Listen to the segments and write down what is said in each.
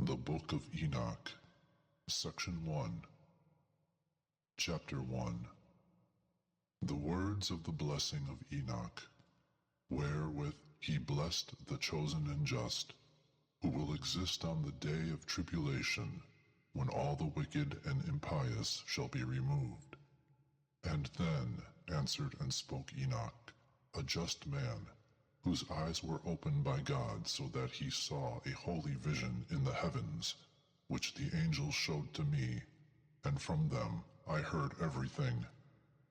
The Book of Enoch, Section 1, Chapter 1. The words of the blessing of Enoch, wherewith he blessed the chosen and just, who will exist on the day of tribulation, when all the wicked and impious shall be removed. And then answered and spoke Enoch, a just man, whose eyes were opened by God, so that he saw a holy vision in the heavens, which the angels showed to me, and from them I heard everything,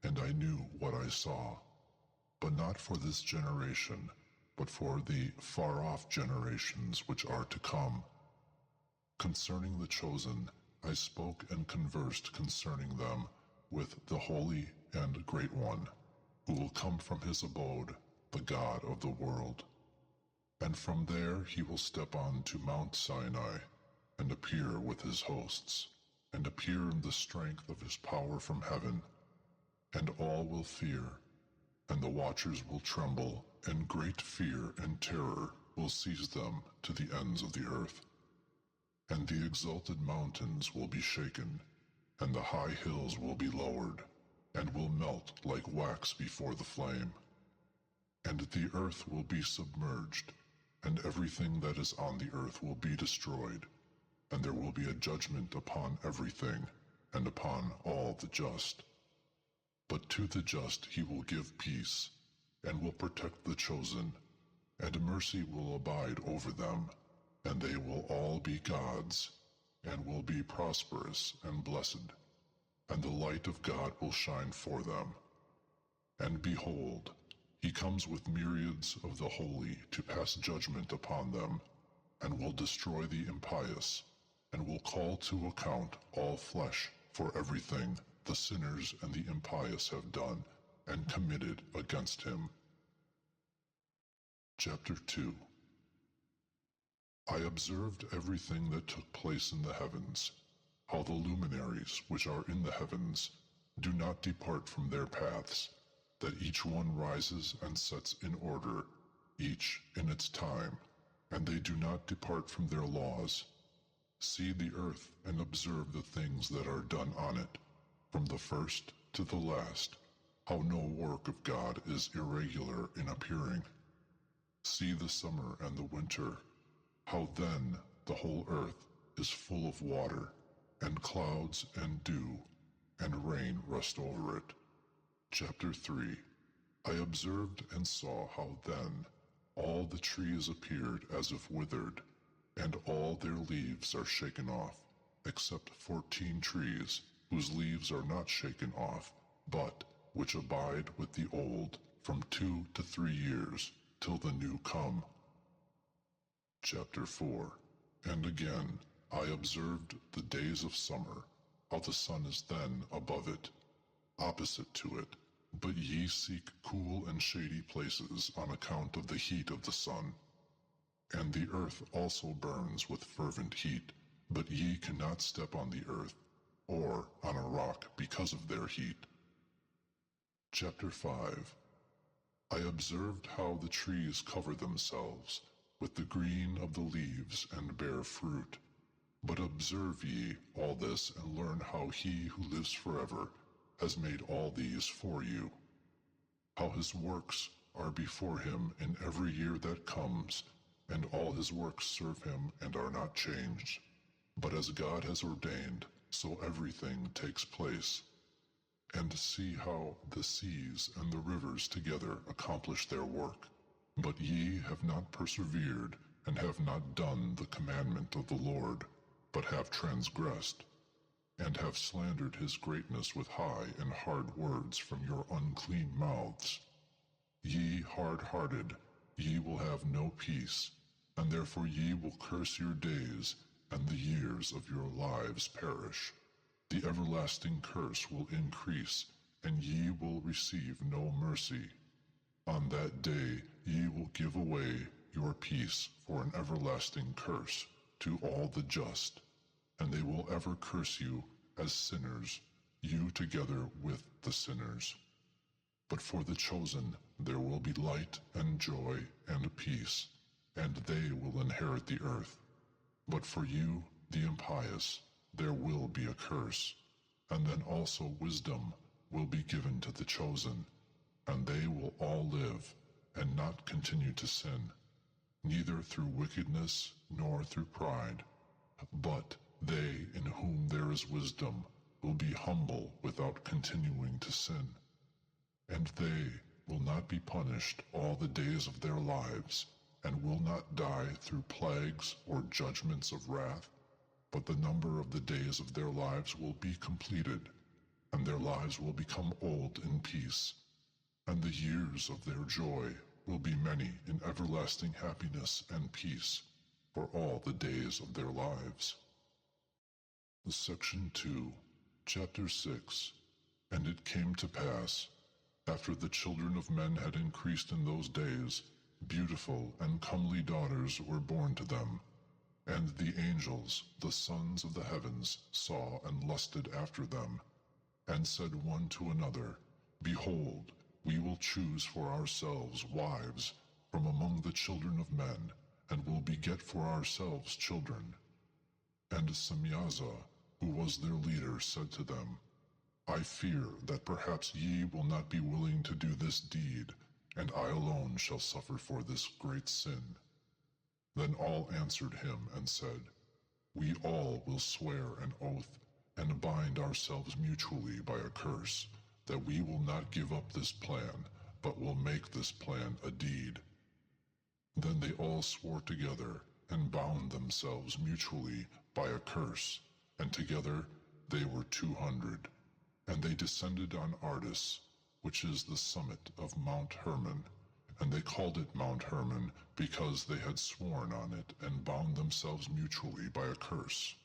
and I knew what I saw. But not for this generation, but for the far-off generations which are to come. Concerning the chosen, I spoke and conversed concerning them with the Holy and Great One, who will come from his abode, the God of the world. And from there he will step on to Mount Sinai, and appear with his hosts, and appear in the strength of his power from heaven. And all will fear, and the watchers will tremble, and great fear and terror will seize them to the ends of the earth. And the exalted mountains will be shaken, and the high hills will be lowered, and will melt like wax before the flame. And the earth will be submerged, and everything that is on the earth will be destroyed, and there will be a judgment upon everything, and upon all the just. But to the just he will give peace, and will protect the chosen, and mercy will abide over them, and they will all be gods, and will be prosperous and blessed, and the light of God will shine for them. And behold, he comes with myriads of the holy to pass judgment upon them, and will destroy the impious, and will call to account all flesh for everything the sinners and the impious have done and committed against him. Chapter 2. I observed everything that took place in the heavens, how the luminaries which are in the heavens do not depart from their paths, that each one rises and sets in order, each in its time, and they do not depart from their laws. See the earth and observe the things that are done on it, from the first to the last, how no work of God is irregular in appearing. See the summer and the winter, how then the whole earth is full of water, and clouds and dew, and rain rust over it. Chapter 3. I observed and saw how then all the trees appeared as if withered, and all their leaves are shaken off, except 14 trees, whose leaves are not shaken off, but which abide with the old from 2 to 3 years, till the new come. Chapter 4. And again I observed the days of summer, how the sun is then above it, opposite to it. But ye seek cool and shady places on account of the heat of the sun. And the earth also burns with fervent heat, but ye cannot step on the earth, or on a rock because of their heat. Chapter 5. I observed how the trees cover themselves with the green of the leaves and bear fruit. But observe ye all this, and learn how he who lives forever has made all these for you, how his works are before him in every year that comes, and all his works serve him and are not changed. But as God has ordained, so everything takes place. And see how the seas and the rivers together accomplish their work. But ye have not persevered, and have not done the commandment of the Lord, but have transgressed, and have slandered his greatness with high and hard words from your unclean mouths. Ye hard-hearted, ye will have no peace, and therefore ye will curse your days, and the years of your lives perish. The everlasting curse will increase, and ye will receive no mercy. On that day ye will give away your peace for an everlasting curse to all the just, and they will ever curse you as sinners, you together with the sinners. But for the chosen there will be light and joy and peace, and they will inherit the earth. But for you, the impious, there will be a curse, and then also wisdom will be given to the chosen, and they will all live, and not continue to sin, neither through wickedness nor through pride, but they in whom there is wisdom will be humble without continuing to sin, and they will not be punished all the days of their lives, and will not die through plagues or judgments of wrath, but the number of the days of their lives will be completed, and their lives will become old in peace, and the years of their joy will be many in everlasting happiness and peace for all the days of their lives. Section 2, Chapter 6. And it came to pass, after the children of men had increased in those days, beautiful and comely daughters were born to them, and the angels, the sons of the heavens, saw and lusted after them, and said one to another, Behold, we will choose for ourselves wives from among the children of men, and will beget for ourselves children. And Semyaza, who was their leader, said to them, I fear that perhaps ye will not be willing to do this deed, and I alone shall suffer for this great sin. Then all answered him and said, We all will swear an oath, and bind ourselves mutually by a curse, that we will not give up this plan, but will make this plan a deed. Then they all swore together, and bound themselves mutually by a curse, and together they were 200. And they descended on Ardis, which is the summit of Mount Hermon, and they called it Mount Hermon because they had sworn on it and bound themselves mutually by a curse.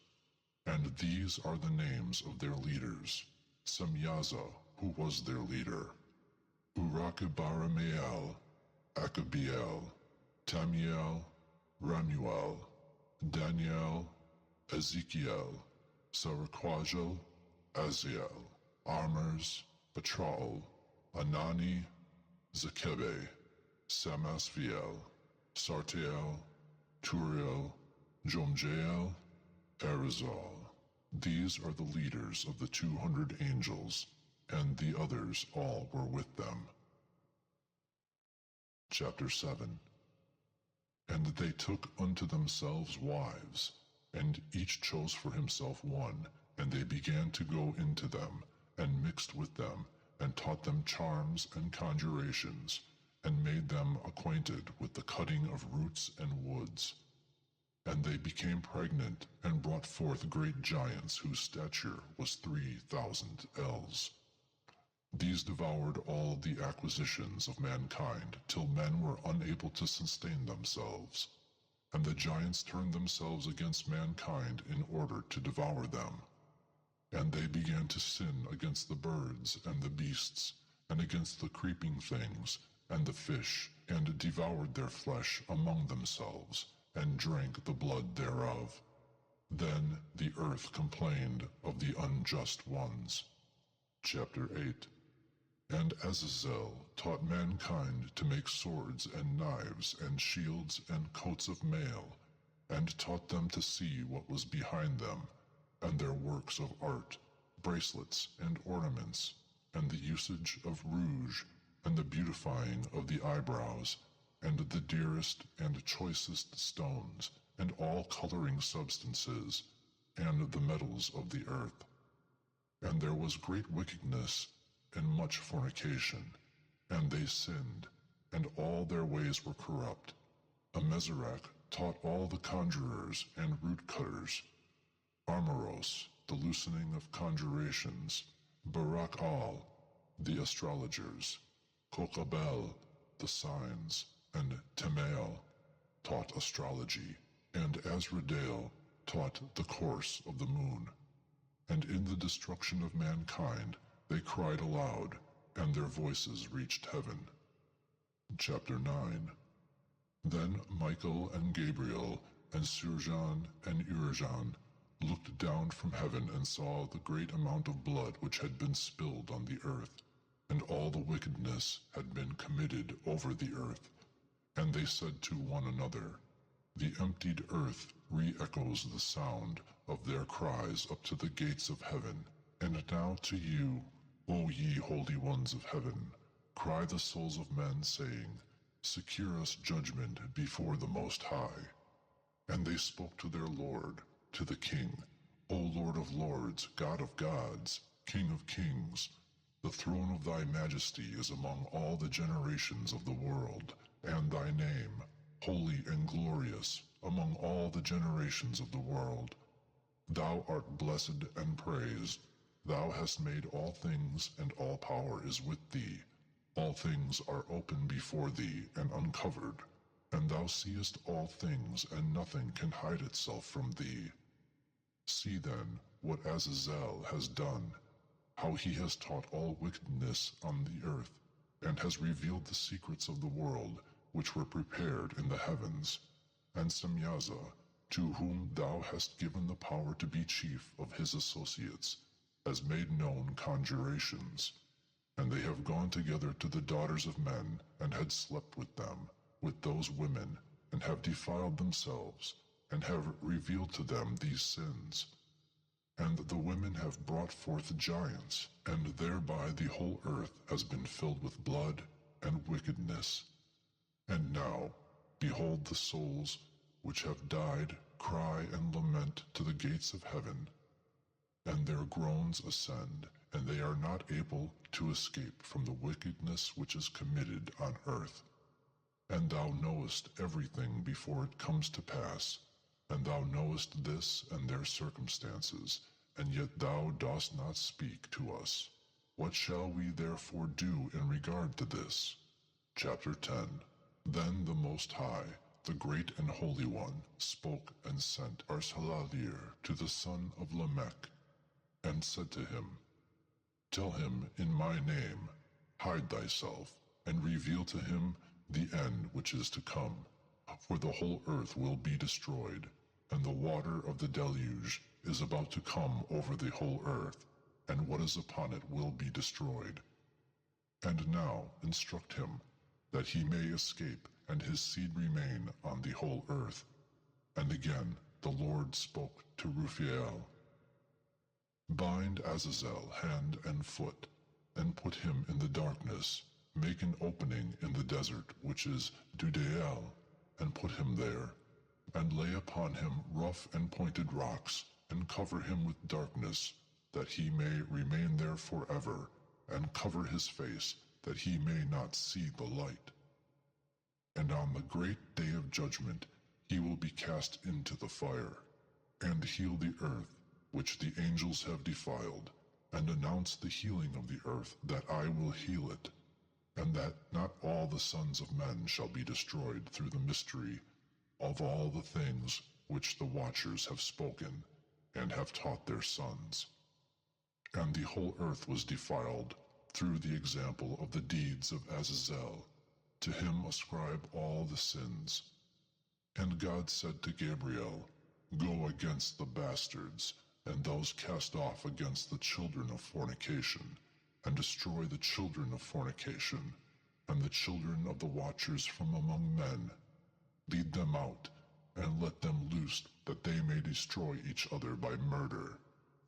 And these are the names of their leaders: Semyaza, who was their leader, Urakibaramael, Akabiel, Tamiel, Ramuel, Daniel, Ezekiel, Saraquajel, Aziel, Armers, Patraal, Anani, Zekebe, Samasviel, Sartiel, Turiel, Jomjael, Arizal. These are the leaders of the 200 angels, and the others all were with them. Chapter 7. And they took unto themselves wives, and each chose for himself one, and they began to go into them, and mixed with them, and taught them charms and conjurations, and made them acquainted with the cutting of roots and woods. And they became pregnant, and brought forth great giants whose stature was 3,000 ells. These devoured all the acquisitions of mankind, till men were unable to sustain themselves. And the giants turned themselves against mankind in order to devour them. And they began to sin against the birds and the beasts, and against the creeping things, and the fish, and devoured their flesh among themselves, and drank the blood thereof. Then the earth complained of the unjust ones. Chapter 8. And Azazel taught mankind to make swords and knives and shields and coats of mail, and taught them to see what was behind them, and their works of art, bracelets and ornaments, and the usage of rouge, and the beautifying of the eyebrows, and the dearest and choicest stones, and all coloring substances, and the metals of the earth. And there was great wickedness, and much fornication, and they sinned, and all their ways were corrupt. Amezerach taught all the conjurers and root cutters, Armoros, the loosening of conjurations, Barak-al, the astrologers, Kokabel, the signs, and Temael taught astrology, and Azradale taught the course of the moon. And in the destruction of mankind they cried aloud, and their voices reached heaven. Chapter 9. Then Michael and Gabriel and Surjan and Urijan looked down from heaven and saw the great amount of blood which had been spilled on the earth, and all the wickedness had been committed over the earth. And they said to one another, The emptied earth re-echoes the sound of their cries up to the gates of heaven. And now to you, O ye holy ones of heaven, cry the souls of men, saying, secure us judgment before the Most High. And they spoke to their Lord, to the King, O Lord of lords, God of gods, King of kings. The throne of thy majesty is among all the generations of the world, and thy name, holy and glorious, among all the generations of the world. Thou art blessed and praised. Thou hast made all things, and all power is with thee. All things are open before thee and uncovered, and thou seest all things, and nothing can hide itself from thee. See then what Azazel has done, how he has taught all wickedness on the earth, and has revealed the secrets of the world which were prepared in the heavens. And Semyaza, to whom thou hast given the power to be chief of his associates, has made known conjurations. And they have gone together to the daughters of men, and had slept with them, with those women, and have defiled themselves, and have revealed to them these sins. And the women have brought forth giants, and thereby the whole earth has been filled with blood and wickedness. And now, behold, the souls which have died cry and lament to the gates of heaven, and their groans ascend, and they are not able to escape from the wickedness which is committed on earth. And thou knowest everything before it comes to pass, and thou knowest this and their circumstances, and yet thou dost not speak to us. What shall we therefore do in regard to this? Chapter 10. Then the Most High, the Great and Holy One, spoke and sent Arsalallir to the son of Lamech, and said to him, tell him in my name, hide thyself, and reveal to him the end which is to come. For the whole earth will be destroyed, and the water of the deluge is about to come over the whole earth, and what is upon it will be destroyed. And now instruct him, that he may escape, and his seed remain on the whole earth. And again the Lord spoke to Raphael, bind Azazel hand and foot, and put him in the darkness, make an opening in the desert which is Dudael, and put him there, and lay upon him rough and pointed rocks, and cover him with darkness, that he may remain there forever, and cover his face, that he may not see the light. And on the great day of judgment he will be cast into the fire, and heal the earth, which the angels have defiled, and announce the healing of the earth, that I will heal it, and that not all the sons of men shall be destroyed through the mystery of all the things which the watchers have spoken, and have taught their sons. And the whole earth was defiled through the example of the deeds of Azazel. To him ascribe all the sins. And God said to Gabriel, go against the bastards, and those cast off against the children of fornication, and destroy the children of fornication, and the children of the watchers from among men. Lead them out, and let them loose, that they may destroy each other by murder.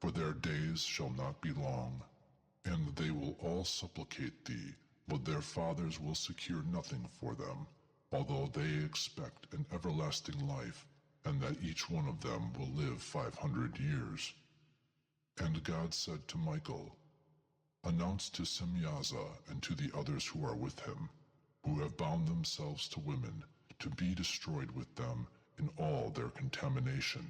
For their days shall not be long, and they will all supplicate thee, but their fathers will secure nothing for them, although they expect an everlasting life, and that each one of them will live 500 years. And God said to Michael, announce to Semyaza and to the others who are with him, who have bound themselves to women, to be destroyed with them in all their contamination,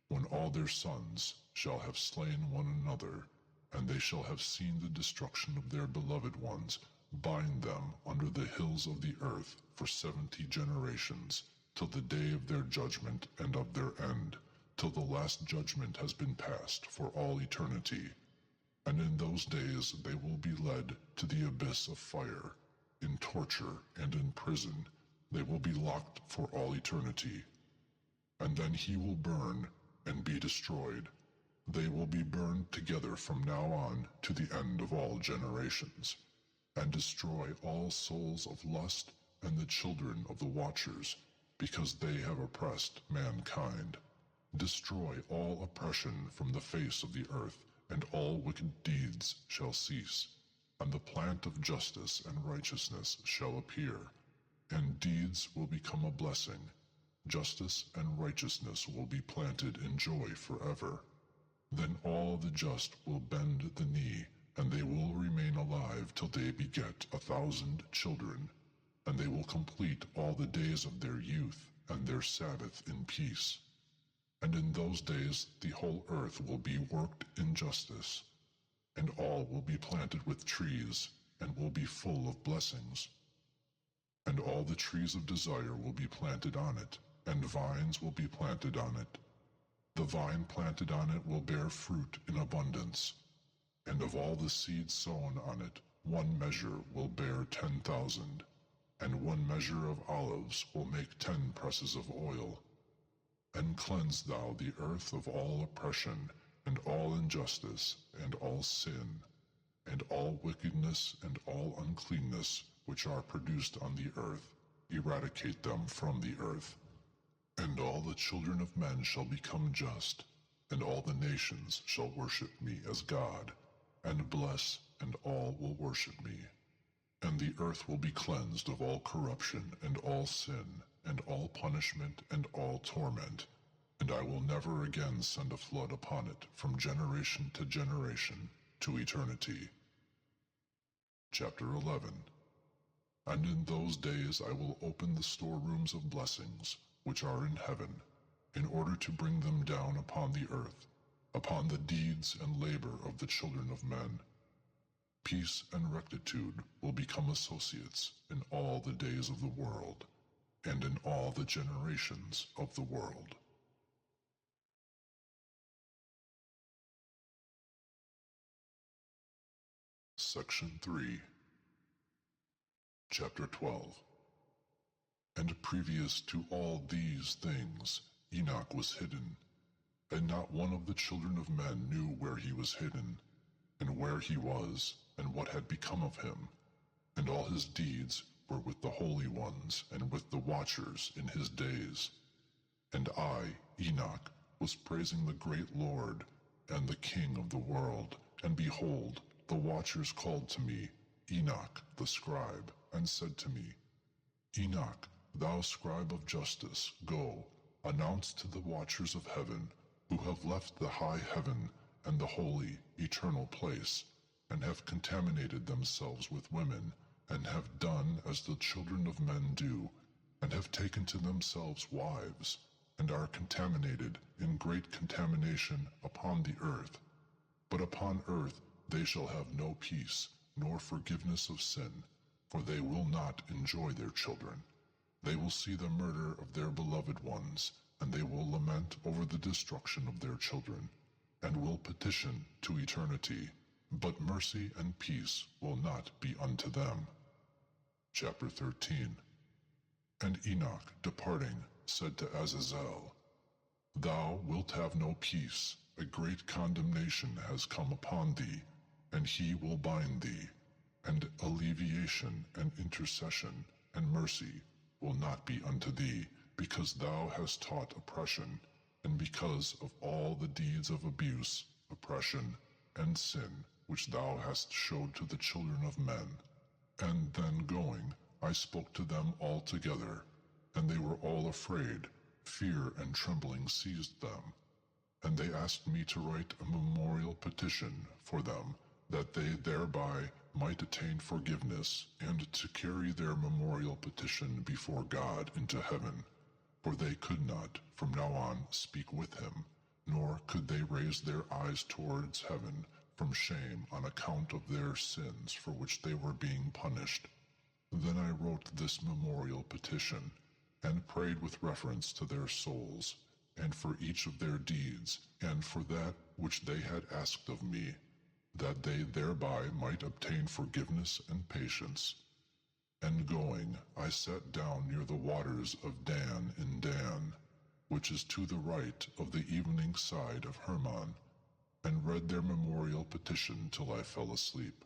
when all their sons shall have slain one another, and they shall have seen the destruction of their beloved ones. Bind them under the hills of the earth for 70 generations, till the day of their judgment and of their end, till the last judgment has been passed for all eternity. And in those days they will be led to the abyss of fire, in torture and in prison. They will be locked for all eternity. And then he will burn and be destroyed. They will be burned together from now on to the end of all generations, and destroy all souls of lust and the children of the watchers, because they have oppressed mankind. Destroy all oppression from the face of the earth, and all wicked deeds shall cease, and the plant of justice and righteousness shall appear, and deeds will become a blessing. Justice and righteousness will be planted in joy forever. Then all the just will bend the knee, and they will remain alive till they beget 1,000 children, and they will complete all the days of their youth and their Sabbath in peace. And in those days the whole earth will be worked in justice, and all will be planted with trees, and will be full of blessings. And all the trees of desire will be planted on it, and vines will be planted on it. The vine planted on it will bear fruit in abundance, and of all the seed sown on it, 1 measure will bear 10,000, and 1 measure of olives will make 10 presses of oil. And cleanse thou the earth of all oppression, and all injustice, and all sin, and all wickedness, and all uncleanness, which are produced on the earth, eradicate them from the earth. And all the children of men shall become just, and all the nations shall worship me as God, and bless, and all will worship me. And the earth will be cleansed of all corruption, and all sin, and all punishment, and all torment, and I will never again send a flood upon it from generation to generation, to eternity. Chapter 11. And in those days I will open the storerooms of blessings, which are in heaven, in order to bring them down upon the earth, upon the deeds and labor of the children of men. Peace and rectitude will become associates in all the days of the world, and in all the generations of the world. Section 3. Chapter 12. And previous to all these things, Enoch was hidden, and not one of the children of men knew where he was hidden, and where he was, and what had become of him. And all his deeds were with the holy ones, and with the watchers in his days. And I, Enoch, was praising the great Lord, and the King of the world, and behold, the watchers called to me, Enoch the scribe, and said to me, Enoch, thou scribe of justice, go, announce to the watchers of heaven, who have left the high heaven and the holy, eternal place, and have contaminated themselves with women, and have done as the children of men do, and have taken to themselves wives, and are contaminated in great contamination upon the earth. But upon earth they shall have no peace, nor forgiveness of sin, for they will not enjoy their children. They will see the murder of their beloved ones, and they will lament over the destruction of their children, and will petition to eternity, but mercy and peace will not be unto them. Chapter 13. And Enoch, departing, said to Azazel, Thou wilt have no peace, a great condemnation has come upon thee, and he will bind thee, and alleviation and intercession and mercy will not be unto thee, because thou hast taught oppression, and because of all the deeds of abuse, oppression, and sin which thou hast showed to the children of men. And then going, I spoke to them all together, and they were all afraid, fear and trembling seized them. And they asked me to write a memorial petition for them, that they thereby might attain forgiveness, and to carry their memorial petition before God into heaven. For they could not, from now on, speak with him, nor could they raise their eyes towards heaven from shame on account of their sins for which they were being punished. Then I wrote this memorial petition, and prayed with reference to their souls, and for each of their deeds, and for that which they had asked of me, that they thereby might obtain forgiveness and patience. And going, I sat down near the waters of Dan in Dan, which is to the right of the evening side of Hermon, and read their memorial petition till I fell asleep.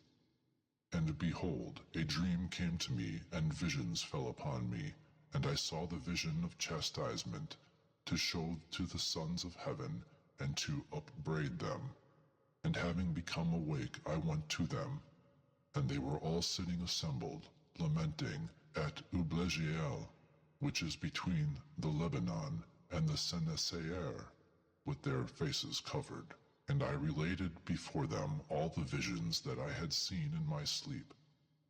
And behold, a dream came to me, and visions fell upon me, and I saw the vision of chastisement, to show to the sons of heaven, and to upbraid them. And having become awake, I went to them, and they were all sitting assembled, lamenting at Ublegiel, which is between the Lebanon and the Senesaer, with their faces covered. And I related before them all the visions that I had seen in my sleep,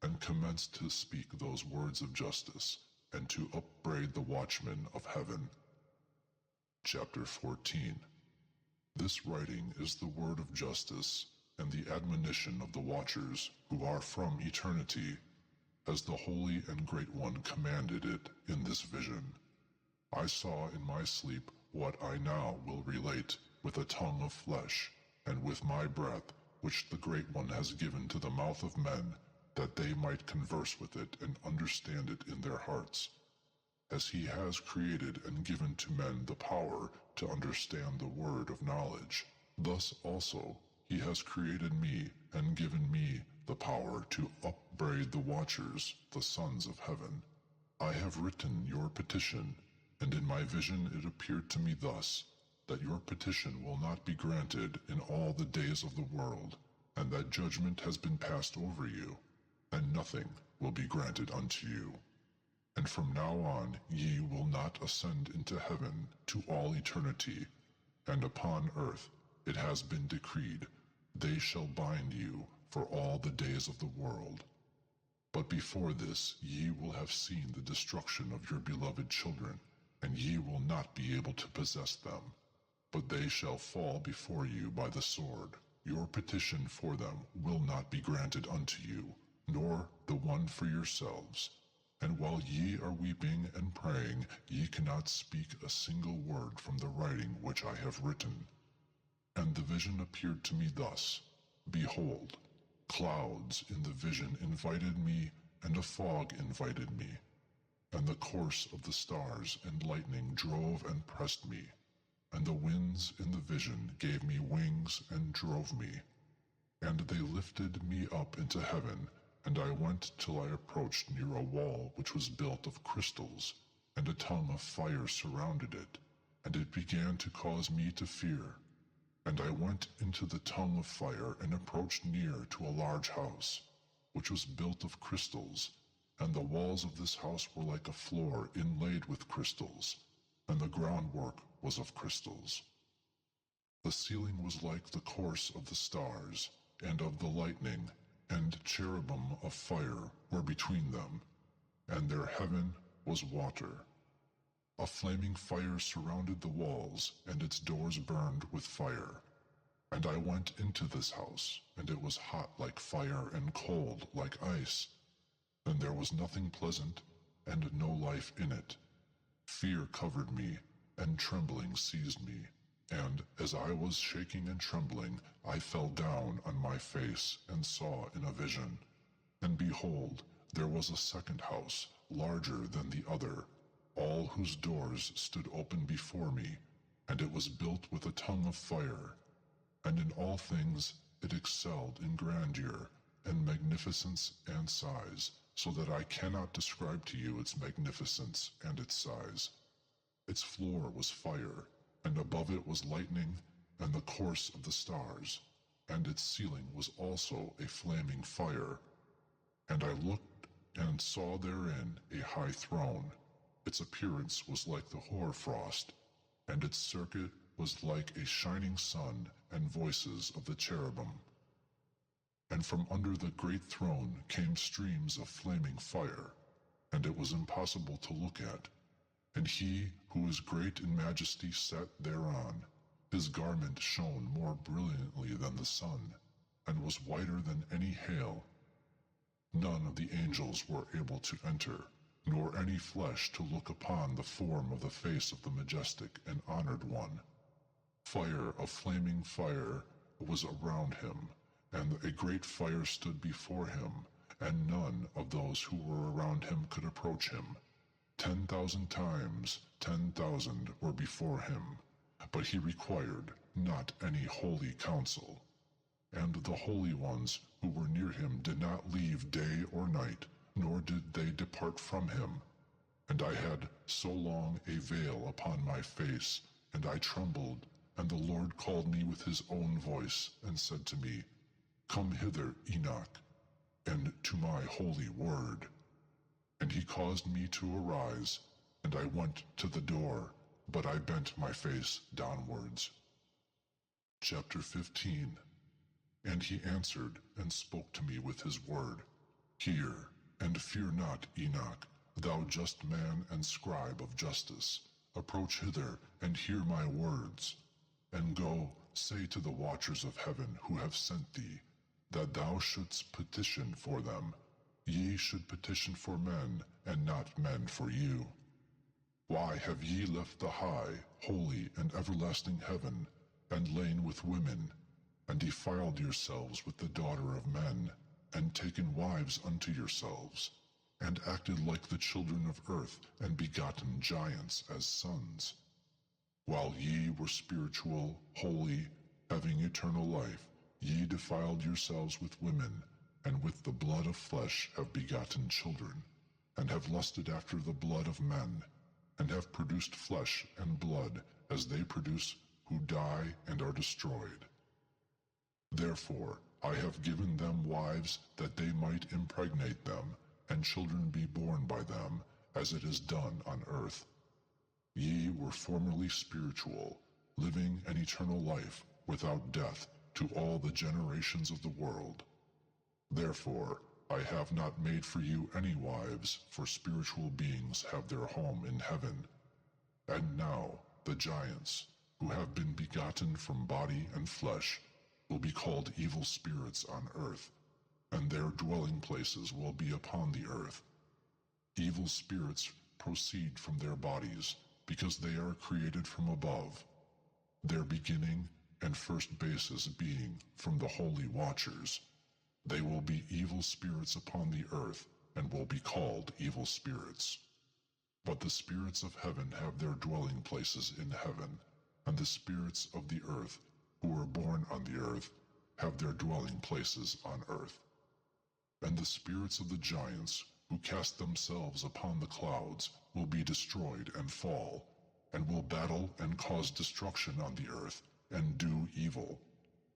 and commenced to speak those words of justice, and to upbraid the watchmen of heaven. Chapter 14. This writing is the word of justice, and the admonition of the watchers who are from eternity, as the Holy and Great One commanded it in this vision. I saw in my sleep what I now will relate with a tongue of flesh, and with my breath, which the Great One has given to the mouth of men, that they might converse with it and understand it in their hearts, as he has created and given to men the power to understand the word of knowledge. Thus also he has created me and given me the power to upbraid the watchers, the sons of heaven. I have written your petition, and in my vision it appeared to me thus, that your petition will not be granted in all the days of the world, and that judgment has been passed over you, and nothing will be granted unto you. And from now on ye will not ascend into heaven to all eternity, and upon earth it has been decreed, they shall bind you for all the days of the world. But before this ye will have seen the destruction of your beloved children, and ye will not be able to possess them, but they shall fall before you by the sword. Your petition for them will not be granted unto you, nor the one for yourselves. And while ye are weeping and praying, ye cannot speak a single word from the writing which I have written. And the vision appeared to me thus: Behold, clouds in the vision invited me, and a fog invited me. And the course of the stars and lightning drove and pressed me, and the winds in the vision gave me wings and drove me. And they lifted me up into heaven, and I went till I approached near a wall which was built of crystals, and a tongue of fire surrounded it, and it began to cause me to fear. And I went into the tongue of fire, and approached near to a large house, which was built of crystals, and the walls of this house were like a floor inlaid with crystals, and the groundwork was of crystals. The ceiling was like the course of the stars, and of the lightning, and cherubim of fire were between them, and their heaven was water. A flaming fire surrounded the walls, and its doors burned with fire. And I went into this house, and it was hot like fire and cold like ice. And there was nothing pleasant, and no life in it. Fear covered me, and trembling seized me. And as I was shaking and trembling, I fell down on my face and saw in a vision. And behold, there was a second house, larger than the other, all whose doors stood open before me, and it was built with a tongue of fire. And in all things it excelled in grandeur, and magnificence and size, so that I cannot describe to you its magnificence and its size. Its floor was fire, and above it was lightning, and the course of the stars, and its ceiling was also a flaming fire. And I looked and saw therein a high throne. Its appearance was like the hoarfrost, and its circuit was like a shining sun, and voices of the cherubim. And from under the great throne came streams of flaming fire, and it was impossible to look at. And he who is great in majesty sat thereon. His garment shone more brilliantly than the sun, and was whiter than any hail. None of the angels were able to enter, nor any flesh to look upon the form of the face of the majestic and honored one. Fire of flaming fire was around him, and a great fire stood before him, and none of those who were around him could approach him. 10,000 times 10,000 were before him, but he required not any holy counsel. And the holy ones who were near him did not leave day or night, nor did they depart from him. And I had so long a veil upon my face, and I trembled, and the Lord called me with his own voice, and said to me, Come hither, Enoch, and to my holy word. And he caused me to arise, and I went to the door, but I bent my face downwards. Chapter 15. And he answered and spoke to me with his word, Hear, and fear not, Enoch, thou just man and scribe of justice. Approach hither, and hear my words. And go, say to the watchers of heaven who have sent thee, that thou shouldst petition for them. Ye should petition for men, and not men for you. Why have ye left the high, holy, and everlasting heaven, and lain with women, and defiled yourselves with the daughter of men, and taken wives unto yourselves, and acted like the children of earth, and begotten giants as sons? While ye were spiritual, holy, having eternal life, ye defiled yourselves with women, and with the blood of flesh have begotten children, and have lusted after the blood of men, and have produced flesh and blood, as they produce who die and are destroyed. Therefore I have given them wives, that they might impregnate them, and children be born by them, as it is done on earth. Ye were formerly spiritual, living an eternal life, without death, to all the generations of the world. Therefore I have not made for you any wives, for spiritual beings have their home in heaven. And now the giants, who have been begotten from body and flesh, will be called evil spirits on earth, and their dwelling places will be upon the earth. Evil spirits proceed from their bodies, because they are created from above, their beginning and first basis being from the holy watchers. They will be evil spirits upon the earth, and will be called evil spirits. But the spirits of heaven have their dwelling places in heaven, and the spirits of the earth, who were born on the earth, have their dwelling places on earth. And the spirits of the giants, who cast themselves upon the clouds, will be destroyed and fall, and will battle and cause destruction on the earth, and do evil.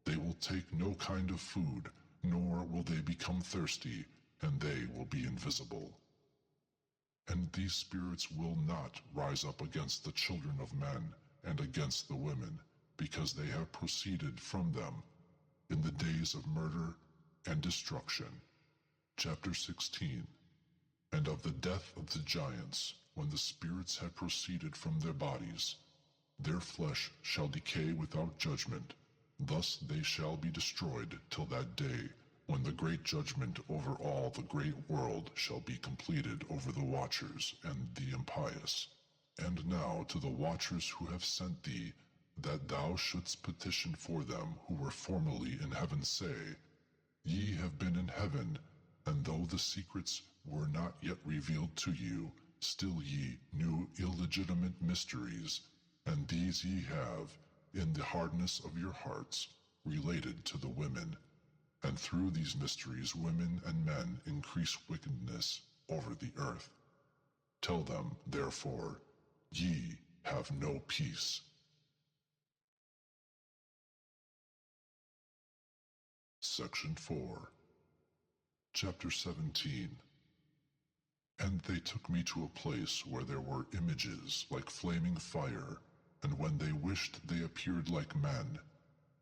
They will take no kind of food, nor will they become thirsty, and they will be invisible. And these spirits will not rise up against the children of men, and against the women, because they have proceeded from them, in the days of murder and destruction. Chapter 16. And of the death of the giants, when the spirits have proceeded from their bodies, their flesh shall decay without judgment. Thus they shall be destroyed till that day, when the great judgment over all the great world shall be completed over the watchers and the impious. And now to the watchers who have sent thee, that thou shouldst petition for them who were formerly in heaven, say, Ye have been in heaven, and though the secrets were not yet revealed to you, still ye knew illegitimate mysteries, and these ye have, in the hardness of your hearts, related to the women. And through these mysteries women and men increase wickedness over the earth. Tell them, therefore, ye have no peace. Section 4. Chapter 17. And they took me to a place where there were images like flaming fire, and when they wished they appeared like men.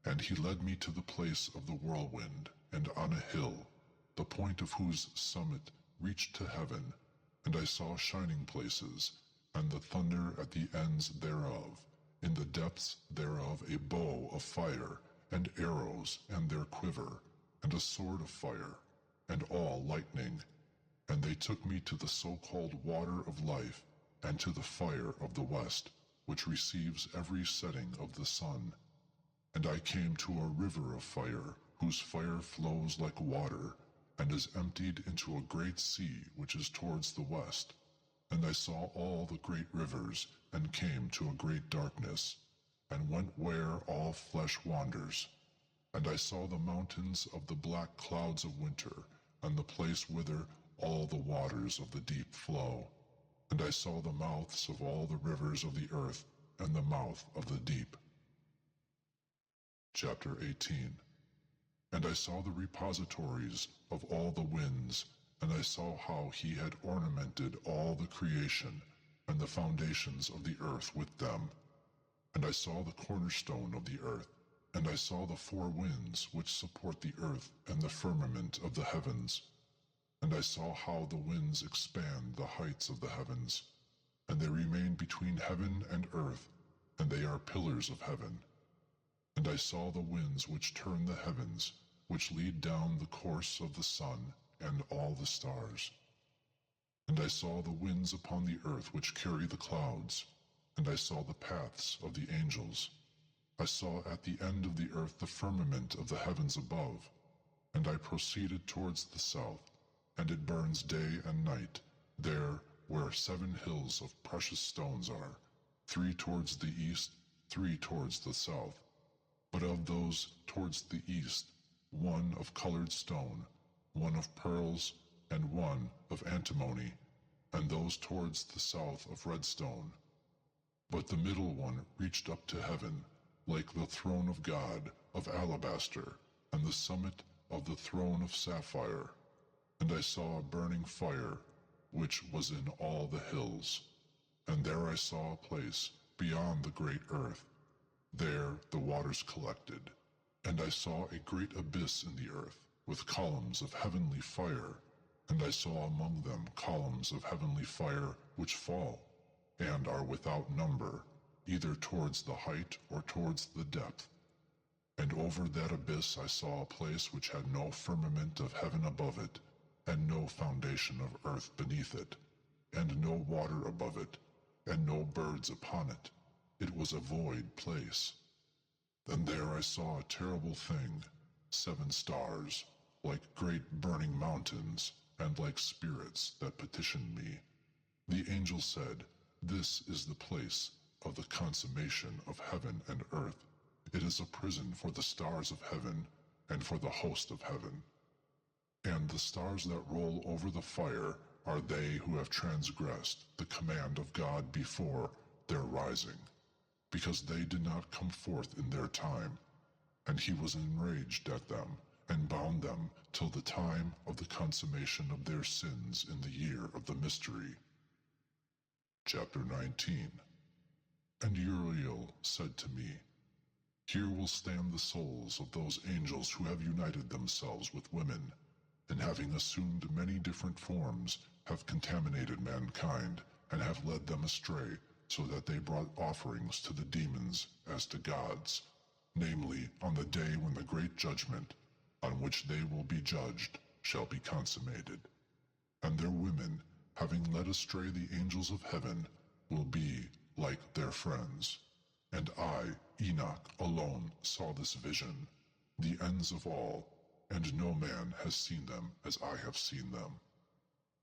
And he led me to the place of the whirlwind, and on a hill, the point of whose summit reached to heaven, and I saw shining places, and the thunder at the ends thereof, in the depths thereof a bow of fire, and arrows, and their quiver, and a sword of fire, and all lightning. And they took me to the so-called water of life, and to the fire of the west, which receives every setting of the sun. And I came to a river of fire, whose fire flows like water, and is emptied into a great sea which is towards the west. And I saw all the great rivers, and came to a great darkness, and went where all flesh wanders. And I saw the mountains of the black clouds of winter, and the place whither all the waters of the deep flow. And I saw the mouths of all the rivers of the earth, and the mouth of the deep. Chapter 18. And I saw the repositories of all the winds, and I saw how he had ornamented all the creation, and the foundations of the earth with them. And I saw the cornerstone of the earth, and I saw the four winds which support the earth, and the firmament of the heavens. And I saw how the winds expand the heights of the heavens, and they remain between heaven and earth, and they are pillars of heaven. And I saw the winds which turn the heavens, which lead down the course of the sun and all the stars. And I saw the winds upon the earth which carry the clouds, and I saw the paths of the angels. I saw at the end of the earth the firmament of the heavens above, and I proceeded towards the south, and it burns day and night, there where 7 hills of precious stones are, 3 towards the east, 3 towards the south. But of those towards the east, 1 of colored stone, 1 of pearls, and 1 of antimony, and those towards the south of red stone. But the middle one reached up to heaven, like the throne of God, of alabaster, and the summit of the throne of sapphire. And I saw a burning fire, which was in all the hills. And there I saw a place beyond the great earth. There the waters collected. And I saw a great abyss in the earth, with columns of heavenly fire. And I saw among them columns of heavenly fire which fall, and are without number, either towards the height or towards the depth. And over that abyss I saw a place which had no firmament of heaven above it, and no foundation of earth beneath it, and no water above it, and no birds upon it. It was a void place. And there I saw a terrible thing, 7 stars, like great burning mountains, and like spirits that petitioned me. The angel said, "This is the place of the consummation of heaven and earth. It is a prison for the stars of heaven, and for the host of heaven. And the stars that roll over the fire are they who have transgressed the command of God before their rising, because they did not come forth in their time. And he was enraged at them, and bound them till the time of the consummation of their sins in the year of the mystery." Chapter 19. And Uriel said to me, "Here will stand the souls of those angels who have united themselves with women, and having assumed many different forms, have contaminated mankind, and have led them astray, so that they brought offerings to the demons as to gods, namely, on the day when the great judgment, on which they will be judged, shall be consummated. And their women, having led astray the angels of heaven, will be like their friends. And I, Enoch, alone saw this vision, the ends of all, and no man has seen them as I have seen them."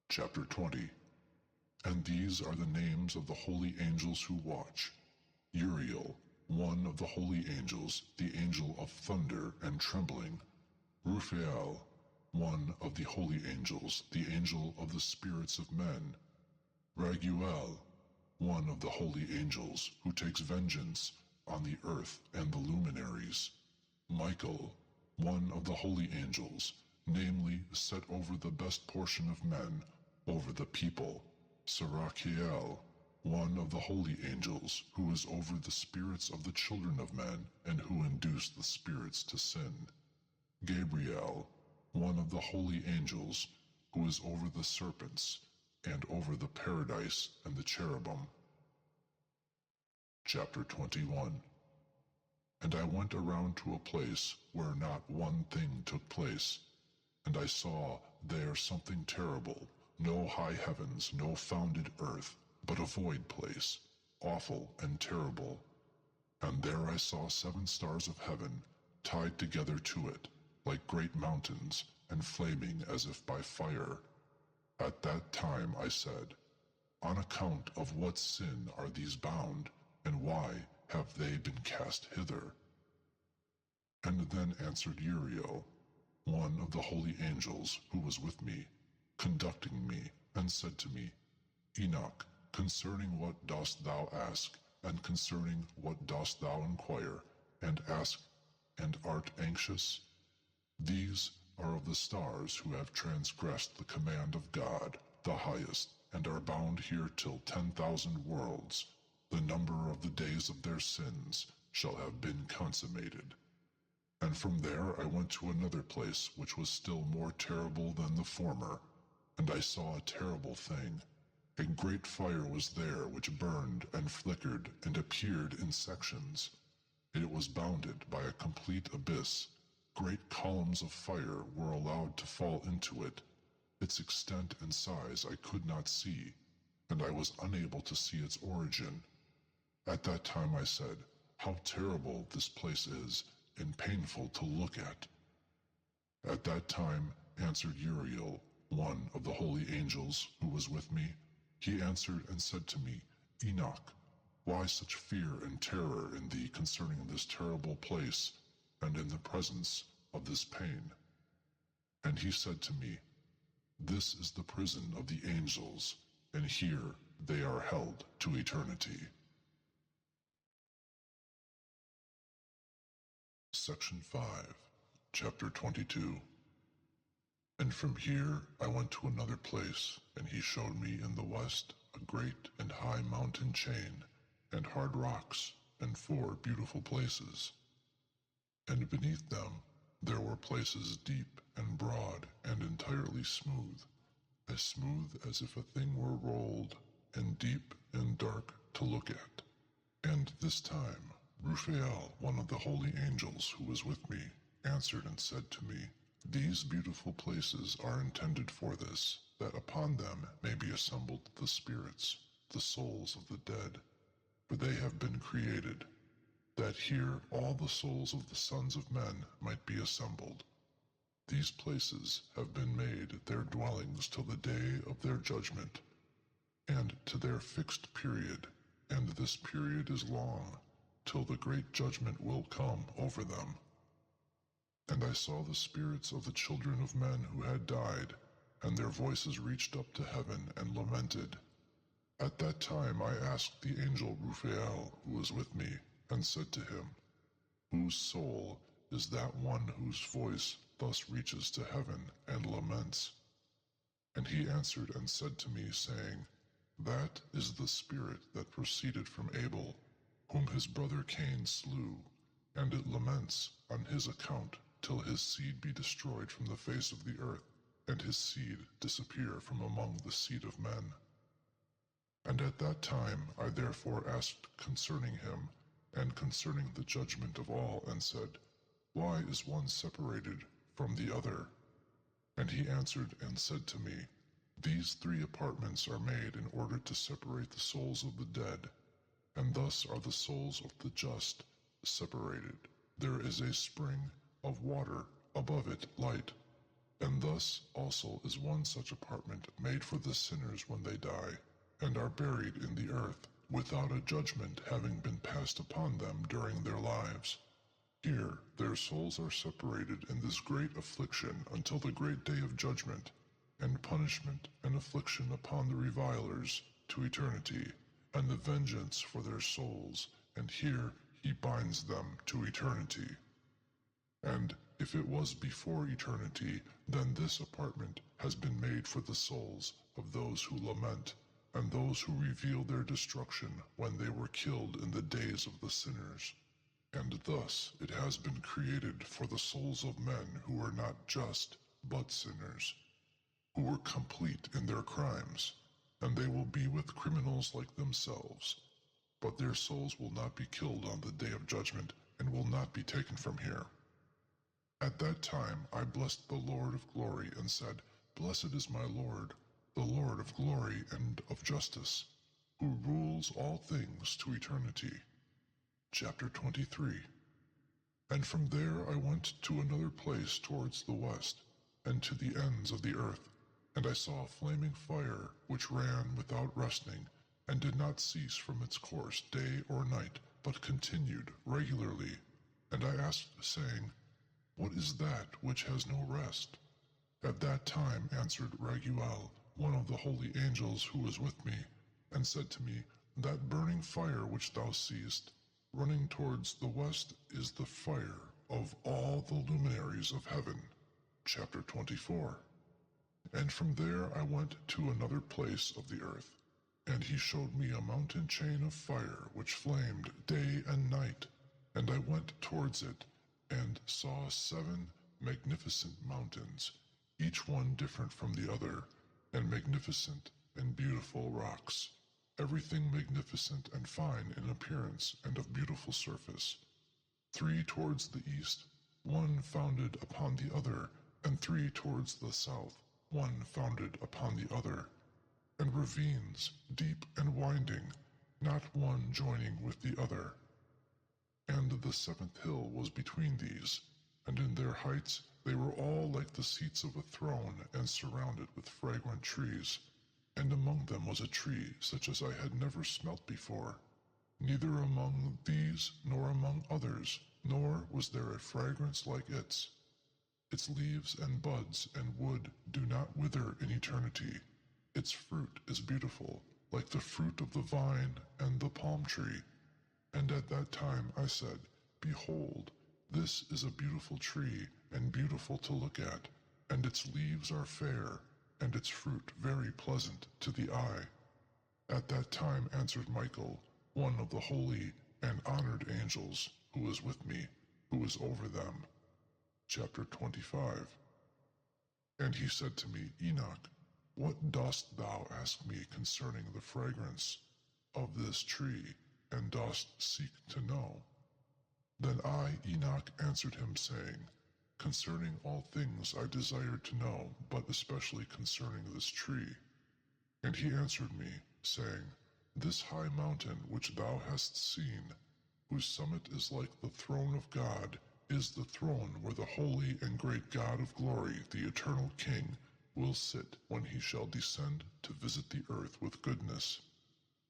Chapter 20. And these are the names of the holy angels who watch. Uriel, one of the holy angels, the angel of thunder and trembling. Raphael, one of the holy angels, the angel of the spirits of men. Raguel, one of the holy angels, who takes vengeance on the earth and the luminaries. Michael, one of the holy angels, namely, set over the best portion of men, over the people. Serachiel, one of the holy angels, who is over the spirits of the children of men, and who induce the spirits to sin. Gabriel, one of the holy angels, who is over the serpents, and over the paradise and the cherubim. Chapter 21. And I went around to a place where not one thing took place, and I saw there something terrible, no high heavens, no founded earth, but a void place, awful and terrible. And there I saw 7 stars of heaven, tied together to it, like great mountains, and flaming as if by fire. At that time I said, "On account of what sin are these bound, and why have they been cast hither?" And then answered Uriel, one of the holy angels who was with me, conducting me, and said to me, "Enoch, Concerning what dost thou ask, and concerning what dost thou inquire, and ask, and art anxious? These are of the stars who have transgressed the command of God, the highest, and are bound here till 10,000 worlds. The number of the days of their sins shall have been consummated. And from there I went to another place which was still more terrible than the former, and I saw a terrible thing. A great fire was there which burned and flickered and appeared in sections. It was bounded by a complete abyss. Great columns of fire were allowed to fall into it. Its extent and size I could not see, and I was unable to see its origin. At that time I said, "How terrible this place is, and painful to look at." At that time answered Uriel, one of the holy angels who was with me. He answered and said to me, "Enoch, why such fear and terror in thee concerning this terrible place, and in the presence of this pain?" And he said to me, "This is the prison of the angels, and here they are held to eternity." Section 5, Chapter 22. And from here I went to another place, and he showed me in the west a great and high mountain chain, and hard rocks, and 4 beautiful places. And beneath them there were places deep and broad and entirely smooth as if a thing were rolled, and deep and dark to look at. And this time Raphael, one of the holy angels who was with me, answered and said to me, "These beautiful places are intended for this, that upon them may be assembled the spirits, the souls of the dead, for they have been created, that here all the souls of the sons of men might be assembled. These places have been made their dwellings till the day of their judgment, and to their fixed period, and this period is long, till the great judgment will come over them. And I saw the spirits of the children of men who had died, and their voices reached up to heaven and lamented. At that time I asked the angel Raphael, who was with me, and said to him, "Whose soul is that one whose voice thus reaches to heaven and laments?" And he answered and said to me, saying, "That is the spirit that proceeded from Abel, whom his brother Cain slew, and it laments on his account till his seed be destroyed from the face of the earth, and his seed disappear from among the seed of men." And at that time I therefore asked concerning him, and concerning the judgment of all, and said, "Why is one separated from the other?" And he answered and said to me, "These 3 apartments are made in order to separate the souls of the dead, and thus are the souls of the just separated. There is a spring of water, above it light, and thus also is one such apartment made for the sinners when they die, and are buried in the earth, without a judgment having been passed upon them during their lives. Here their souls are separated in this great affliction until the great day of judgment, and punishment and affliction upon the revilers to eternity, and the vengeance for their souls, and here he binds them to eternity. And if it was before eternity, then this apartment has been made for the souls of those who lament, and those who reveal their destruction when they were killed in the days of the sinners. And thus it has been created for the souls of men who were not just, but sinners, who were complete in their crimes, and they will be with criminals like themselves. But their souls will not be killed on the day of judgment, and will not be taken from here. At that time I blessed the Lord of glory, and said, "Blessed is my Lord, the Lord of glory and of justice, who rules all things to eternity." Chapter 23. And from there I went to another place towards the west, and to the ends of the earth, and I saw a flaming fire which ran without resting, and did not cease from its course day or night, but continued regularly. And I asked, saying, "What is that which has no rest?" At that time answered Raguel, one of the holy angels who was with me, and said to me, That burning fire which thou seest, running towards the west, is the fire of all the luminaries of heaven. Chapter 24. And from there I went to another place of the earth, and he showed me a mountain chain of fire which flamed day and night. And I went towards it, and saw 7 magnificent mountains, each one different from the other, and magnificent and beautiful rocks, everything magnificent and fine in appearance and of beautiful surface. 3 towards the east, one founded upon the other, and 3 towards the south, one founded upon the other, and ravines deep and winding, not one joining with the other. And the 7th hill was between these, and in their heights they were all like the seats of a throne, and surrounded with fragrant trees. And among them was a tree such as I had never smelt before, neither among these nor among others, nor was there a fragrance like its. Its leaves and buds and wood do not wither in eternity. Its fruit is beautiful, like the fruit of the vine and the palm tree. And at that time I said, Behold, this is a beautiful tree, and beautiful to look at, and its leaves are fair, and its fruit very pleasant to the eye. At that time answered Michael, one of the holy and honored angels, who was with me, who was over them. Chapter 25. And he said to me, Enoch, what dost thou ask me concerning the fragrance of this tree, and dost seek to know? Then I, Enoch, answered him, saying, Concerning all things I desired to know, but especially concerning this tree. And he answered me, saying, This high mountain which thou hast seen, whose summit is like the throne of God, is the throne where the holy and great God of glory, the eternal King, will sit when he shall descend to visit the earth with goodness.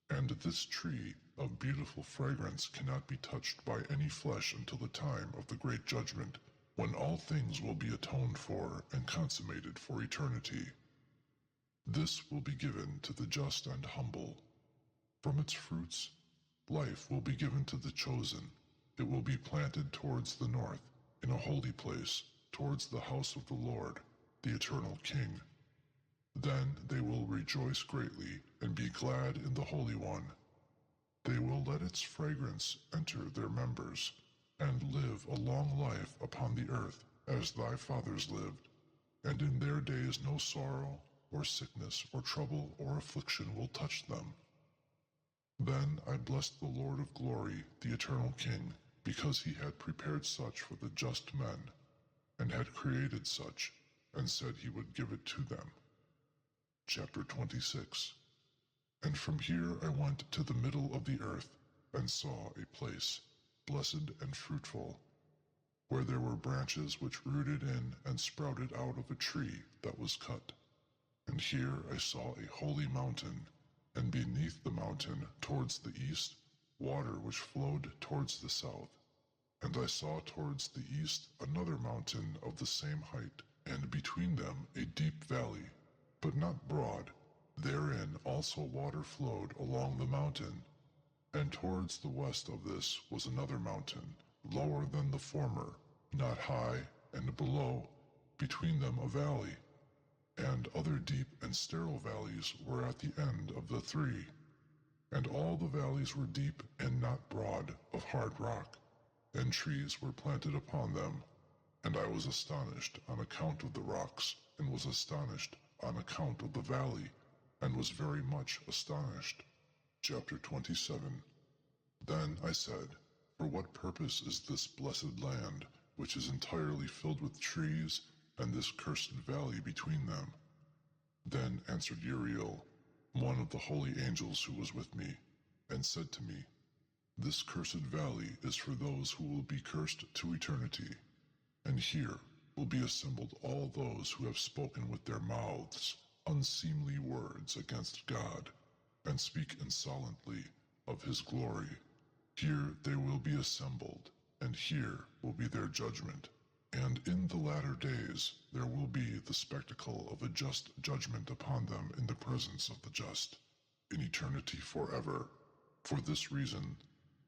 And this tree of beautiful fragrance cannot be touched by any flesh until the time of the great judgment, when all things will be atoned for and consummated for eternity. This will be given to the just and humble. From its fruits, life will be given to the chosen. It will be planted towards the north, in a holy place, towards the house of the Lord, the eternal King. Then they will rejoice greatly and be glad in the Holy One. They will let its fragrance enter their members, and live a long life upon the earth, as thy fathers lived. And in their days no sorrow, or sickness, or trouble, or affliction will touch them. Then I blessed the Lord of glory, the eternal King, because he had prepared such for the just men, and had created such, and said he would give it to them. Chapter 26. And from here I went to the middle of the earth, and saw a place, blessed and fruitful, where there were branches which rooted in and sprouted out of a tree that was cut. And here I saw a holy mountain, and beneath the mountain, towards the east, water which flowed towards the south. And I saw towards the east another mountain of the same height, and between them a deep valley, but not broad. Therein also water flowed along the mountain. And towards the west of this was another mountain, lower than the former, not high, and below, between them a valley. And other deep and sterile valleys were at the end of the 3. And all the valleys were deep and not broad, of hard rock, and trees were planted upon them. And I was astonished on account of the rocks, and was astonished on account of the valley, and was very much astonished. Chapter 27. Then I said, For what purpose is this blessed land, which is entirely filled with trees, and this cursed valley between them? Then answered Uriel, one of the holy angels who was with me, and said to me, This cursed valley is for those who will be cursed to eternity, and here will be assembled all those who have spoken with their mouths unseemly words against God, and speak insolently of his glory. Here they will be assembled, and here will be their judgment. And in the latter days there will be the spectacle of a just judgment upon them in the presence of the just. in eternity forever. For this reason,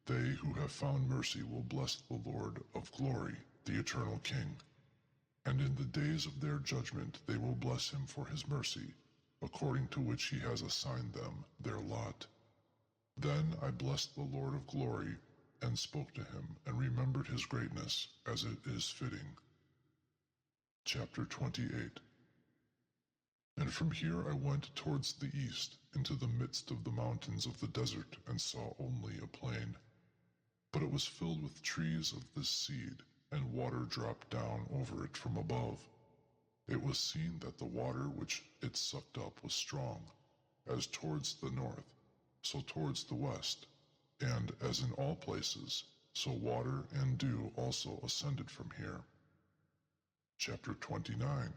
they who have found mercy will bless the Lord of glory, the eternal King. And in the days of their judgment they will bless him for his mercy, according to which he has assigned them their lot. Then I blessed the Lord of glory, and spoke to him, and remembered his greatness, as it is fitting. Chapter 28. And from here I went towards the east, into the midst of the mountains of the desert, and saw only a plain. But it was filled with trees of this seed, and water dropped down over it from above. It was seen that the water which it sucked up was strong, as towards the north, so towards the west, and as in all places, so water and dew also ascended from here. Chapter 29.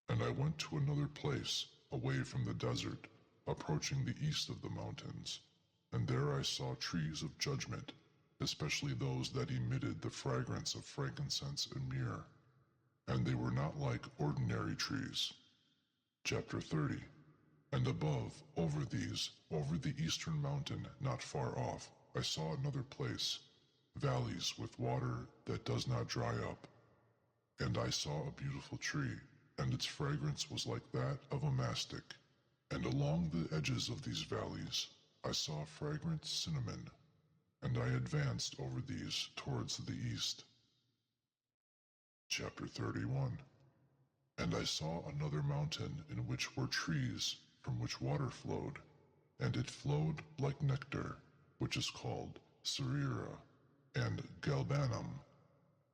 And I went to another place, away from the desert, approaching the east of the mountains, and there I saw trees of judgment, especially those that emitted the fragrance of frankincense and myrrh, and they were not like ordinary trees. Chapter 30. And above, over these, over the eastern mountain, not far off, I saw another place, valleys with water that does not dry up. And I saw a beautiful tree, and its fragrance was like that of a mastic. And along the edges of these valleys I saw fragrant cinnamon, and I advanced over these towards the east. Chapter 31. And I saw another mountain in which were trees from which water flowed, and it flowed like nectar, which is called Cerera and Galbanum.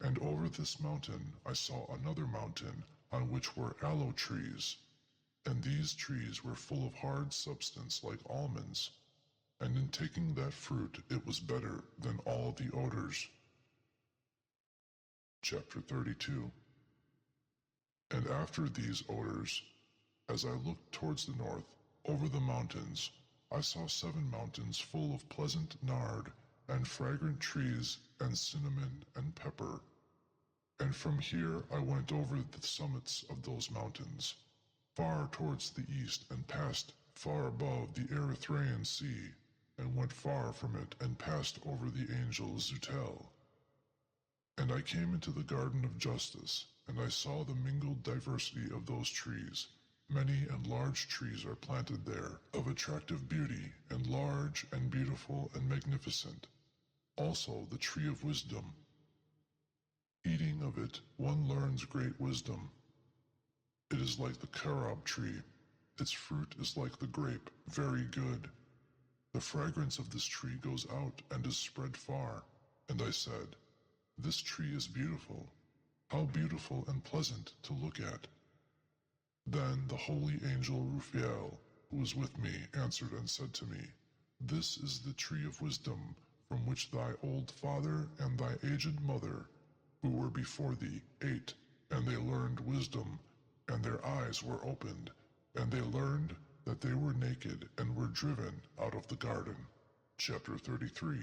And over this mountain I saw another mountain on which were aloe trees, and these trees were full of hard substance like almonds, and in taking that fruit it was better than all the odors. Chapter 32. And after these odors, as I looked towards the north, over the mountains, I saw 7 mountains full of pleasant nard, and fragrant trees, and cinnamon, and pepper. And from here I went over the summits of those mountains, far towards the east, and passed far above the Erythraean Sea, and went far from it, and passed over the angel Zutel. And I came into the garden of justice, and I saw the mingled diversity of those trees. Many and large trees are planted there, of attractive beauty, and large, and beautiful, and magnificent. Also the tree of wisdom. Eating of it, one learns great wisdom. It is like the carob tree. Its fruit is like the grape, very good. The fragrance of this tree goes out and is spread far. And I said, This tree is beautiful. How beautiful and pleasant to look at. Then the holy angel Raphael, who was with me, answered and said to me, This is the tree of wisdom, from which thy old father and thy aged mother, who were before thee, ate, and they learned wisdom, and their eyes were opened, and they learned that they were naked and were driven out of the garden. Chapter 33.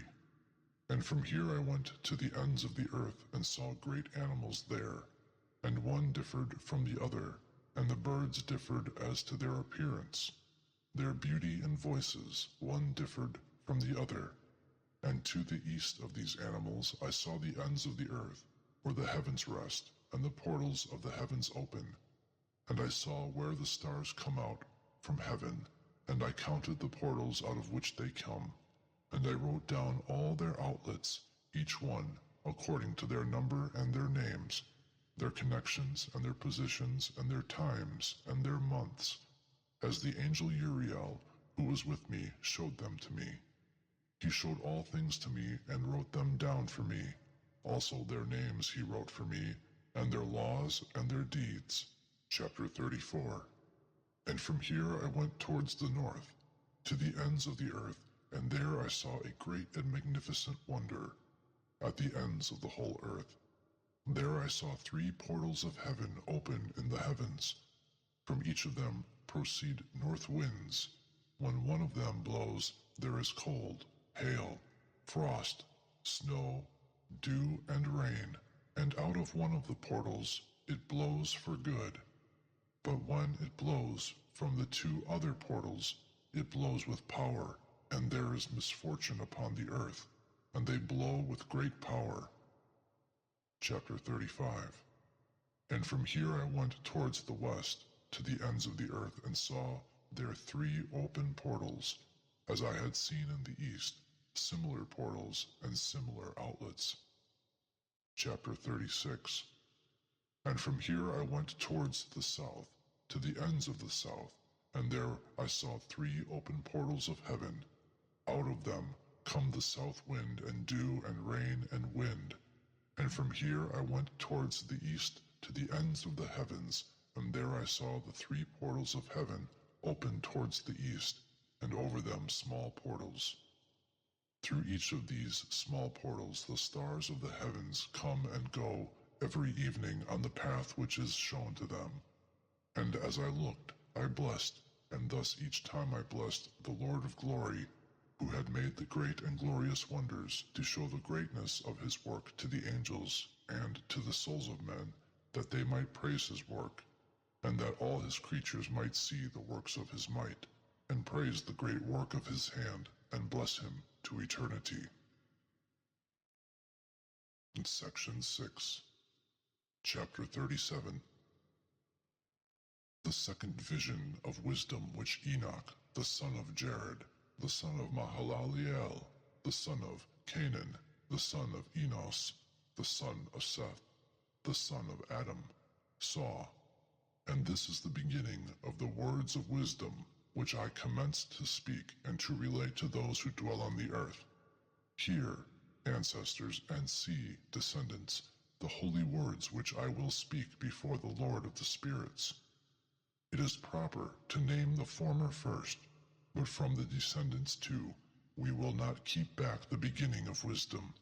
And from here I went to the ends of the earth, and saw great animals there, and one differed from the other, and the birds differed as to their appearance. Their beauty and voices, one differed from the other. And to the east of these animals I saw the ends of the earth, where the heavens rest, and the portals of the heavens open. And I saw where the stars come out from heaven, and I counted the portals out of which they come. And I wrote down all their outlets, each one, according to their number and their names, their connections and their positions and their times and their months, as the angel Uriel, who was with me, showed them to me. He showed all things to me and wrote them down for me. Also their names he wrote for me, and their laws and their deeds. Chapter 34. And from here I went towards the north, to the ends of the earth, and there I saw a great and magnificent wonder, at the ends of the whole earth. There I saw 3 portals of heaven open in the heavens. From each of them proceed north winds. When one of them blows, there is cold, hail, frost, snow, dew, and rain, and out of one of the portals it blows for good. But when it blows from the 2 other portals, it blows with power, and there is misfortune upon the earth, and they blow with great power. Chapter 35. And from here I went towards the west, to the ends of the earth, and saw there 3 open portals, as I had seen in the east, similar portals and similar outlets. Chapter 36. And from here I went towards the south, to the ends of the south, and there I saw 3 open portals of heaven. Out of them come the south wind and dew and rain and wind. And from here I went towards the east, to the ends of the heavens, and there I saw the 3 portals of heaven open towards the east, and over them small portals. Through each of these small portals the stars of the heavens come and go every evening on the path which is shown to them. And as I looked, I blessed, and thus each time I blessed the Lord of glory, who had made the great and glorious wonders, to show the greatness of his work to the angels and to the souls of men, that they might praise his work, and that all his creatures might see the works of his might, and praise the great work of his hand, and bless him to eternity. In Section 6. Chapter 37. The second vision of wisdom which Enoch, the son of Jared, the son of Mahalaleel, the son of Canaan, the son of Enos, the son of Seth, the son of Adam, saw. And this is the beginning of the words of wisdom which I commenced to speak and to relate to those who dwell on the earth. Hear, ancestors, and see, descendants, the holy words which I will speak before the Lord of the spirits. It is proper to name the former first, but from the descendants too, we will not keep back the beginning of wisdom.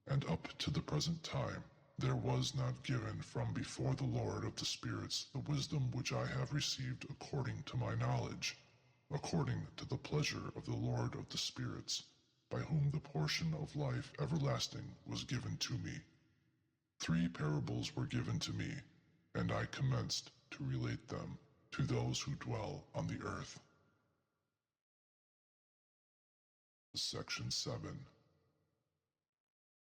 And up to the present time, there was not given from before the Lord of the spirits the wisdom which I have received according to my knowledge, according to the pleasure of the Lord of the spirits, by whom the portion of life everlasting was given to me. 3 parables were given to me, and I commenced to relate them to those who dwell on the earth. Section 7.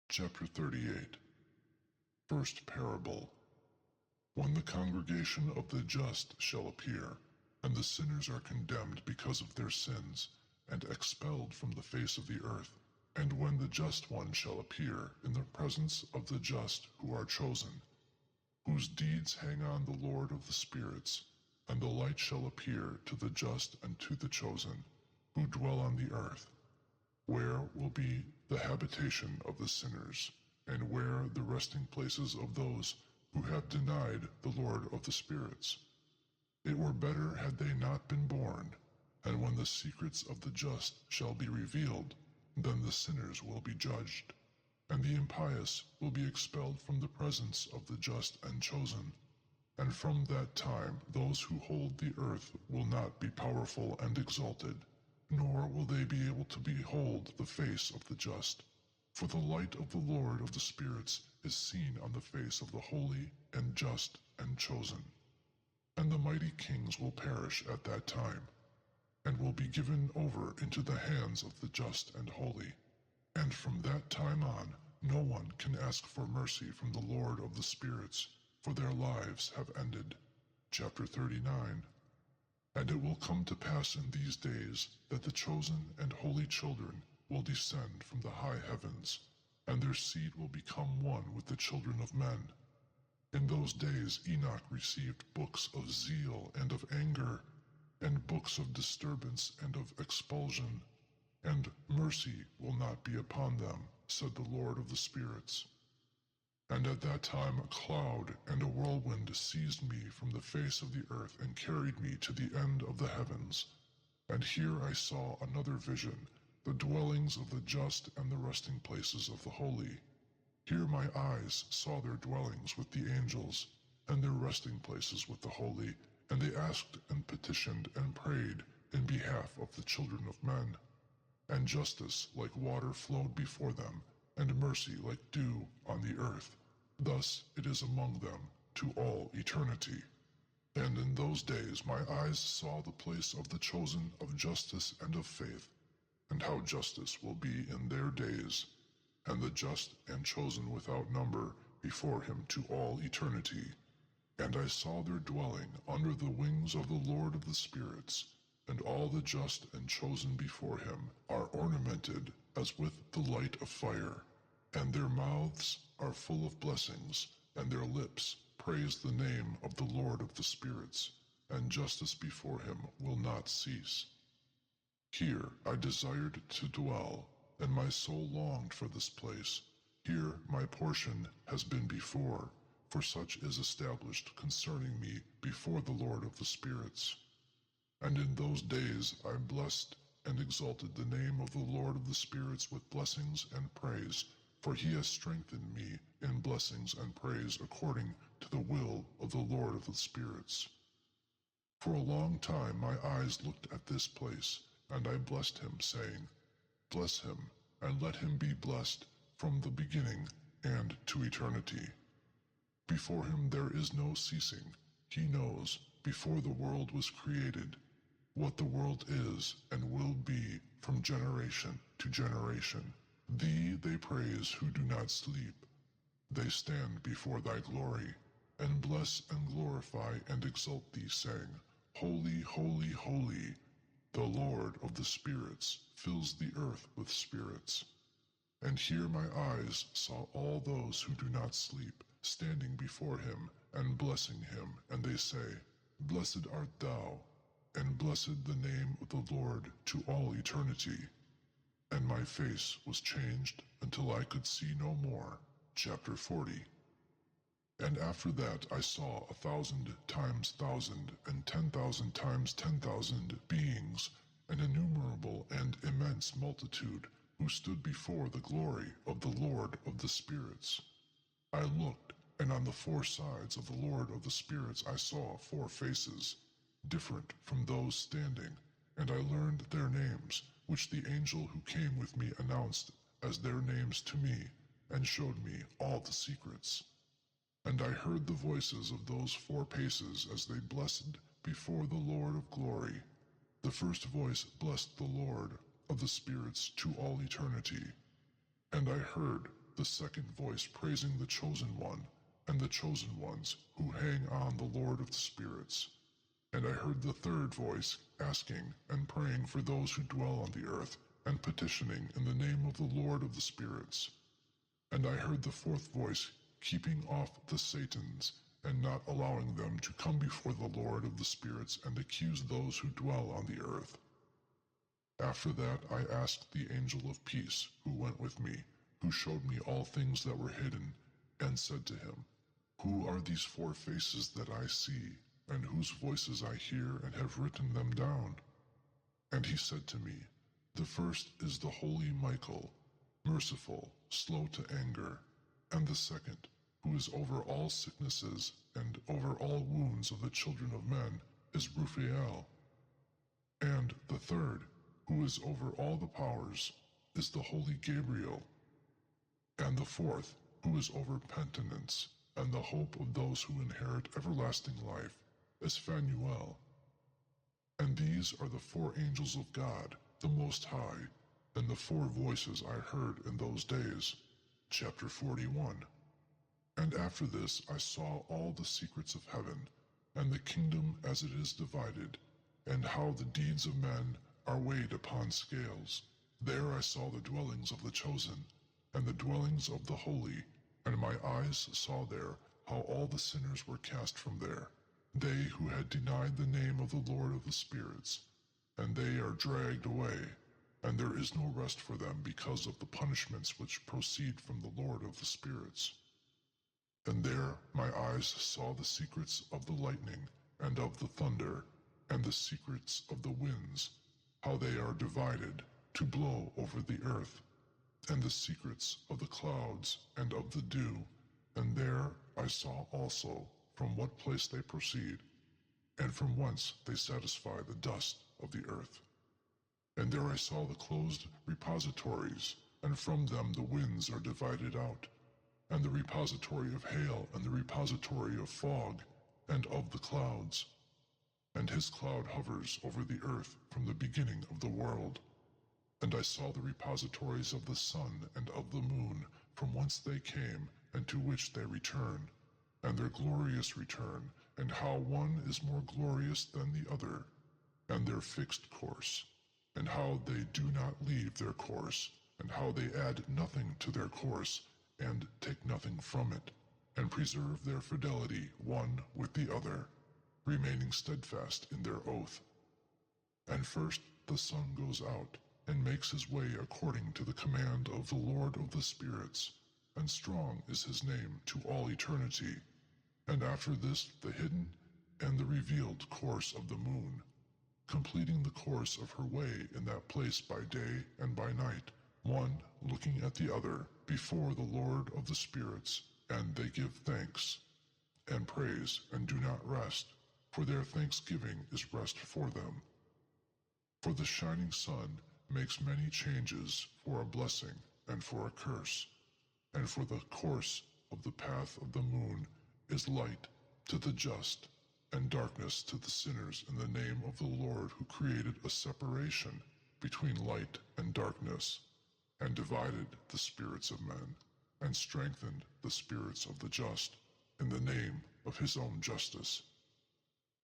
Chapter 38. First parable. When the congregation of the just shall appear, and the sinners are condemned because of their sins, and expelled from the face of the earth, and when the just one shall appear in the presence of the just who are chosen, whose deeds hang on the Lord of the spirits, and the light shall appear to the just and to the chosen, who dwell on the earth, where will be the habitation of the sinners, and where the resting places of those who have denied the Lord of the spirits. It were better had they not been born, and when the secrets of the just shall be revealed, then the sinners will be judged, and the impious will be expelled from the presence of the just and chosen. And from that time those who hold the earth will not be powerful and exalted, nor will they be able to behold the face of the just. For the light of the Lord of the spirits is seen on the face of the holy and just and chosen. And the mighty kings will perish at that time, and will be given over into the hands of the just and holy. And from that time on, no one can ask for mercy from the Lord of the spirits, for their lives have ended. Chapter 39. And it will come to pass in these days that the chosen and holy children will descend from the high heavens, and their seed will become one with the children of men. In those days Enoch received books of zeal and of anger, and books of disturbance and of expulsion, and mercy will not be upon them, said the Lord of the spirits. And at that time a cloud and a whirlwind seized me from the face of the earth and carried me to the end of the heavens. And here I saw another vision, the dwellings of the just and the resting places of the holy. Here my eyes saw their dwellings with the angels, and their resting places with the holy, and they asked and petitioned and prayed in behalf of the children of men. And justice like water flowed before them, and mercy like dew on the earth. Thus it is among them to all eternity. And in those days my eyes saw the place of the chosen of justice and of faith, and how justice will be in their days, and the just and chosen without number before him to all eternity. And I saw their dwelling under the wings of the Lord of the spirits, and all the just and chosen before him are ornamented as with the light of fire, and their mouths are full of blessings, and their lips praise the name of the Lord of the spirits, and justice before him will not cease. Here I desired to dwell, and my soul longed for this place. Here my portion has been before, for such is established concerning me before the Lord of the spirits. And in those days I blessed and exalted the name of the Lord of the spirits with blessings and praise, for he has strengthened me in blessings and praise according to the will of the Lord of the spirits. For a long time my eyes looked at this place, and I blessed him, saying, Bless him, and let him be blessed from the beginning and to eternity. Before him there is no ceasing. He knows, before the world was created, what the world is and will be from generation to generation. Thee they praise who do not sleep. They stand before thy glory, and bless and glorify and exalt thee, saying, Holy, holy, holy, the Lord of the spirits fills the earth with spirits. And here my eyes saw all those who do not sleep, standing before him and blessing him, and they say, Blessed art thou, and blessed the name of the Lord to all eternity. And my face was changed until I could see no more. Chapter 40. And after that I saw 1,000 times 1,000 and 10,000 times 10,000 beings, an innumerable and immense multitude, who stood before the glory of the Lord of the spirits. I looked, and on the four sides of the Lord of the spirits I saw 4 faces, different from those standing, and I learned their names, which the angel who came with me announced as their names to me, and showed me all the secrets. And I heard the voices of those 4 faces as they blessed before the Lord of glory. The first voice blessed the Lord of the spirits to all eternity. And I heard the second voice praising the chosen one, and the chosen ones who hang on the Lord of the spirits. And I heard the third voice asking and praying for those who dwell on the earth, and petitioning in the name of the Lord of the spirits. And I heard the fourth voice keeping off the Satans, and not allowing them to come before the Lord of the spirits and accuse those who dwell on the earth. After that I asked the angel of peace who went with me, who showed me all things that were hidden, and said to him, Who are these 4 faces that I see, and whose voices I hear and have written them down? And he said to me, The first is the holy Michael, merciful, slow to anger, and the second, who is over all sicknesses and over all wounds of the children of men, is Raphael. And the third, who is over all the powers, is the holy Gabriel. And the fourth, who is over penitence and the hope of those who inherit everlasting life, is Phanuel. And these are the 4 angels of God, the Most High, and the 4 voices I heard in those days. Chapter 41. And after this I saw all the secrets of heaven, and the kingdom as it is divided, and how the deeds of men are weighed upon scales. There I saw the dwellings of the chosen, and the dwellings of the holy, and my eyes saw there how all the sinners were cast from there, they who had denied the name of the Lord of the spirits, and they are dragged away, and there is no rest for them because of the punishments which proceed from the Lord of the spirits. And there my eyes saw the secrets of the lightning, and of the thunder, and the secrets of the winds, how they are divided to blow over the earth, and the secrets of the clouds and of the dew. And there I saw also from what place they proceed, and from whence they satisfy the dust of the earth. And there I saw the closed repositories, and from them the winds are divided out, and the repository of hail and the repository of fog, and of the clouds. And his cloud hovers over the earth from the beginning of the world. And I saw the repositories of the sun and of the moon, from whence they came, and to which they return, and their glorious return, and how one is more glorious than the other, and their fixed course, and how they do not leave their course, and how they add nothing to their course, and take nothing from it, and preserve their fidelity one with the other, remaining steadfast in their oath. And first the sun goes out, and makes his way according to the command of the Lord of the spirits, and strong is his name to all eternity. And after this the hidden and the revealed course of the moon, completing the course of her way in that place by day and by night, one looking at the other before the Lord of the spirits, and they give thanks and praise and do not rest, for their thanksgiving is rest for them. For the shining sun makes many changes for a blessing and for a curse, and for the course of the path of the moon is light to the just, and darkness to the sinners in the name of the Lord, who created a separation between light and darkness, and divided the spirits of men, and strengthened the spirits of the just in the name of his own justice.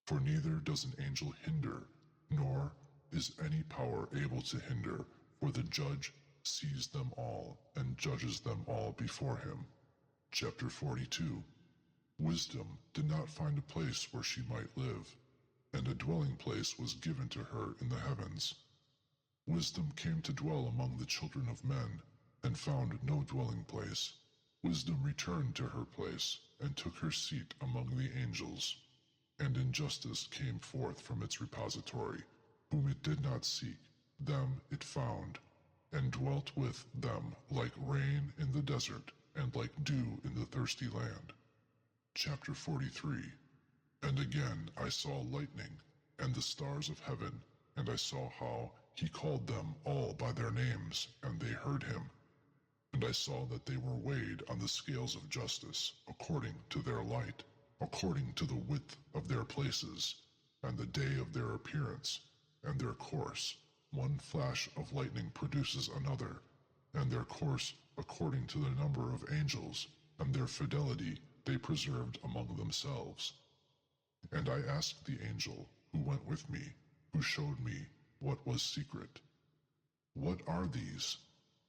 For neither does an angel hinder, nor is any power able to hinder, for the judge sees them all, and judges them all before him. Chapter 42. Wisdom did not find a place where she might live, and a dwelling place was given to her in the heavens. Wisdom came to dwell among the children of men, and found no dwelling place. Wisdom returned to her place, and took her seat among the angels. And injustice came forth from its repository, whom it did not seek, them it found, and dwelt with them like rain in the desert, and like dew in the thirsty land. Chapter 43. And again I saw lightning, and the stars of heaven, and I saw how he called them all by their names, and they heard him. And I saw that they were weighed on the scales of justice, according to their light, according to the width of their places, and the day of their appearance, and their course. One flash of lightning produces another, and their course according to the number of angels, and their fidelity they preserved among themselves. And I asked the angel who went with me, who showed me what was secret, "What are these?"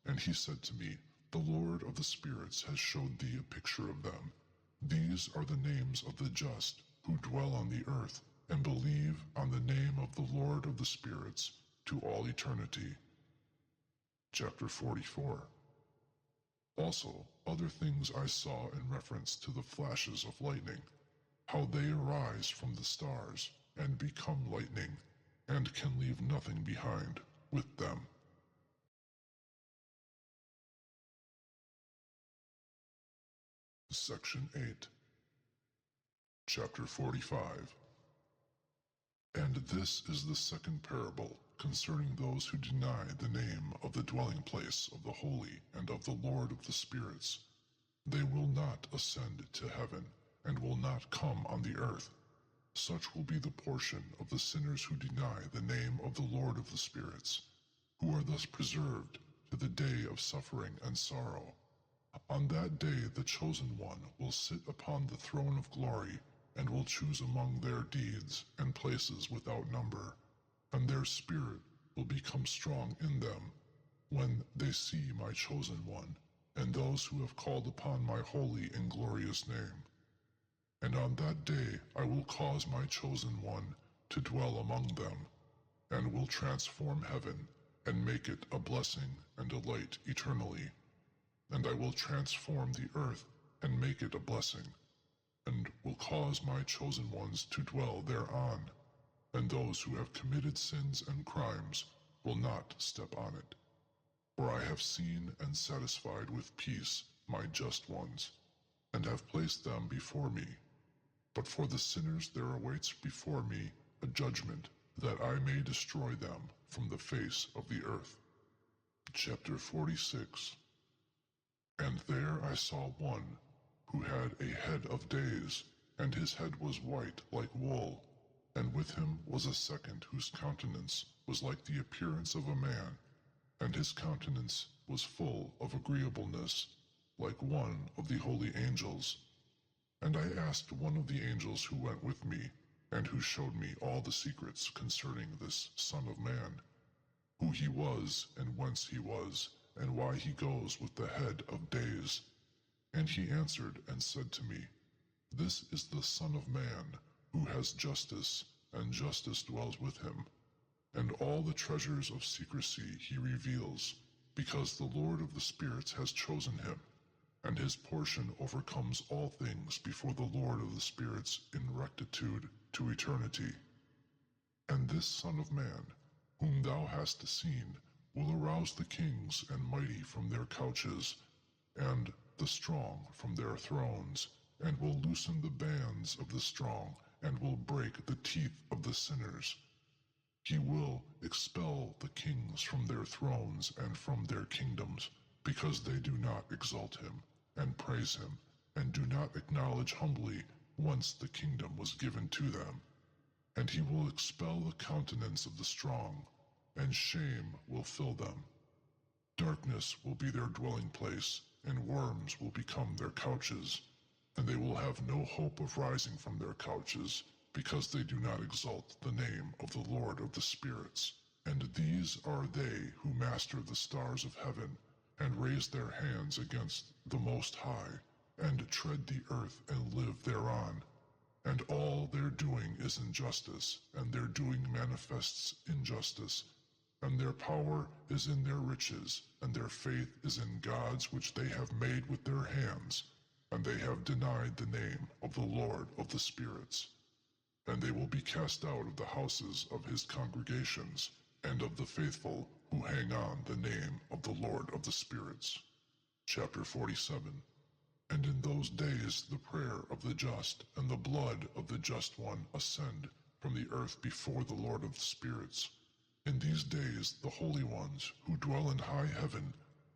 And he said to me, "The Lord of the spirits has showed thee a picture of them. These are the names of the just who dwell on the earth, and believe on the name of the Lord of the spirits to all eternity." Chapter 44. Also, other things I saw in reference to the flashes of lightning, how they arise from the stars, and become lightning, and can leave nothing behind with them. Section 8. Chapter 45. And this is the second parable concerning those who deny the name of the dwelling place of the holy and of the Lord of the spirits. They will not ascend to heaven, and will not come on the earth. Such will be the portion of the sinners who deny the name of the Lord of the spirits, who are thus preserved to the day of suffering and sorrow. On that day the chosen one will sit upon the throne of glory, and will choose among their deeds and places without number, and their spirit will become strong in them when they see my chosen one, and those who have called upon my holy and glorious name. And on that day I will cause my chosen one to dwell among them, and will transform heaven, and make it a blessing and a light eternally. And I will transform the earth, and make it a blessing, and will cause my chosen ones to dwell thereon, and those who have committed sins and crimes will not step on it. For I have seen and satisfied with peace my just ones, and have placed them before me. But for the sinners there awaits before me a judgment, that I may destroy them from the face of the earth. Chapter 46. And there I saw one who had a head of days, and his head was white like wool, and with him was a second whose countenance was like the appearance of a man, and his countenance was full of agreeableness, like one of the holy angels. And I asked one of the angels who went with me, and who showed me all the secrets concerning this Son of Man, who he was, and whence he was, and why he goes with the head of days. And he answered and said to me, This is the Son of Man, who has justice, and justice dwells with him. And all the treasures of secrecy he reveals, because the Lord of the spirits has chosen him, and his portion overcomes all things before the Lord of the spirits in rectitude to eternity. And this Son of Man, whom thou hast seen, will arouse the kings and mighty from their couches, and the strong from their thrones, and will loosen the bands of the strong, and will break the teeth of the sinners. He will expel the kings from their thrones and from their kingdoms, because they do not exalt him, and praise him, and do not acknowledge humbly whence the kingdom was given to them. And he will expel the countenance of the strong, and shame will fill them. Darkness will be their dwelling place, and worms will become their couches, and they will have no hope of rising from their couches, because they do not exalt the name of the Lord of the spirits. And these are they who master the stars of heaven, and raise their hands against the Most High, and tread the earth and live thereon. And all their doing is injustice, and their doing manifests injustice. And their power is in their riches, and their faith is in gods which they have made with their hands, and they have denied the name of the Lord of the spirits. And they will be cast out of the houses of his congregations, and of the faithful who hang on the name of the Lord of the spirits. Chapter 47. And in those days the prayer of the just and the blood of the just one ascend from the earth before the Lord of the spirits. In these days the holy ones who dwell in high heaven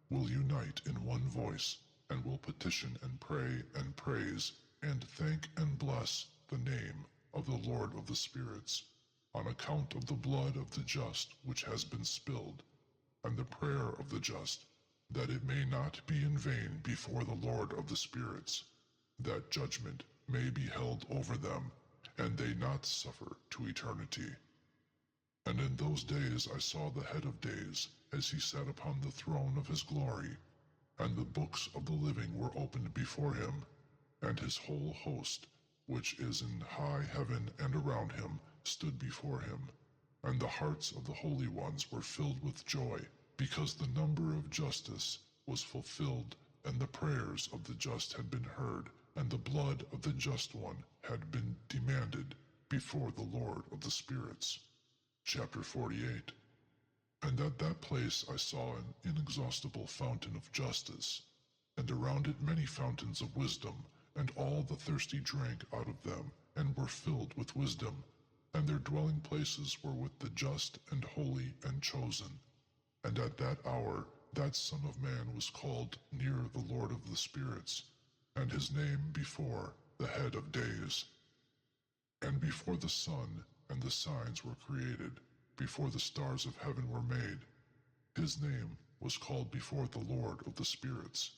will unite in one voice, and will petition and pray and praise and thank and bless the name of the Lord of the spirits, on account of the blood of the just which has been spilled, and the prayer of the just, that it may not be in vain before the Lord of the spirits, that judgment may be held over them, and they not suffer to eternity. And in those days I saw the head of days, as he sat upon the throne of his glory, and the books of the living were opened before him, and his whole host, which is in high heaven and around him, stood before him. And the hearts of the holy ones were filled with joy, because the number of justice was fulfilled, and the prayers of the just had been heard, and the blood of the just one had been demanded before the Lord of the spirits. Chapter 48. And at that place I saw an inexhaustible fountain of justice, and around it many fountains of wisdom, and all the thirsty drank out of them, and were filled with wisdom, and their dwelling places were with the just and holy and chosen. And at that hour that Son of Man was called near the Lord of the spirits, and his name before the head of days. And before the sun and the signs were created, before the stars of heaven were made, his name was called before the Lord of the spirits.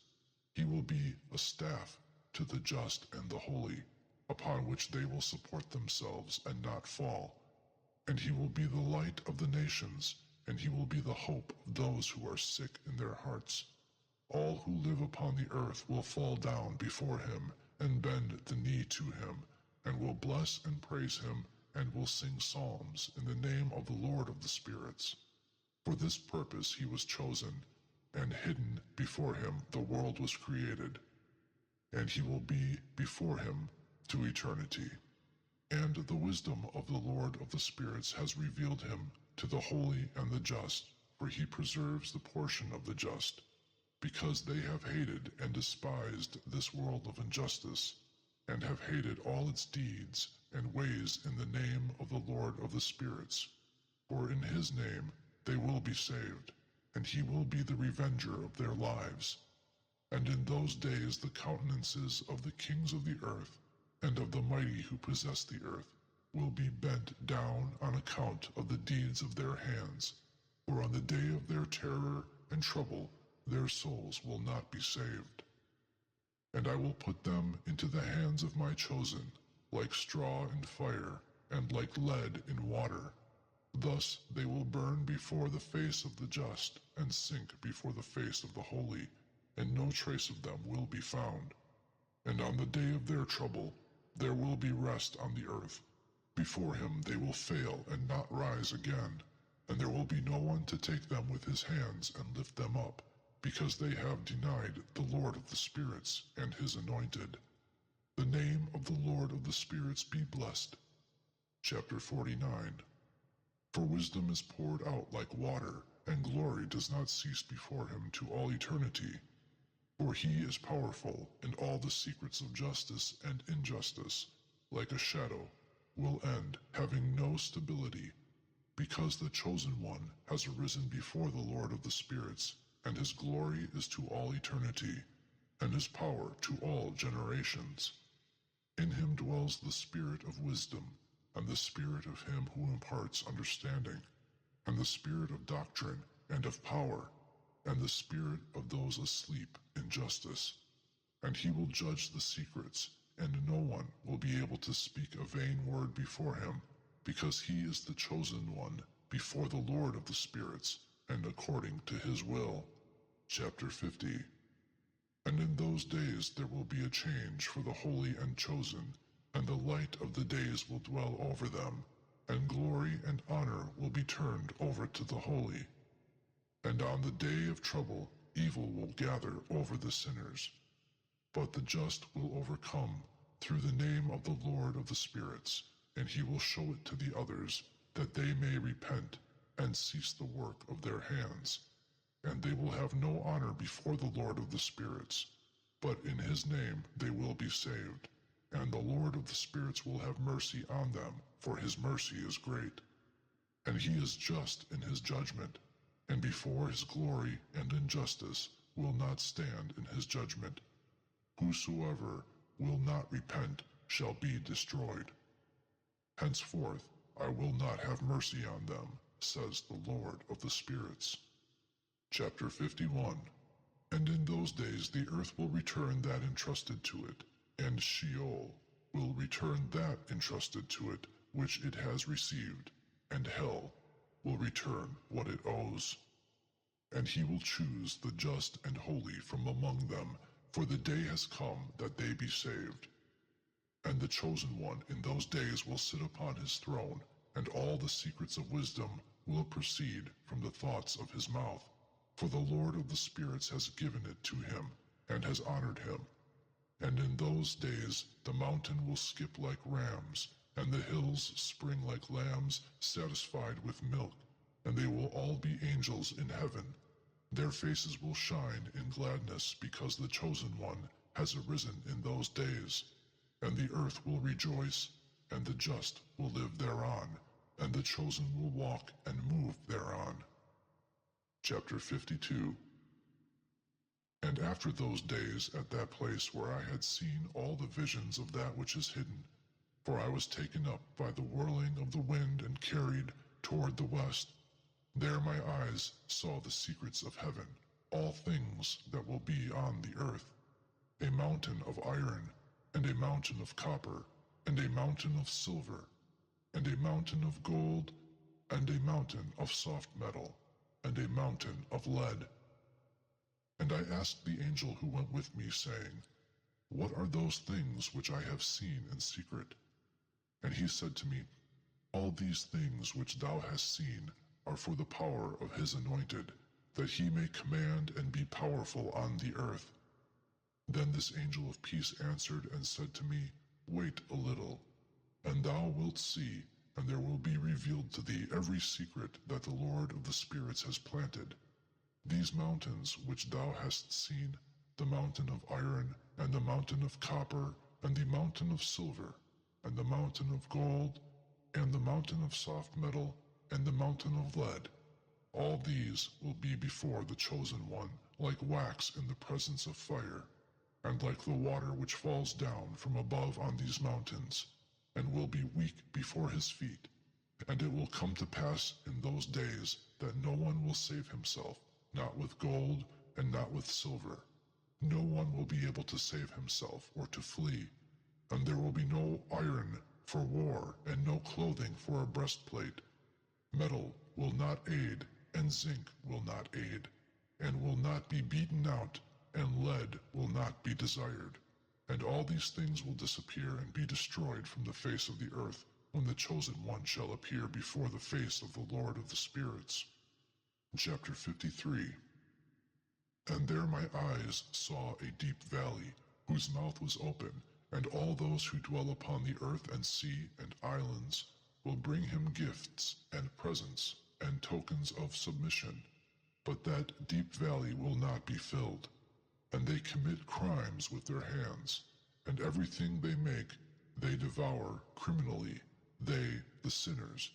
He will be a staff to the just and the holy, upon which they will support themselves and not fall. And he will be the light of the nations, and he will be the hope of those who are sick in their hearts. All who live upon the earth will fall down before him, and bend the knee to him, and will bless and praise him, and will sing psalms in the name of the Lord of the spirits. For this purpose he was chosen, and hidden before him the world was created, and he will be before him to eternity. And the wisdom of the Lord of the spirits has revealed him to the holy and the just, for he preserves the portion of the just, because they have hated and despised this world of injustice, and have hated all its deeds and ways in the name of the Lord of the spirits. For in his name they will be saved, and he will be the revenger of their lives. And in those days the countenances of the kings of the earth and of the mighty who possess the earth, will be bent down on account of the deeds of their hands, for on the day of their terror and trouble their souls will not be saved. And I will put them into the hands of my chosen, like straw in fire, and like lead in water. Thus they will burn before the face of the just, and sink before the face of the holy, and no trace of them will be found. And on the day of their trouble there will be rest on the earth. Before him they will fail and not rise again, and there will be no one to take them with his hands and lift them up, because they have denied the Lord of the spirits and his anointed. The name of the Lord of the spirits be blessed. Chapter 49. For wisdom is poured out like water, and glory does not cease before him to all eternity. For he is powerful, and all the secrets of justice and injustice, like a shadow, will end, having no stability, because the chosen one has arisen before the Lord of the spirits, and his glory is to all eternity, and his power to all generations. In him dwells the spirit of wisdom, and the spirit of him who imparts understanding, and the spirit of doctrine and of power, and the spirit of those asleep in justice. And he will judge the secrets, and no one will be able to speak a vain word before him, because he is the chosen one before the Lord of the spirits, and according to his will. Chapter 50. And in those days there will be a change for the holy and chosen, and the light of the days will dwell over them, and glory and honor will be turned over to the holy. And on the day of trouble evil will gather over the sinners, but the just will overcome through the name of the Lord of the spirits, and he will show it to the others, that they may repent and cease the work of their hands. And they will have no honor before the Lord of the spirits, but in his name they will be saved. And the Lord of the spirits will have mercy on them, for his mercy is great. And he is just in his judgment, and before his glory and injustice will not stand in his judgment. Whosoever will not repent shall be destroyed. Henceforth I will not have mercy on them, says the Lord of the spirits. Chapter 51. And in those days the earth will return that entrusted to it, and Sheol will return that entrusted to it which it has received, and hell will return what it owes. And he will choose the just and holy from among them, for the day has come that they be saved. And the chosen one in those days will sit upon his throne, and all the secrets of wisdom will proceed from the thoughts of his mouth. For the Lord of the spirits has given it to him, and has honored him. And in those days the mountain will skip like rams, and the hills spring like lambs satisfied with milk, and they will all be angels in heaven. Their faces will shine in gladness, because the chosen one has arisen in those days. And the earth will rejoice, and the just will live thereon, and the chosen will walk and move thereon. Chapter 52. And after those days, at that place where I had seen all the visions of that which is hidden, for I was taken up by the whirling of the wind and carried toward the west, there my eyes saw the secrets of heaven, all things that will be on the earth, a mountain of iron, and a mountain of copper, and a mountain of silver, and a mountain of gold, and a mountain of soft metal, and a mountain of lead. And I asked the angel who went with me, saying, What are those things which I have seen in secret? And he said to me, All these things which thou hast seen are for the power of his anointed, that he may command and be powerful on the earth. Then this angel of peace answered and said to me, Wait a little, and thou wilt see, and there will be revealed to thee every secret that the Lord of the spirits has planted. These mountains which thou hast seen, the mountain of iron, and the mountain of copper, and the mountain of silver, and the mountain of gold, and the mountain of soft metal, and the mountain of lead, all these will be before the chosen one, like wax in the presence of fire. and like the water which falls down from above on these mountains, and will be weak before his feet. And it will come to pass in those days that no one will save himself, not with gold and not with silver. No one will be able to save himself or to flee, and there will be no iron for war and no clothing for a breastplate. Metal will not aid, and zinc will not aid, and will not be beaten out, and lead will not be desired. And all these things will disappear and be destroyed from the face of the earth, when the chosen one shall appear before the face of the Lord of the spirits. Chapter 53. And there my eyes saw a deep valley, whose mouth was open, and all those who dwell upon the earth and sea and islands will bring him gifts and presents and tokens of submission. But that deep valley will not be filled. And they commit crimes with their hands, and everything they make they devour criminally, they, the sinners.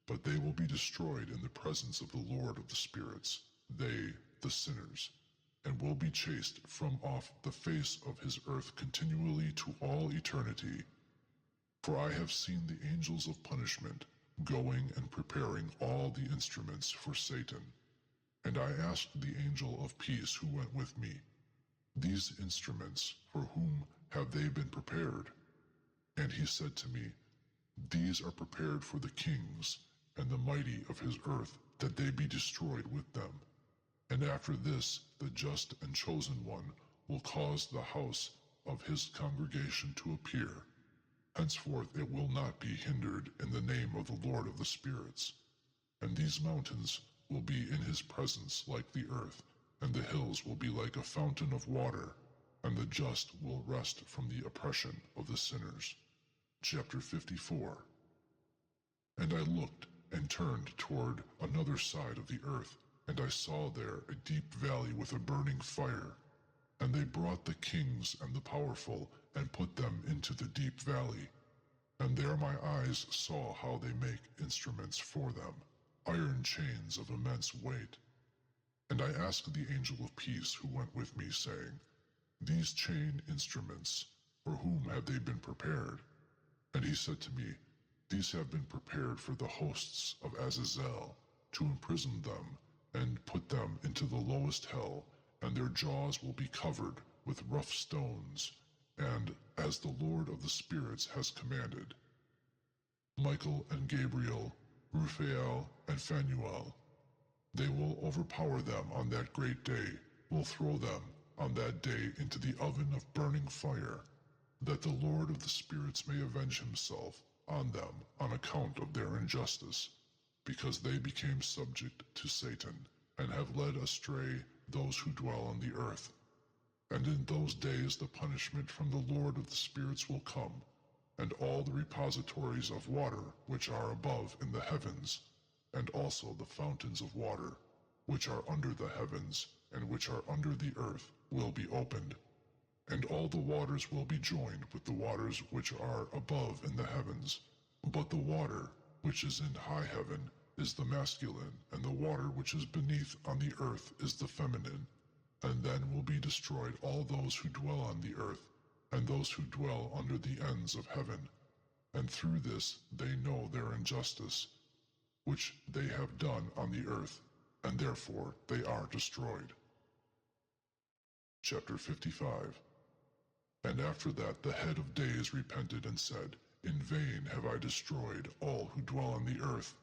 But they will be destroyed in the presence of the Lord of the spirits, they, the sinners, and will be chased from off the face of his earth continually to all eternity. For I have seen the angels of punishment going and preparing all the instruments for Satan. And I asked the angel of peace who went with me, these instruments, for whom have they been prepared? And he said to me, these are prepared for the kings and the mighty of his earth, that they be destroyed with them. And after this, the just and chosen one will cause the house of his congregation to appear. Henceforth it will not be hindered in the name of the Lord of the spirits. And these mountains will be in his presence like the earth, and the hills will be like a fountain of water, and the just will rest from the oppression of the sinners. Chapter 54. And I looked and turned toward another side of the earth, and I saw there a deep valley with a burning fire. And they brought the kings and the powerful, and put them into the deep valley. And there my eyes saw how they make instruments for them, iron chains of immense weight. And I asked the angel of peace who went with me, saying, these chain instruments, for whom have they been prepared? And he said to me, these have been prepared for the hosts of Azazel, to imprison them, and put them into the lowest hell, and their jaws will be covered with rough stones, and as the Lord of the spirits has commanded. Michael and Gabriel, Raphael and Phanuel, they will overpower them on that great day, will throw them on that day into the oven of burning fire, that the Lord of the spirits may avenge himself on them on account of their injustice, because they became subject to Satan, and have led astray those who dwell on the earth. And in those days the punishment from the Lord of the spirits will come, and all the repositories of water which are above in the heavens, and also the fountains of water, which are under the heavens, and which are under the earth, will be opened, and all the waters will be joined with the waters which are above in the heavens. But the water which is in high heaven is the masculine, and the water which is beneath on the earth is the feminine. And then will be destroyed all those who dwell on the earth, and those who dwell under the ends of heaven. And through this they know their injustice, which they have done on the earth, and therefore they are destroyed. Chapter 55. And after that the head of days repented and said, in vain have I destroyed all who dwell on the earth.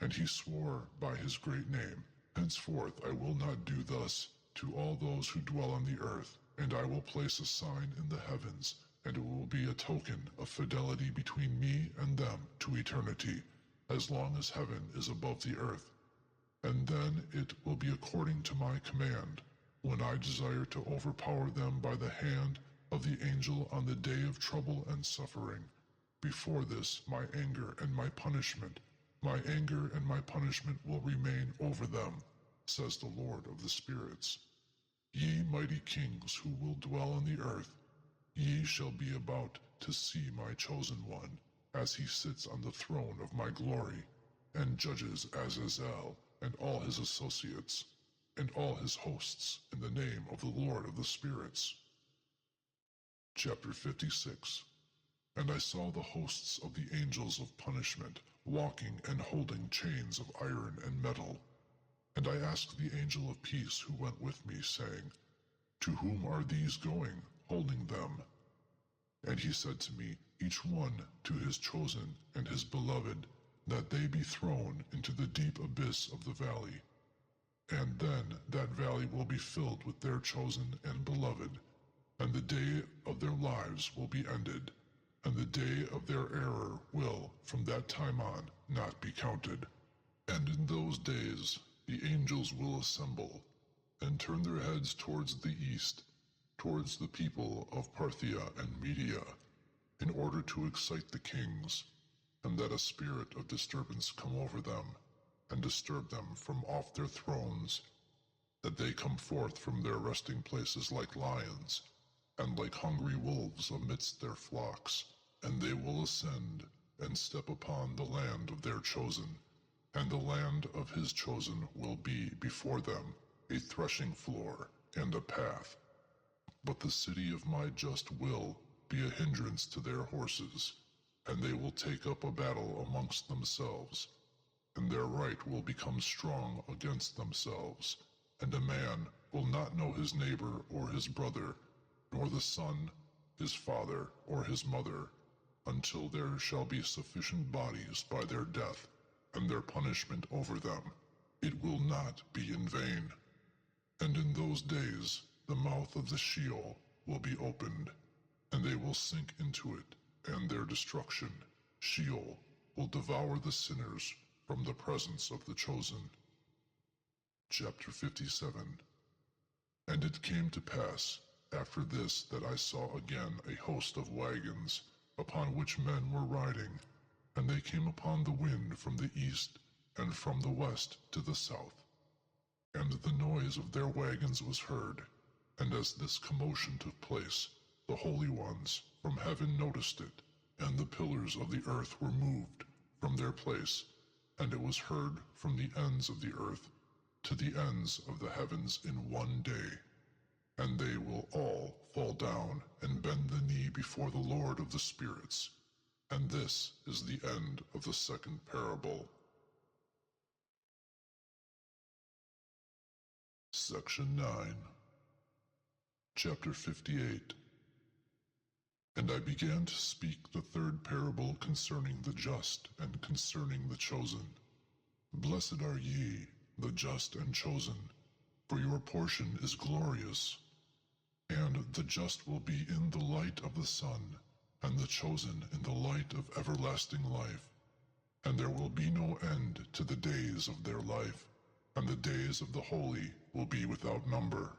And he swore by his great name, henceforth I will not do thus to all those who dwell on the earth, and I will place a sign in the heavens, and it will be a token of fidelity between me and them to eternity, as long as heaven is above the earth. And then it will be according to my command, when I desire to overpower them by the hand of the angel on the day of trouble and suffering. Before this, my anger and my punishment will remain over them, says the Lord of the spirits. Ye mighty kings who will dwell on the earth, ye shall be about to see my chosen one, as he sits on the throne of my glory, and judges Azazel and all his associates, and all his hosts in the name of the Lord of the spirits. Chapter 56. And I saw the hosts of the angels of punishment walking and holding chains of iron and metal. And I asked the angel of peace who went with me, saying, To whom are these going, holding them? And he said to me, Each one to his chosen and his beloved, that they be thrown into the deep abyss of the valley. And then that valley will be filled with their chosen and beloved, and the day of their lives will be ended, and the day of their error will, from that time on, not be counted. And in those days the angels will assemble, and turn their heads towards the east, towards the people of Parthia and Media, in order to excite the kings, and that a spirit of disturbance come over them, and disturb them from off their thrones, that they come forth from their resting places like lions, and like hungry wolves amidst their flocks, and they will ascend, and step upon the land of their chosen, and the land of his chosen will be before them a threshing floor and a path. But the city of my just will be a hindrance to their horses, and they will take up a battle amongst themselves, and their right will become strong against themselves, and a man will not know his neighbor or his brother, nor the son his father or his mother, until there shall be sufficient bodies by their death, and their punishment over them. It will not be in vain. And in those days the mouth of the Sheol will be opened, and they will sink into it, and their destruction, Sheol, will devour the sinners from the presence of the chosen. Chapter 57. And it came to pass, after this, that I saw again a host of wagons, upon which men were riding, and they came upon the wind from the east, and from the west to the south. And the noise of their wagons was heard, and as this commotion took place, the holy ones from heaven noticed it, and the pillars of the earth were moved from their place, and it was heard from the ends of the earth to the ends of the heavens in one day. And they will all fall down and bend the knee before the Lord of the spirits. And this is the end of the second parable. Section 9. Chapter 58. And I began to speak the third parable concerning the just and concerning the chosen. Blessed are ye, the just and chosen, for your portion is glorious. And the just will be in the light of the sun, and the chosen in the light of everlasting life. And there will be no end to the days of their life, and the days of the holy will be without number.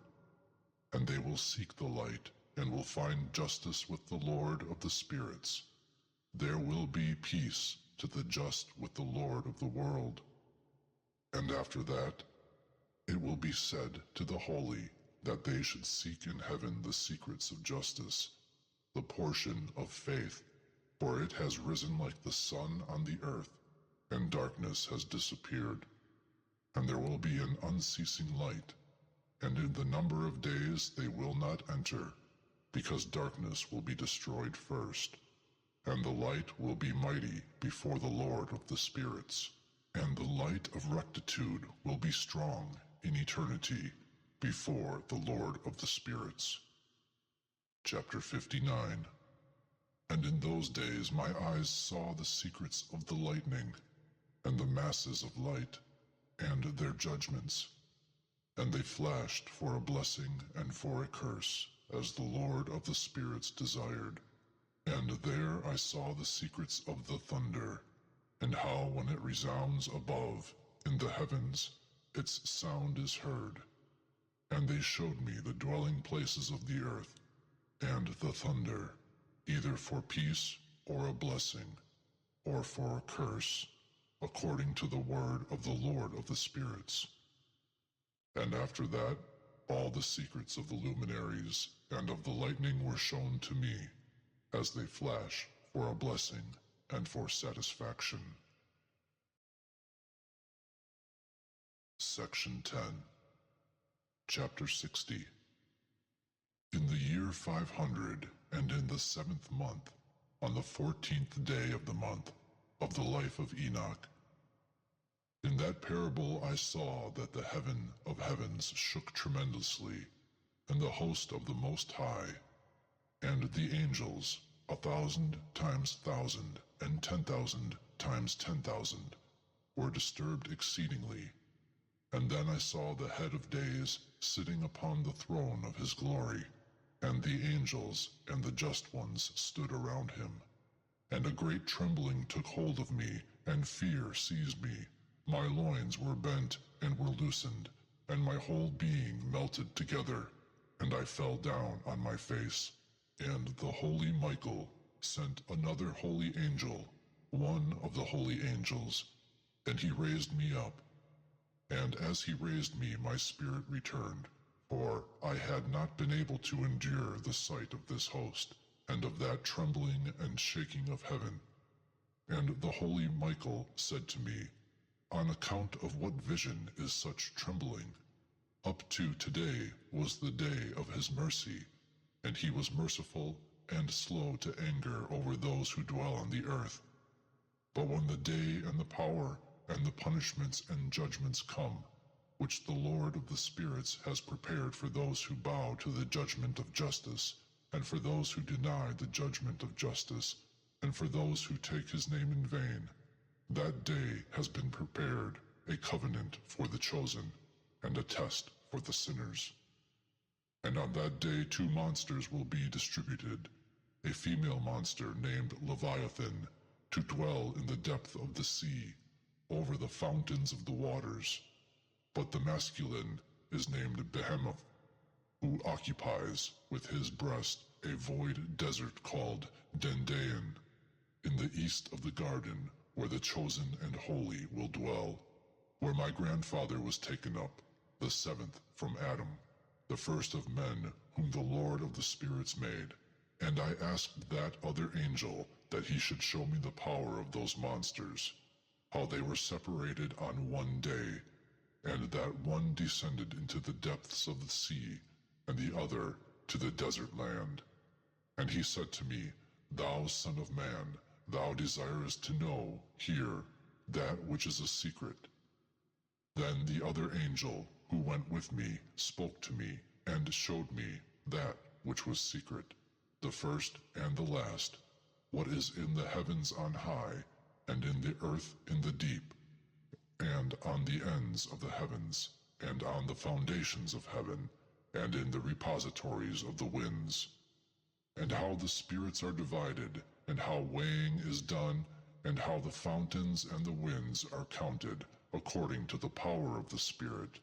And they will seek the light, and will find justice with the Lord of the spirits. There will be peace to the just with the Lord of the world. And after that, it will be said to the holy that they should seek in heaven the secrets of justice, the portion of faith, for it has risen like the sun on the earth, and darkness has disappeared. And there will be an unceasing light, and in the number of days they will not enter, because darkness will be destroyed first, and the light will be mighty before the Lord of the spirits, and the light of rectitude will be strong in eternity before the Lord of the spirits. Chapter 59. And in those days my eyes saw the secrets of the lightning, and the masses of light, and their judgments. And they flashed for a blessing and for a curse, as the Lord of the spirits desired. And there I saw the secrets of the thunder, and how when it resounds above, in the heavens, its sound is heard. And they showed me the dwelling places of the earth, and the thunder, either for peace or a blessing, or for a curse, according to the word of the Lord of the spirits. And after that, all the secrets of the luminaries and of the lightning were shown to me, as they flash for a blessing and for satisfaction. Section 10. Chapter 60. In the year 500, and in the 7th month, on the 14th day of the month, of the life of Enoch. In that parable I saw that the heaven of heavens shook tremendously, and the host of the Most High, and the angels, 1,000 times 1,000, and 10,000 times 10,000, were disturbed exceedingly. And then I saw the head of days sitting upon the throne of his glory, and the angels and the just ones stood around him. And a great trembling took hold of me, and fear seized me. My loins were bent and were loosened, and my whole being melted together, and I fell down on my face. And the holy Michael sent another holy angel, one of the holy angels, and he raised me up. And as he raised me, my spirit returned, for I had not been able to endure the sight of this host, and of that trembling and shaking of heaven. And the holy Michael said to me, On account of what vision is such trembling? Up to today was the day of his mercy, and he was merciful and slow to anger over those who dwell on the earth. But when the day and the power and the punishments and judgments come, which the Lord of the spirits has prepared for those who bow to the judgment of justice, and for those who deny the judgment of justice, and for those who take his name in vain, that day has been prepared, a covenant for the chosen, and a test for the sinners. And on that day 2 monsters will be distributed, a female monster named Leviathan, to dwell in the depth of the sea, over the fountains of the waters. But the masculine is named Behemoth, who occupies with his breast a void desert called Dendain, in the east of the garden where the chosen and holy will dwell, where my grandfather was taken up, the 7th from Adam, the first of men whom the Lord of the spirits made. And I asked that other angel that he should show me the power of those monsters, how they were separated on one day, and that one descended into the depths of the sea, and the other to the desert land. And he said to me, Thou son of man, thou desirest to know, hear, that which is a secret. Then the other angel who went with me spoke to me, and showed me that which was secret, the first and the last, what is in the heavens on high, and in the earth in the deep, and on the ends of the heavens, and on the foundations of heaven, and in the repositories of the winds, and how the spirits are divided, and how weighing is done, and how the fountains and the winds are counted, according to the power of the Spirit,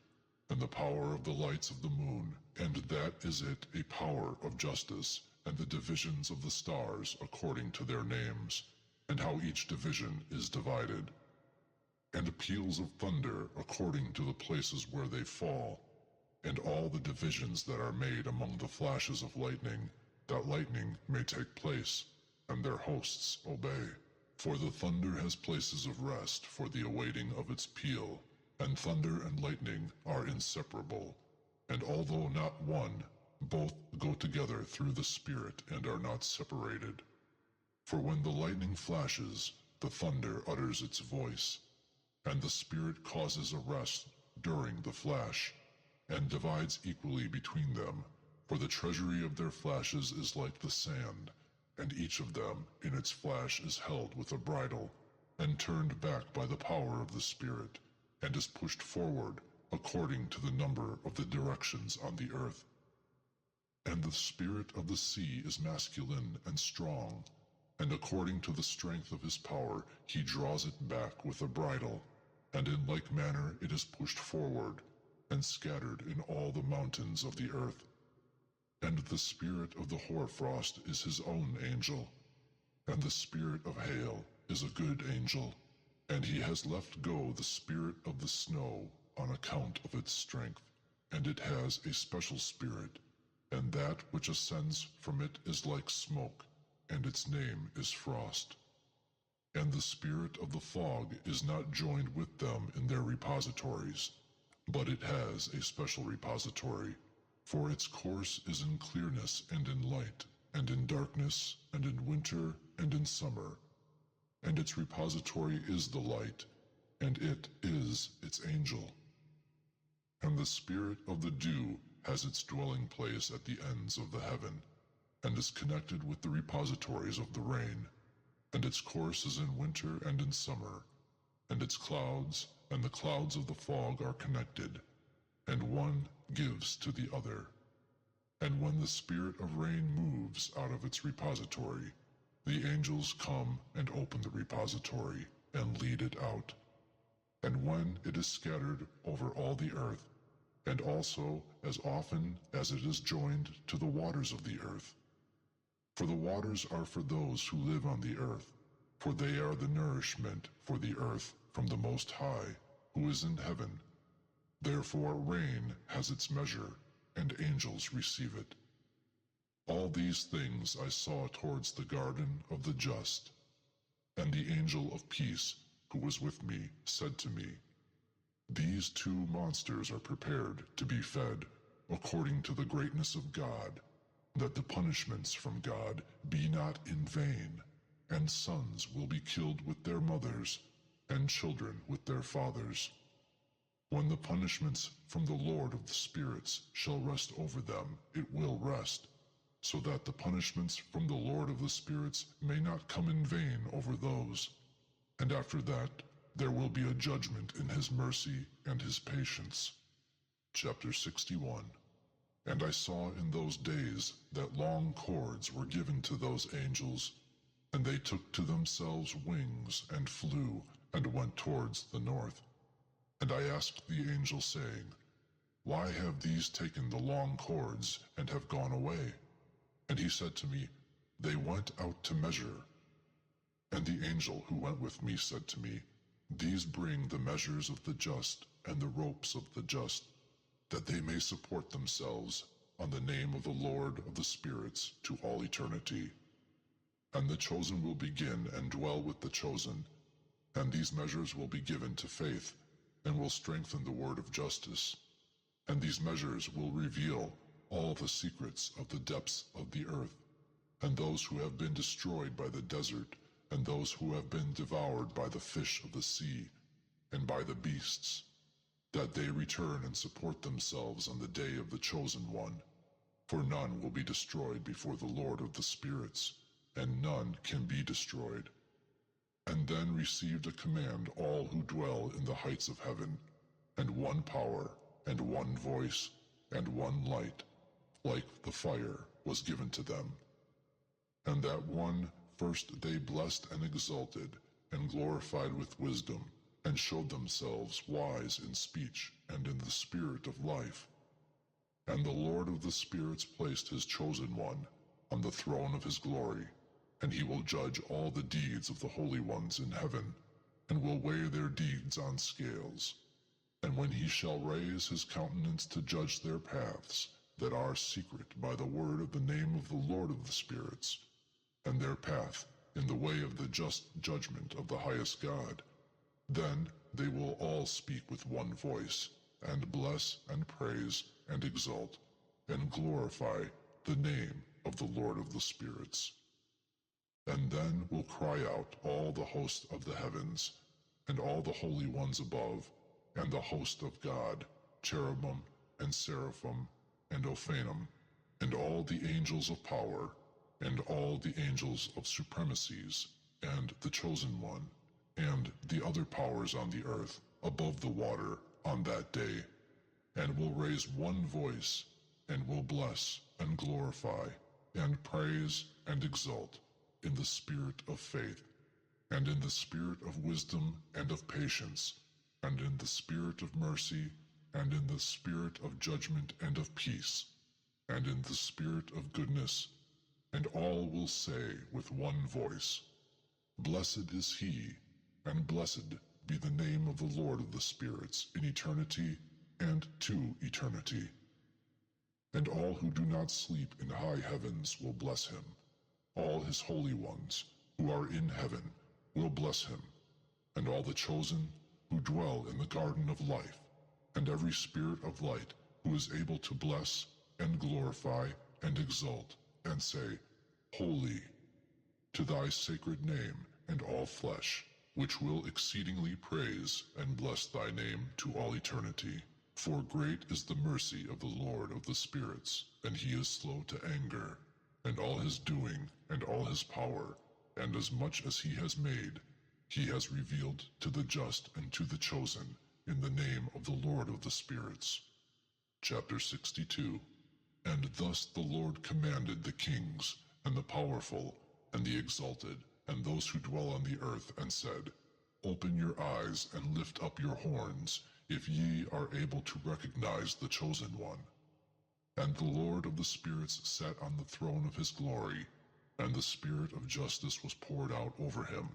and the power of the lights of the moon, and that is it a power of justice, and the divisions of the stars according to their names, and how each division is divided, and peals of thunder according to the places where they fall, and all the divisions that are made among the flashes of lightning, that lightning may take place, and their hosts obey. For the thunder has places of rest for the awaiting of its peal, and thunder and lightning are inseparable, and although not one, both go together through the Spirit and are not separated. For when the lightning flashes, the thunder utters its voice, and the Spirit causes a rest during the flash, and divides equally between them, for the treasury of their flashes is like the sand, and each of them in its flash is held with a bridle, and turned back by the power of the Spirit, and is pushed forward according to the number of the directions on the earth. And the spirit of the sea is masculine and strong, and according to the strength of his power he draws it back with a bridle, and in like manner it is pushed forward, and scattered in all the mountains of the earth. And the spirit of the hoarfrost is his own angel, and the spirit of hail is a good angel, and he has left go the spirit of the snow on account of its strength, and it has a special spirit, and that which ascends from it is like smoke, and its name is frost. And the spirit of the fog is not joined with them in their repositories, but it has a special repository, for its course is in clearness and in light, and in darkness, and in winter, and in summer. And its repository is the light, and it is its angel. And the spirit of the dew has its dwelling place at the ends of the heaven, and is connected with the repositories of the rain, and its course is in winter and in summer, and its clouds and the clouds of the fog are connected, and one gives to the other. And when the spirit of rain moves out of its repository, the angels come and open the repository and lead it out. And when it is scattered over all the earth, and also as often as it is joined to the waters of the earth. For the waters are for those who live on the earth, for they are the nourishment for the earth from the Most High, who is in heaven. Therefore rain has its measure, and angels receive it. All these things I saw towards the garden of the just. And the angel of peace, who was with me, said to me, These two monsters are prepared to be fed according to the greatness of God, that the punishments from God be not in vain, and sons will be killed with their mothers, and children with their fathers. When the punishments from the Lord of the spirits shall rest over them, it will rest, so that the punishments from the Lord of the spirits may not come in vain over those. And after that, there will be a judgment in his mercy and his patience. Chapter 61. And I saw in those days that long cords were given to those angels, and they took to themselves wings and flew and went towards the north. And I asked the angel, saying, Why have these taken the long cords and have gone away? And he said to me, They went out to measure. And the angel who went with me said to me, These bring the measures of the just and the ropes of the just, that they may support themselves on the name of the Lord of the spirits to all eternity. And the chosen will begin and dwell with the chosen, and these measures will be given to faith, and will strengthen the word of justice. And these measures will reveal all the secrets of the depths of the earth, and those who have been destroyed by the desert, and those who have been devoured by the fish of the sea, and by the beasts, that they return and support themselves on the day of the chosen one. For none will be destroyed before the Lord of the spirits, and none can be destroyed. And then received a command all who dwell in the heights of heaven, and one power, and one voice, and one light, like the fire, was given to them. And that one first they blessed and exalted, and glorified with wisdom, and showed themselves wise in speech and in the spirit of life. And the Lord of the spirits placed his chosen one on the throne of his glory, and he will judge all the deeds of the holy ones in heaven, and will weigh their deeds on scales. And when he shall raise his countenance to judge their paths, that are secret by the word of the name of the Lord of the spirits, and their path in the way of the just judgment of the highest God, then they will all speak with one voice, and bless and praise and exalt, and glorify the name of the Lord of the spirits. And then will cry out all the host of the heavens, and all the holy ones above, and the host of God, cherubim and seraphim, and Ophanim, and all the angels of power, and all the angels of supremacies, and the chosen one, and the other powers on the earth, above the water, on that day, and will raise one voice, and will bless, and glorify, and praise, and exalt, in the spirit of faith, and in the spirit of wisdom and of patience, and in the spirit of mercy, and in the spirit of judgment and of peace, and in the spirit of goodness. And all will say with one voice, Blessed is he, and blessed be the name of the Lord of the spirits in eternity and to eternity. And all who do not sleep in high heavens will bless him. All his holy ones who are in heaven will bless him, and all the chosen who dwell in the garden of life, and every spirit of light who is able to bless and glorify and exalt, and say, Holy, to thy sacred name, and all flesh, which will exceedingly praise and bless thy name to all eternity. For great is the mercy of the Lord of the spirits, and he is slow to anger, and all his doing, and all his power, and as much as he has made, he has revealed to the just and to the chosen, in the name of the Lord of the spirits. Chapter 62. And thus the Lord commanded the kings, and the powerful, and the exalted, and those who dwell on the earth, and said, Open your eyes, and lift up your horns, if ye are able to recognize the chosen one. And the Lord of the spirits sat on the throne of his glory, and the spirit of justice was poured out over him.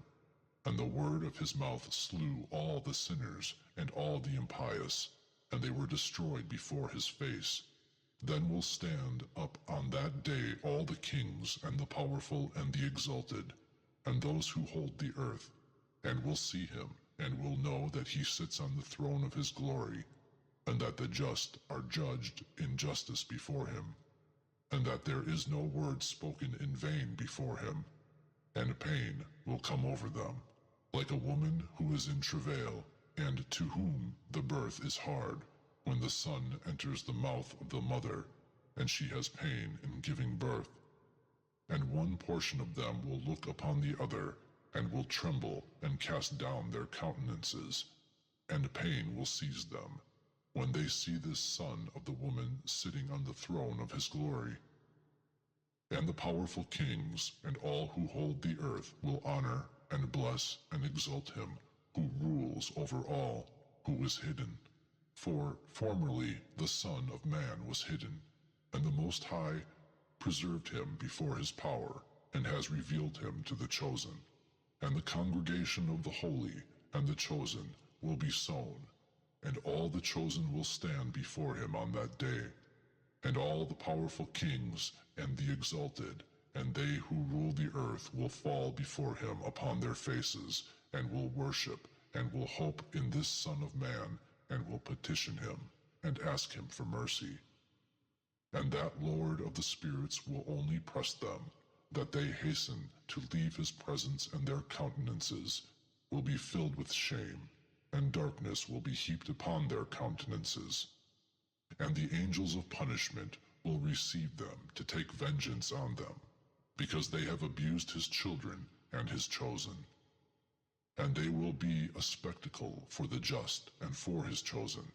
And the word of his mouth slew all the sinners and all the impious, and they were destroyed before his face. Then will stand up on that day all the kings and the powerful and the exalted, and those who hold the earth, and will see him, and will know that he sits on the throne of his glory, and that the just are judged in justice before him, and that there is no word spoken in vain before him. And pain will come over them, like a woman who is in travail, and to whom the birth is hard, when the son enters the mouth of the mother, and she has pain in giving birth. And one portion of them will look upon the other, and will tremble and cast down their countenances, and pain will seize them, when they see this son of the woman sitting on the throne of his glory. And the powerful kings and all who hold the earth will honor and bless and exalt him who rules over all, who is hidden. For formerly the Son of Man was hidden, and the Most High preserved him before his power, and has revealed him to the chosen. And the congregation of the holy and the chosen will be sown, and all the chosen will stand before him on that day. And all the powerful kings and the exalted, and they who rule the earth will fall before him upon their faces, and will worship, and will hope in this Son of Man, and will petition him, and ask him for mercy. And that Lord of the spirits will only press them, that they hasten to leave his presence, and their countenances will be filled with shame, and darkness will be heaped upon their countenances. And the angels of punishment will receive them to take vengeance on them, because they have abused his children and his chosen. And they will be a spectacle for the just and for his chosen.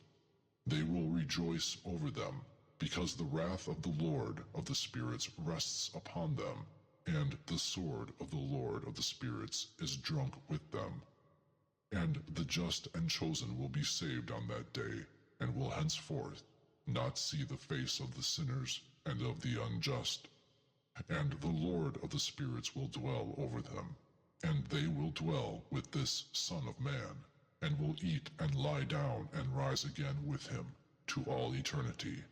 They will rejoice over them, because the wrath of the Lord of the spirits rests upon them, and the sword of the Lord of the spirits is drunk with them. And the just and chosen will be saved on that day, and will henceforth not see the face of the sinners and of the unjust. And the Lord of the spirits will dwell over them, and they will dwell with this Son of Man, and will eat and lie down and rise again with him to all eternity.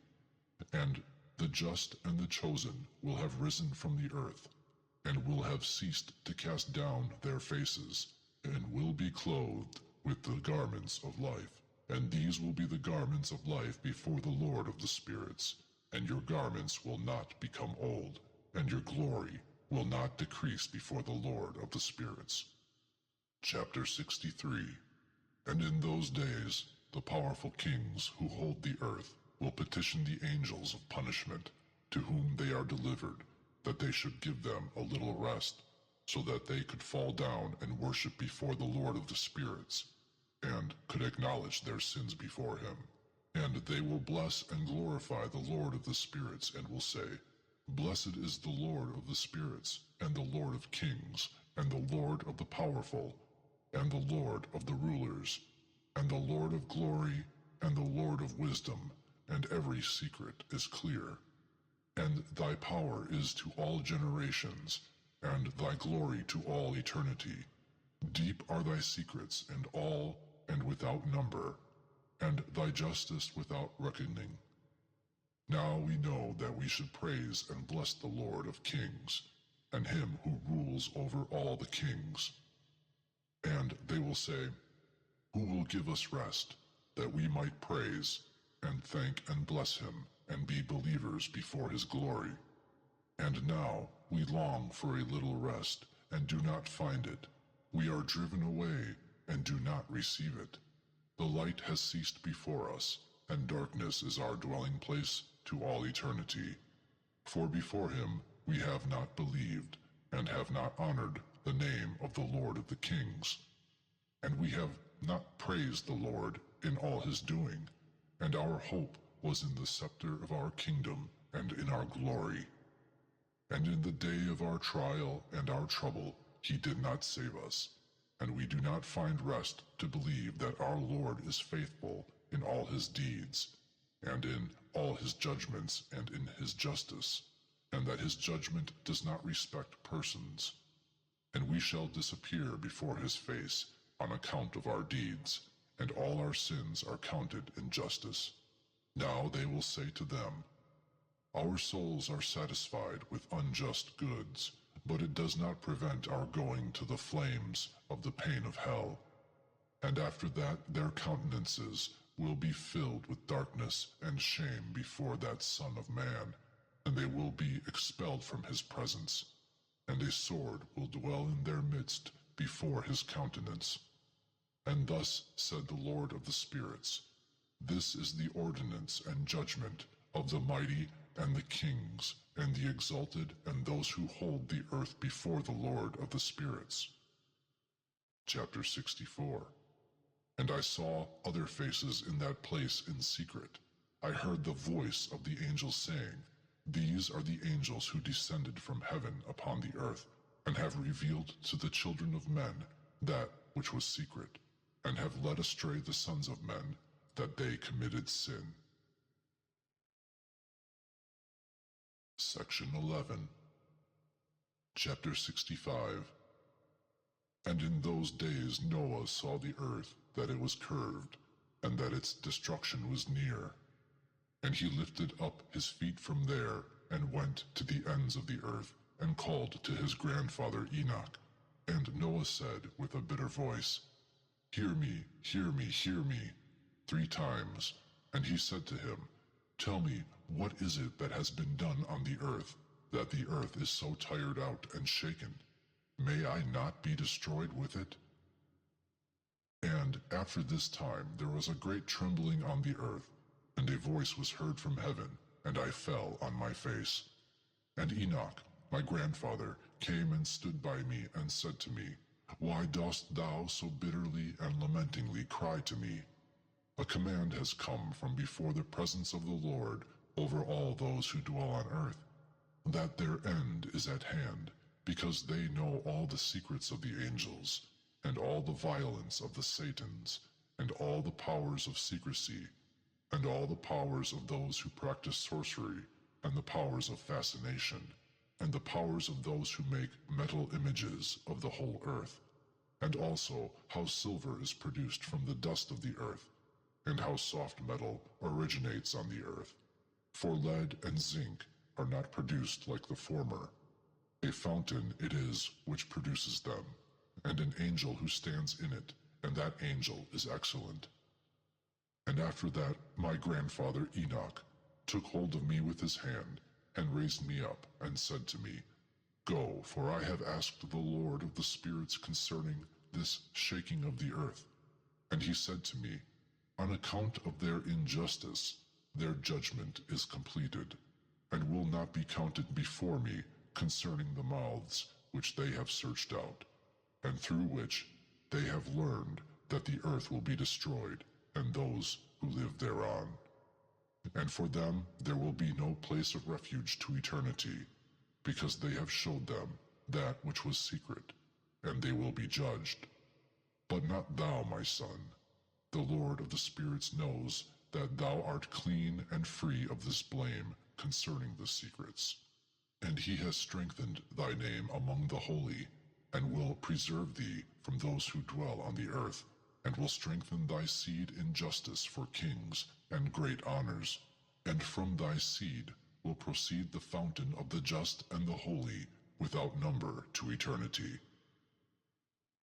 And the just and the chosen will have risen from the earth, and will have ceased to cast down their faces, and will be clothed with the garments of life. And these will be the garments of life before the Lord of the spirits, and your garments will not become old, and your glory will not decrease before the Lord of the spirits. Chapter 63. And in those days the powerful kings who hold the earth will petition the angels of punishment, to whom they are delivered, that they should give them a little rest, so that they could fall down and worship before the Lord of the spirits, and could acknowledge their sins before him. And they will bless and glorify the Lord of the spirits, and will say, Blessed is the Lord of the spirits, and the Lord of kings, and the Lord of the powerful, and the Lord of the rulers, and the Lord of glory, and the Lord of wisdom, and every secret is clear. And thy power is to all generations, and thy glory to all eternity. Deep are thy secrets, and all, and without number, and thy justice without reckoning. Now we know that we should praise and bless the Lord of kings, and him who rules over all the kings. And they will say, Who will give us rest, that we might praise, and thank and bless him, and be believers before his glory? And now we long for a little rest, and do not find it. We are driven away, and do not receive it. The light has ceased before us, and darkness is our dwelling place to all eternity. For before him we have not believed, and have not honored the name of the Lord of the kings. And we have not praised the Lord in all his doing, and our hope was in the scepter of our kingdom and in our glory. And in the day of our trial and our trouble he did not save us, and we do not find rest to believe that our Lord is faithful in all his deeds, and in all his judgments and in his justice, and that his judgment does not respect persons. And we shall disappear before his face on account of our deeds, and all our sins are counted in justice. Now they will say to them, our souls are satisfied with unjust goods, but it does not prevent our going to the flames of the pain of hell. And after that their countenances will be filled with darkness and shame before that Son of Man, and they will be expelled from his presence, and a sword will dwell in their midst before his countenance. And thus said the Lord of the spirits, this is the ordinance and judgment of the mighty and the kings and the exalted and those who hold the earth before the Lord of the spirits. Chapter 64. And I saw other faces in that place in secret. I heard the voice of the angel saying, these are the angels who descended from heaven upon the earth, and have revealed to the children of men that which was secret, and have led astray the sons of men, that they committed sin. Section 11. Chapter 65. And in those days Noah saw the earth, that it was curved, and that its destruction was near. And he lifted up his feet from there, and went to the ends of the earth, and called to his grandfather Enoch. And Noah said with a bitter voice, hear me, hear me, hear me, 3 times. And he said to him, tell me, what is it that has been done on the earth, that the earth is so tired out and shaken? May I not be destroyed with it? And after this time there was a great trembling on the earth, and a voice was heard from heaven, and I fell on my face. And Enoch, my grandfather, came and stood by me, and said to me, why dost thou so bitterly and lamentingly cry to me? A command has come from before the presence of the Lord over all those who dwell on earth, that their end is at hand, because they know all the secrets of the angels, and all the violence of the Satans, and all the powers of secrecy, and all the powers of those who practice sorcery, and the powers of fascination, and the powers of those who make metal images of the whole earth, and also how silver is produced from the dust of the earth, and how soft metal originates on the earth. For lead and zinc are not produced like the former. A fountain it is which produces them, and an angel who stands in it, and that angel is excellent. And after that my grandfather Enoch took hold of me with his hand, and raised me up, and said to me, go, for I have asked the Lord of the spirits concerning this shaking of the earth. And he said to me, on account of their injustice, their judgment is completed, and will not be counted before me concerning the mouths which they have searched out, and through which they have learned that the earth will be destroyed, and those who live thereon. And for them there will be no place of refuge to eternity, because they have showed them that which was secret, and they will be judged. But not thou, my son. The Lord of the spirits knows that thou art clean and free of this blame concerning the secrets. And he has strengthened thy name among the holy, and will preserve thee from those who dwell on the earth, and will strengthen thy seed in justice for kings and great honors. And from thy seed will proceed the fountain of the just and the holy, without number to eternity.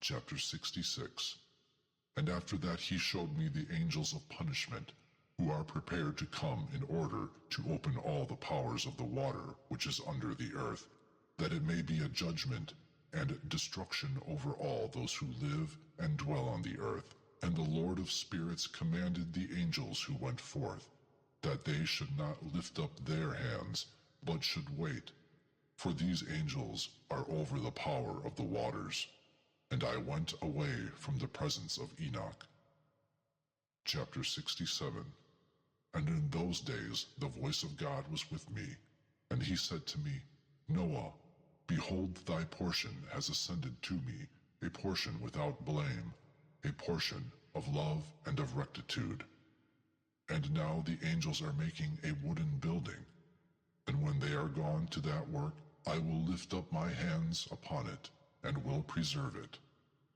Chapter 66. And after that he showed me the angels of punishment, who are prepared to come in order to open all the powers of the water which is under the earth, that it may be a judgment and destruction over all those who live and dwell on the earth. And the Lord of spirits commanded the angels who went forth, that they should not lift up their hands, but should wait. For these angels are over the power of the waters. And I went away from the presence of Enoch. Chapter 67. And in those days the voice of God was with me, and he said to me, Noah, behold, thy portion has ascended to me, a portion without blame, a portion of love and of rectitude. And now the angels are making a wooden building, and when they are gone to that work, I will lift up my hands upon it, and will preserve it.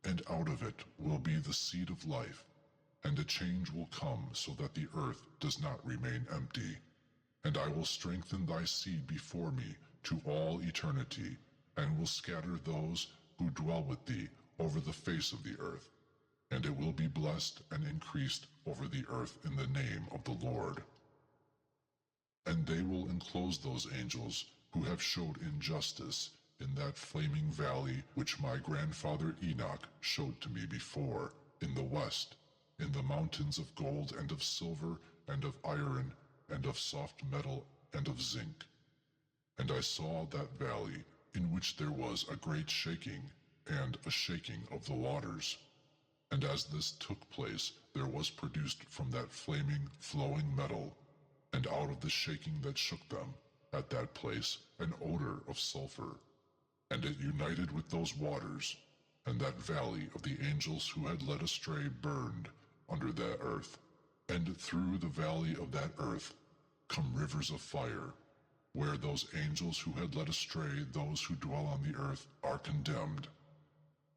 And out of it will be the seed of life, and a change will come so that the earth does not remain empty. And I will strengthen thy seed before me to all eternity, and will scatter those who dwell with thee over the face of the earth. And it will be blessed and increased over the earth in the name of the Lord. And they will enclose those angels who have showed injustice in that flaming valley which my grandfather Enoch showed to me before, in the west, in the mountains of gold and of silver and of iron and of soft metal and of zinc. And I saw that valley in which there was a great shaking, and a shaking of the waters. And as this took place, there was produced from that flaming, flowing metal, and out of the shaking that shook them, at that place, an odor of sulfur. And it united with those waters, and that valley of the angels who had led astray burned under that earth. And through the valley of that earth come rivers of fire, where those angels who had led astray those who dwell on the earth are condemned.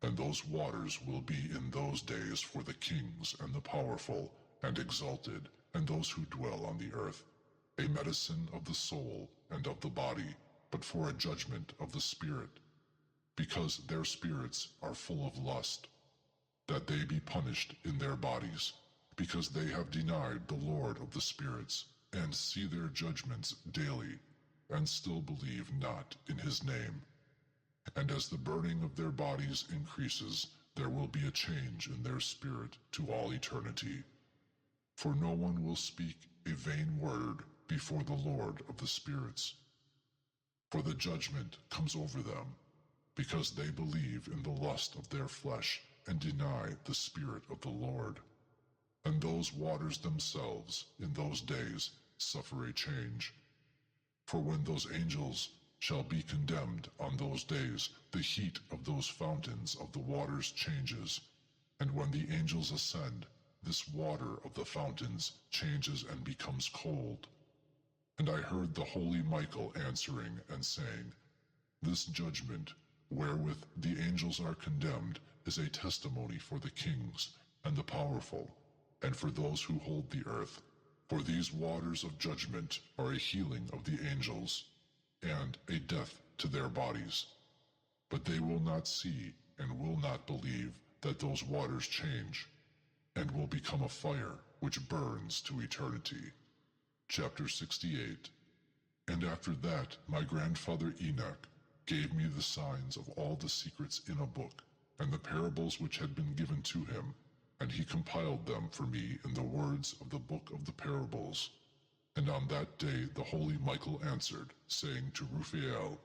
And those waters will be in those days for the kings and the powerful and exalted, and those who dwell on the earth, a medicine of the soul and of the body, but for a judgment of the spirit, because their spirits are full of lust, that they be punished in their bodies, because they have denied the Lord of the spirits, and see their judgments daily, and still believe not in his name. And as the burning of their bodies increases, there will be a change in their spirit to all eternity. For no one will speak a vain word before the Lord of the spirits. For the judgment comes over them, because they believe in the lust of their flesh and deny the Spirit of the Lord. And those waters themselves in those days suffer a change. For when those angels shall be condemned on those days, the heat of those fountains of the waters changes, and when the angels ascend, this water of the fountains changes and becomes cold. And I heard the holy Michael answering and saying, This judgment, wherewith the angels are condemned, is a testimony for the kings and the powerful, and for those who hold the earth. For these waters of judgment are a healing of the angels, and a death to their bodies. But they will not see and will not believe that those waters change, and will become a fire which burns to eternity. Chapter 68. And after that my grandfather Enoch gave me the signs of all the secrets in a book, and the parables which had been given to him, and he compiled them for me in the words of the book of the parables. And on that day the holy Michael answered, saying to Raphael,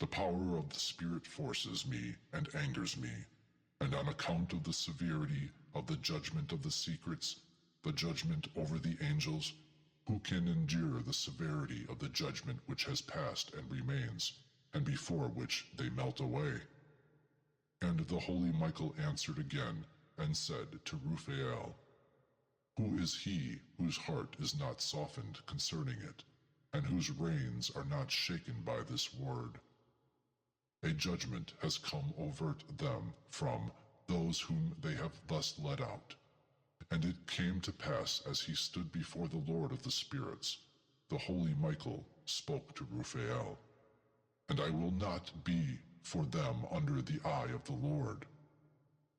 The power of the Spirit forces me and angers me, and on account of the severity of the judgment of the secrets, the judgment over the angels, who can endure the severity of the judgment which has passed and remains, and before which they melt away? And the holy Michael answered again, and said to Raphael, Who is he whose heart is not softened concerning it, and whose reins are not shaken by this word? A judgment has come over them from those whom they have thus led out. And it came to pass, as he stood before the Lord of the spirits, the holy Michael spoke to Raphael, And I will not be for them under the eye of the Lord.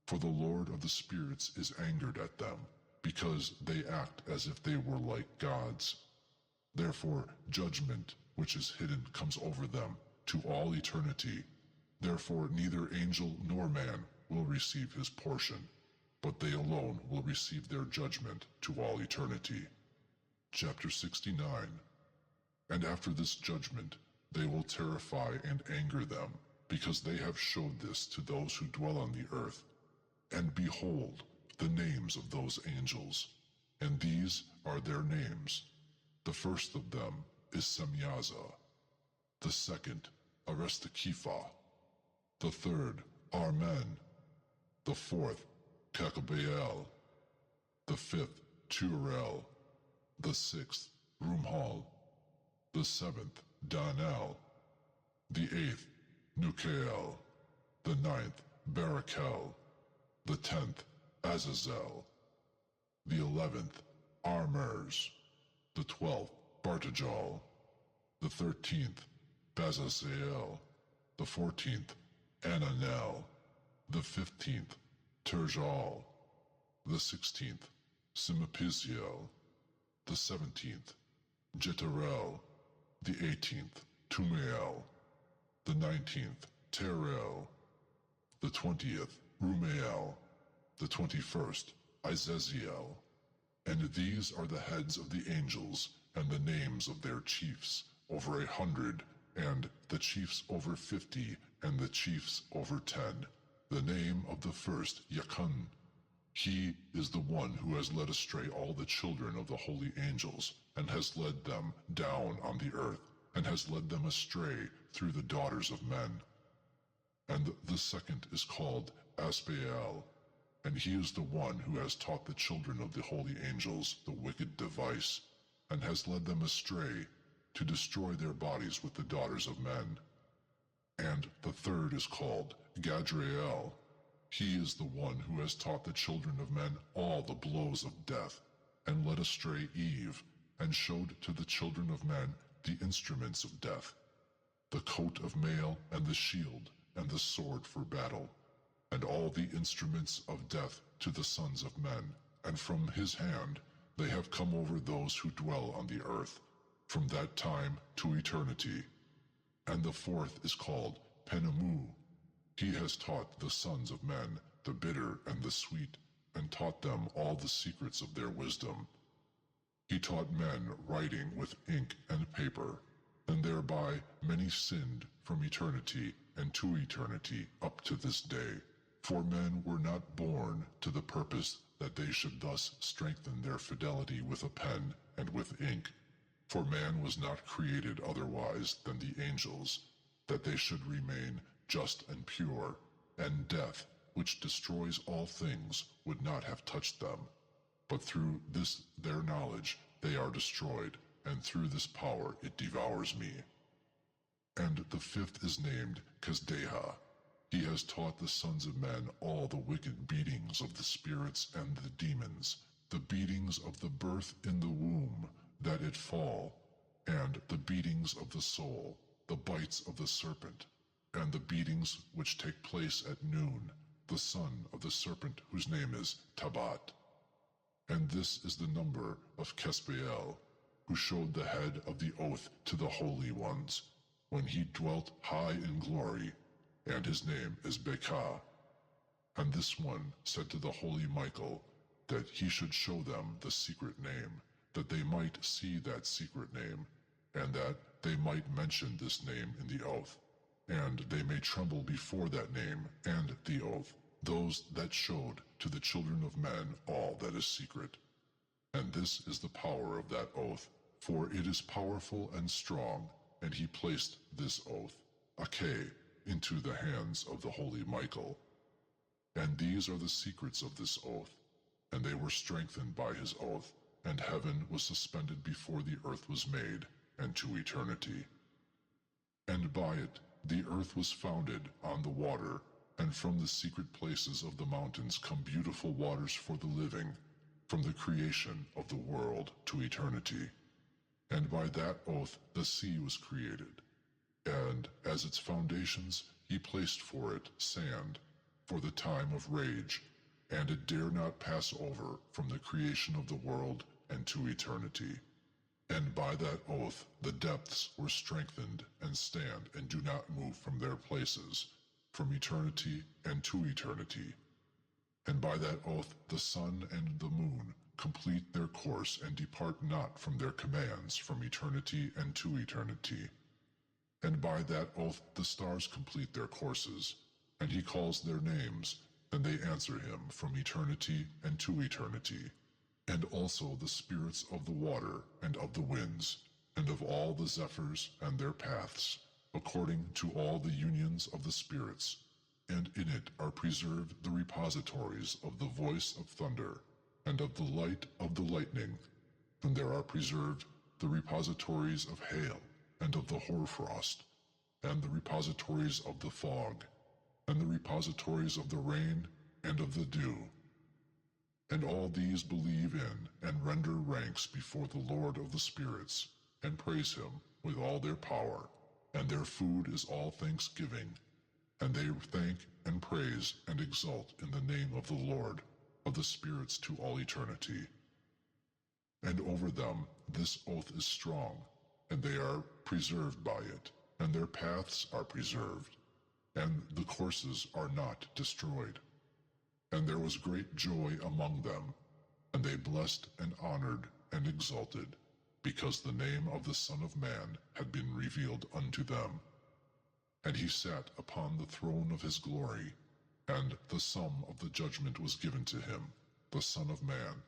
For the Lord of the spirits is angered at them, because they act as if they were like gods. Therefore judgment, which is hidden, comes over them to all eternity. Therefore neither angel nor man will receive his portion, but they alone will receive their judgment to all eternity. Chapter 69. And after this judgment, they will terrify and anger them, because they have showed this to those who dwell on the earth. And behold, the names of those angels, and these are their names. The first of them is Semyaza, the second, Arestakepha, the third, Armen, the fourth, Kakabael, the fifth, Turel, the sixth, Rumhal, the seventh, Danel, the eighth, Nukael, the ninth, Barakel, the 10th, Azazel, the 11th, Armers, the 12th, Bartajal, the 13th, Bazazael, the 14th, Ananel, the 15th, Terjal, the 16th, Simapisiel, the 17th, Jetarel, the 18th, Tumael, the 19th, Terel, the 20th, Rumael, the 21st, Izeziel. And these are the heads of the angels, and the names of their chiefs, over 100, and the chiefs over 50, and the chiefs over 10. The name of the first, Yakun. He is the one who has led astray all the children of the holy angels, and has led them down on the earth, and has led them astray through the daughters of men. And the second is called Aspael, and he is the one who has taught the children of the holy angels the wicked device, and has led them astray to destroy their bodies with the daughters of men. And the third is called Gadrael. He is the one who has taught the children of men all the blows of death, and led astray Eve, and showed to the children of men the instruments of death, the coat of mail, and the shield, and the sword for battle, and all the instruments of death to the sons of men, and from his hand they have come over those who dwell on the earth, from that time to eternity. And the fourth is called Penamu. He has taught the sons of men the bitter and the sweet, and taught them all the secrets of their wisdom. He taught men writing with ink and paper, and thereby many sinned from eternity and to eternity up to this day. For men were not born to the purpose that they should thus strengthen their fidelity with a pen and with ink. For man was not created otherwise than the angels, that they should remain just and pure, and death, which destroys all things, would not have touched them. But through this their knowledge they are destroyed, and through this power it devours me. And the fifth is named Kasdeha. He has taught the sons of men all the wicked beatings of the spirits and the demons, the beatings of the birth in the womb, that it fall, and the beatings of the soul, the bites of the serpent, and the beatings which take place at noon, the son of the serpent whose name is Tabat. And this is the number of Kespael, who showed the head of the oath to the holy ones, when he dwelt high in glory, and his name is Bekah. And this one said to the holy Michael that he should show them the secret name, that they might see that secret name, and that they might mention this name in the oath, and they may tremble before that name and the oath, those that showed to the children of men all that is secret. And this is the power of that oath, for it is powerful and strong, and he placed this oath, Akeh, into the hands of the holy Michael. And these are the secrets of this oath, and they were strengthened by his oath, and heaven was suspended before the earth was made, and to eternity. And by it the earth was founded on the water, and from the secret places of the mountains come beautiful waters for the living, from the creation of the world to eternity. And by that oath the sea was created, and as its foundations he placed for it sand, for the time of rage, and it dare not pass over from the creation of the world and to eternity. And by that oath the depths were strengthened and stand and do not move from their places, from eternity and to eternity. And by that oath the sun and the moon complete their course and depart not from their commands from eternity and to eternity. And by that oath the stars complete their courses, and he calls their names, and they answer him from eternity and to eternity. And also the spirits of the water and of the winds, and of all the zephyrs and their paths, according to all the unions of the spirits, and in it are preserved the repositories of the voice of thunder, and of the light of the lightning, and there are preserved the repositories of hail, and of the hoarfrost, and the repositories of the fog, and the repositories of the rain and of the dew. And all these believe in and render ranks before the Lord of the spirits, and praise him with all their power, and their food is all thanksgiving, and they thank and praise and exult in the name of the Lord of the spirits to all eternity. And over them this oath is strong, and they are preserved by it, and their paths are preserved, and the courses are not destroyed. And there was great joy among them, and they blessed and honored and exalted, because the name of the Son of Man had been revealed unto them. And he sat upon the throne of his glory, and the sum of the judgment was given to him, the Son of Man,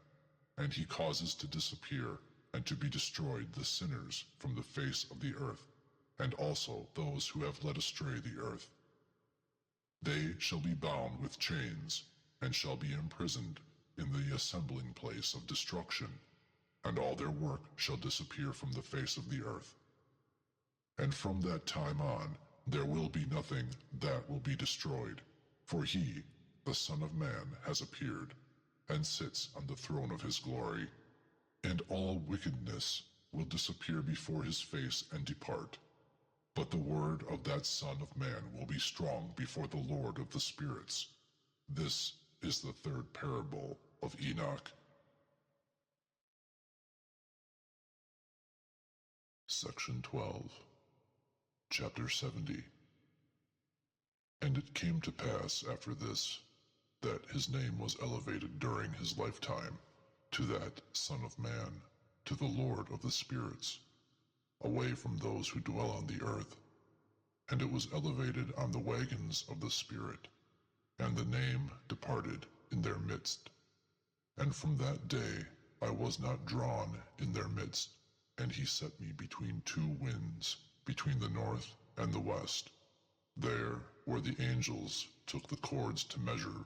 and he causes to disappear and to be destroyed the sinners from the face of the earth, and also those who have led astray the earth. They shall be bound with chains, and shall be imprisoned in the assembling place of destruction, and all their work shall disappear from the face of the earth. And from that time on there will be nothing that will be destroyed, for he, the Son of Man, has appeared, and sits on the throne of his glory, and all wickedness will disappear before his face and depart. But the word of that Son of Man will be strong before the Lord of the spirits. This is the third parable of Enoch. Section 12, Chapter 70. And it came to pass after this, that his name was elevated during his lifetime to that Son of Man, to the Lord of the spirits, away from those who dwell on the earth. And it was elevated on the wagons of the Spirit, and the name departed in their midst. And from that day I was not drawn in their midst, and he set me between two winds, between the north and the west. There where the angels took the cords to measure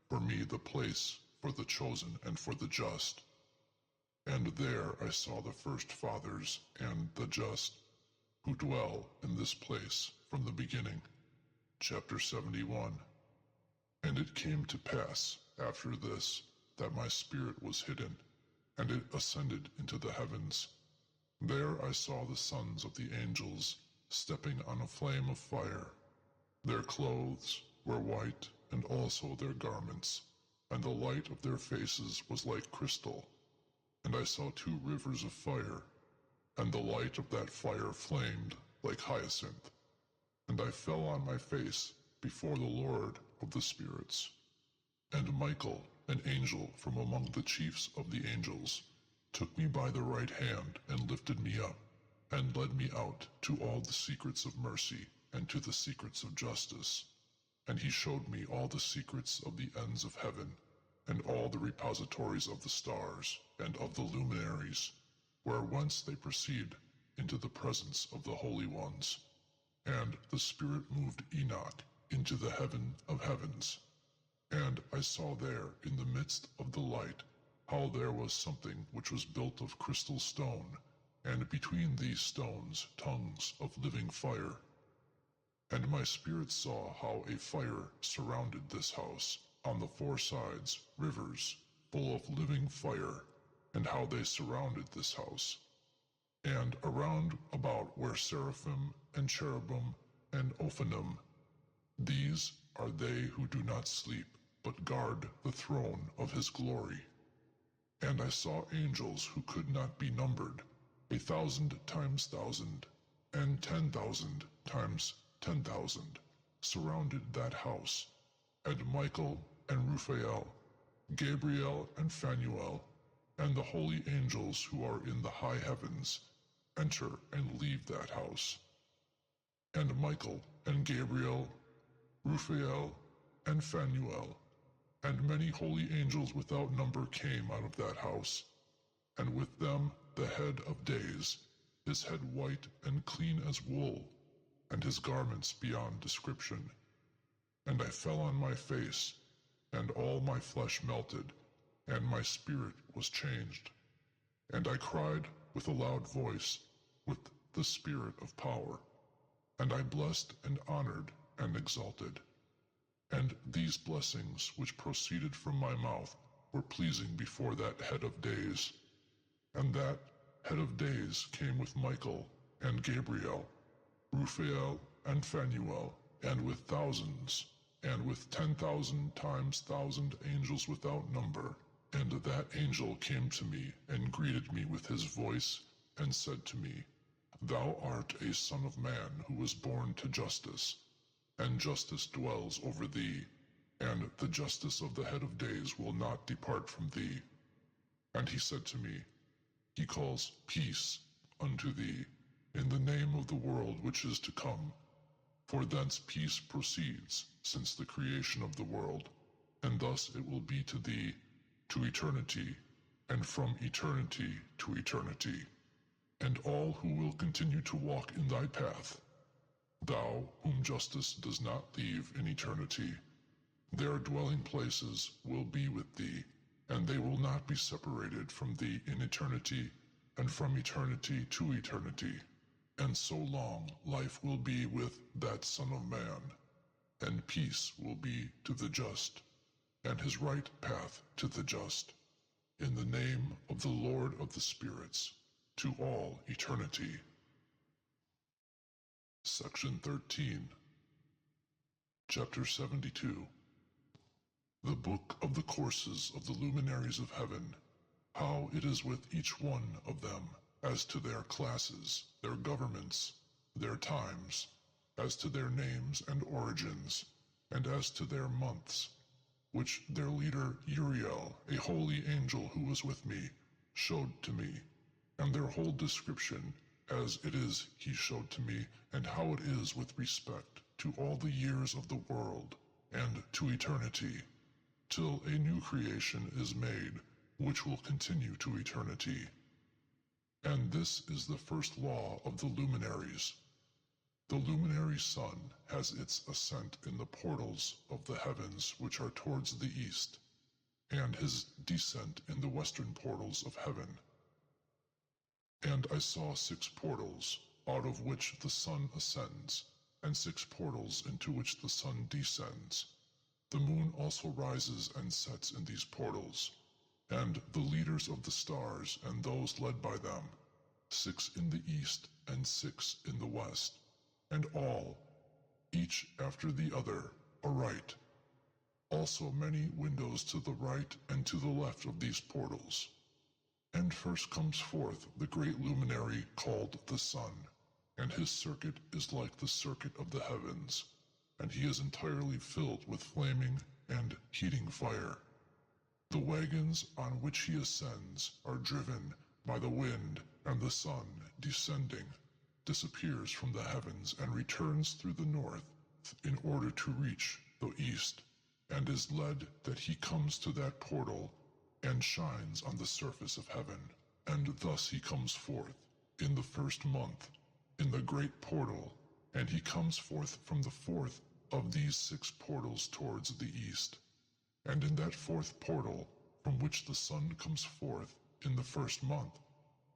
for me the place for the chosen and for the just. And there I saw the first fathers and the just, who dwell in this place from the beginning. Chapter 71. And it came to pass after this, that my spirit was hidden, and it ascended into the heavens. There I saw the sons of the angels stepping on a flame of fire. Their clothes were white, and also their garments, and the light of their faces was like crystal. And I saw two rivers of fire, and the light of that fire flamed like hyacinth. And I fell on my face before the Lord of the spirits. And Michael, an angel from among the chiefs of the angels, took me by the right hand and lifted me up, and led me out to all the secrets of mercy and to the secrets of justice. And he showed me all the secrets of the ends of heaven, and all the repositories of the stars and of the luminaries, where whence they proceed into the presence of the holy ones. And the Spirit moved Enoch into the heaven of heavens. And I saw there in the midst of the light how there was something which was built of crystal stone, and between these stones tongues of living fire. And my spirit saw how a fire surrounded this house, on the four sides rivers full of living fire, and how they surrounded this house. And around about were seraphim and cherubim and ophanim. These are they who do not sleep, but guard the throne of his glory. And I saw angels who could not be numbered, 1,000 times 1,000, and 10,000 times 10,000, surrounded that house, and Michael and Raphael, Gabriel and Phanuel, and the holy angels who are in the high heavens, enter and leave that house. And Michael and Gabriel, Raphael and Phanuel, and many holy angels without number came out of that house, and with them the head of days, his head white and clean as wool, and his garments beyond description. And I fell on my face, and all my flesh melted, and my spirit was changed. And I cried with a loud voice, with the spirit of power, and I blessed and honored and exalted. And these blessings which proceeded from my mouth were pleasing before that head of days. And that head of days came with Michael and Gabriel, Raphael and Phanuel, and with thousands, and with 10,000 times 1,000 angels without number. And that angel came to me and greeted me with his voice, and said to me, Thou art a son of man who was born to justice, and justice dwells over thee, and the justice of the head of days will not depart from thee. And he said to me, He calls peace unto thee, in the name of the world which is to come. For thence peace proceeds, since the creation of the world, and thus it will be to thee, to eternity, and from eternity to eternity. And all who will continue to walk in thy path, thou whom justice does not leave in eternity, their dwelling places will be with thee, and they will not be separated from thee in eternity, and from eternity to eternity. And so long life will be with that Son of Man, and peace will be to the just, and his right path to the just, in the name of the Lord of the spirits, to all eternity. Section 13. Chapter 72. The Book of the Courses of the Luminaries of Heaven, how it is with each one of them, as to their classes, their governments, their times, as to their names and origins, and as to their months, which their leader Uriel, a holy angel who was with me, showed to me, and their whole description, as it is he showed to me, and how it is with respect to all the years of the world, and to eternity, till a new creation is made, which will continue to eternity. And this is the first law of the luminaries. The luminary sun has its ascent in the portals of the heavens which are towards the east, and his descent in the western portals of heaven. And I saw 6 portals, out of which the sun ascends, and 6 portals into which the sun descends. The moon also rises and sets in these portals, and the leaders of the stars and those led by them, 6 in the east and 6 in the west, and all, each after the other, aright. Also many windows to the right and to the left of these portals. And first comes forth the great luminary called the sun, and his circuit is like the circuit of the heavens, and he is entirely filled with flaming and heating fire. The wagons on which he ascends are driven by the wind, and the sun, descending, disappears from the heavens and returns through the north in order to reach the east, and is led that he comes to that portal and shines on the surface of heaven. And thus he comes forth in the first month, in the great portal, and he comes forth from the fourth of these 6 portals towards the east. And in that 4th portal, from which the sun comes forth in the first month,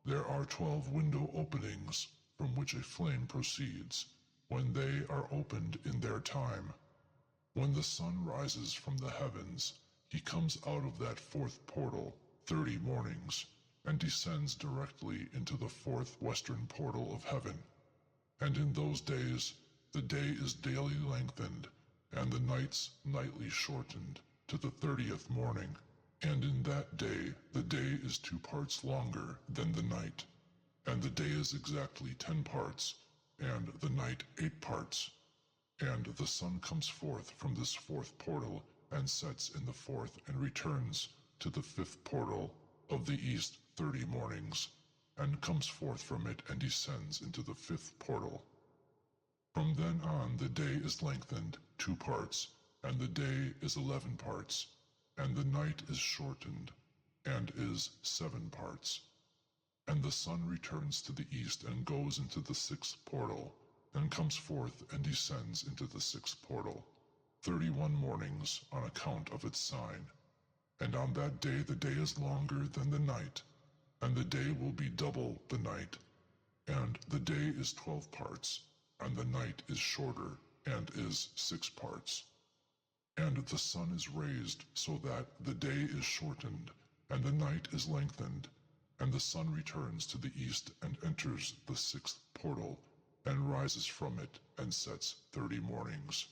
there are 12 window openings from which a flame proceeds, when they are opened in their time. When the sun rises from the heavens, he comes out of that 4th portal 30 mornings, and descends directly into the 4th western portal of heaven. And in those days the day is daily lengthened, and the nights nightly shortened, to the 30th morning. And in that day, the day is 2 parts longer than the night, and the day is exactly 10 parts, and the night 8 parts. And the sun comes forth from this 4th portal, and sets in the 4th, and returns to the 5th portal of the east 30 mornings, and comes forth from it, and descends into the 5th portal. From then on the day is lengthened 2 parts, and the day is 11 parts, and the night is shortened, and is 7 parts. And the sun returns to the east, and goes into the 6th portal, and comes forth and descends into the 6th portal, 31 mornings on account of its sign. And on that day the day is longer than the night, and the day will be double the night. And the day is 12 parts, and the night is shorter, and is 6 parts. And the sun is raised so that the day is shortened, and the night is lengthened. And the sun returns to the east, and enters the 6th portal, and rises from it, and sets 30 mornings.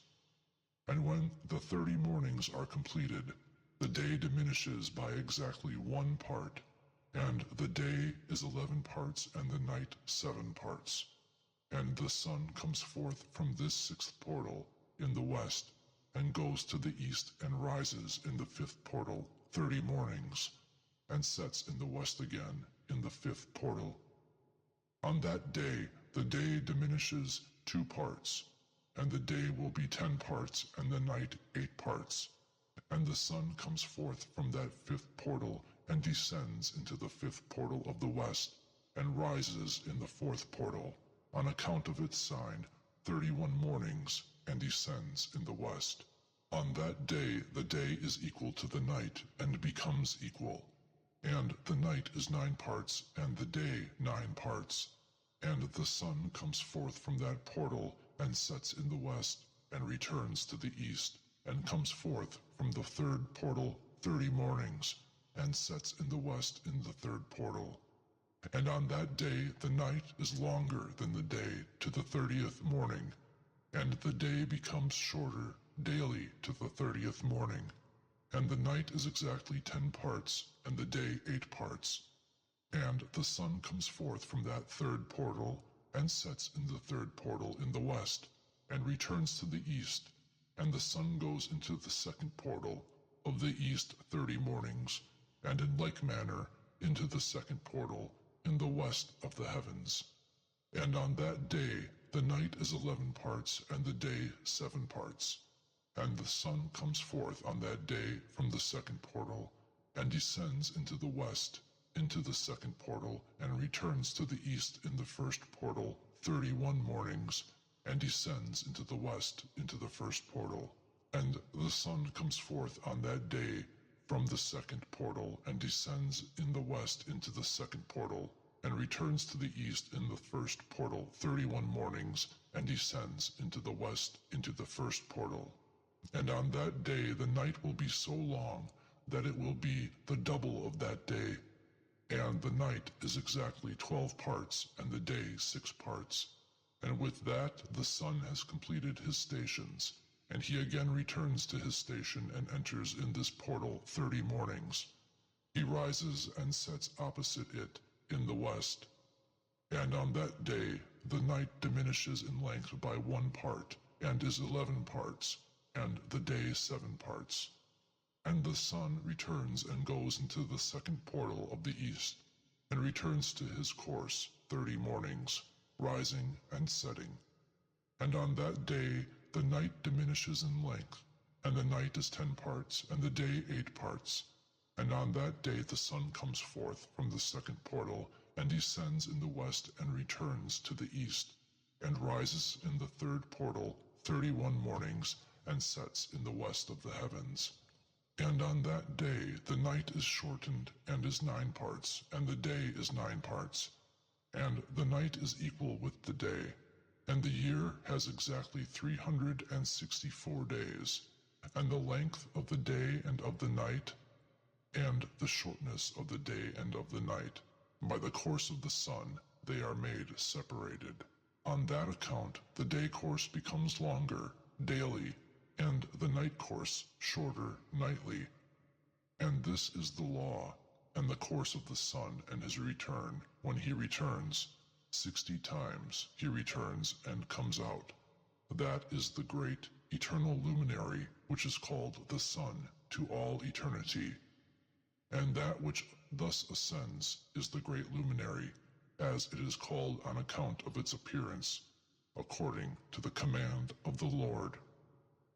And when the 30 mornings are completed, the day diminishes by exactly 1 part, and the day is 11 parts, and the night 7 parts. And the sun comes forth from this 6th portal in the west, and goes to the east, and rises in the 5th portal 30 mornings, and sets in the west again in the 5th portal. On that day the day diminishes 2 parts, and the day will be 10 parts, and the night 8 parts. And the sun comes forth from that 5th portal, and descends into the 5th portal of the west, and rises in the 4th portal, on account of its sign, 31 mornings, and descends in the west. On that day the day is equal to the night, and becomes equal. And the night is 9 parts, and the day 9 parts. And the sun comes forth from that portal, and sets in the west, and returns to the east, and comes forth from the 3rd portal 30 mornings, and sets in the west in the 3rd portal. And on that day the night is longer than the day to the 30th morning, and the day becomes shorter daily to the 30th morning. And the night is exactly 10 parts, and the day 8 parts. And the sun comes forth from that 3rd portal, and sets in the 3rd portal in the west, and returns to the east. And the sun goes into the 2nd portal of the east 30 mornings, and in like manner into the 2nd portal in the west of the heavens. And on that day the night is 11 parts, and the day 7 parts. And the sun comes forth on that day from the 2nd portal, and descends into the west, into the 2nd portal, and returns to the east in the 1st portal 31 mornings, and descends into the west, into the 1st portal. And the sun comes forth on that day from the 2nd portal, and descends in the west into the 2nd portal, and returns to the east in the 1st portal 31 mornings, and descends into the west, into the 1st portal. And on that day the night will be so long that it will be the double of that day. And the night is exactly 12 parts, and the day 6 parts. And with that the sun has completed his stations, and he again returns to his station, and enters in this portal 30 mornings. He rises and sets opposite it in the west. And on that day the night diminishes in length by 1 part, and is 11 parts, and the day 7 parts. And the sun returns and goes into the 2nd portal of the east, and returns to his course 30 mornings, rising and setting. And on that day the night diminishes in length, and the night is 10 parts, and the day 8 parts. And on that day the sun comes forth from the 2nd portal, and descends in the west, and returns to the east, and rises in the 3rd portal 31 mornings, and sets in the west of the heavens. And on that day the night is shortened, and is 9 parts, and the day is 9 parts. And the night is equal with the day, and the year has exactly 364 days, and the length of the day and of the night, and the shortness of the day and of the night, by the course of the sun they are made separated. On that account the day course becomes longer daily, and the night course shorter nightly. And this is the law, and the course of the sun and his return, when he returns, 60 times he returns and comes out. That is the great eternal luminary which is called the sun to all eternity. And that which thus ascends is the great luminary, as it is called on account of its appearance, according to the command of the Lord.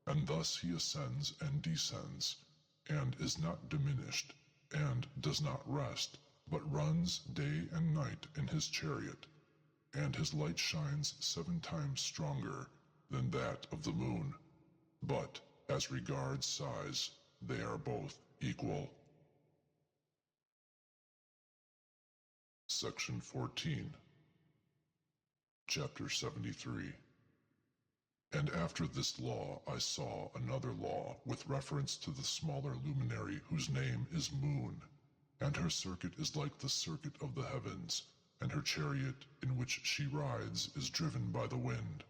And thus he ascends and descends, and is not diminished, and does not rest, but runs day and night in his chariot, and his light shines 7 times stronger than that of the moon. But as regards size, they are both equal. Section 14, Chapter 73. And after this law I saw another law with reference to the smaller luminary whose name is Moon, and her circuit is like the circuit of the heavens, and her chariot in which she rides is driven by the wind.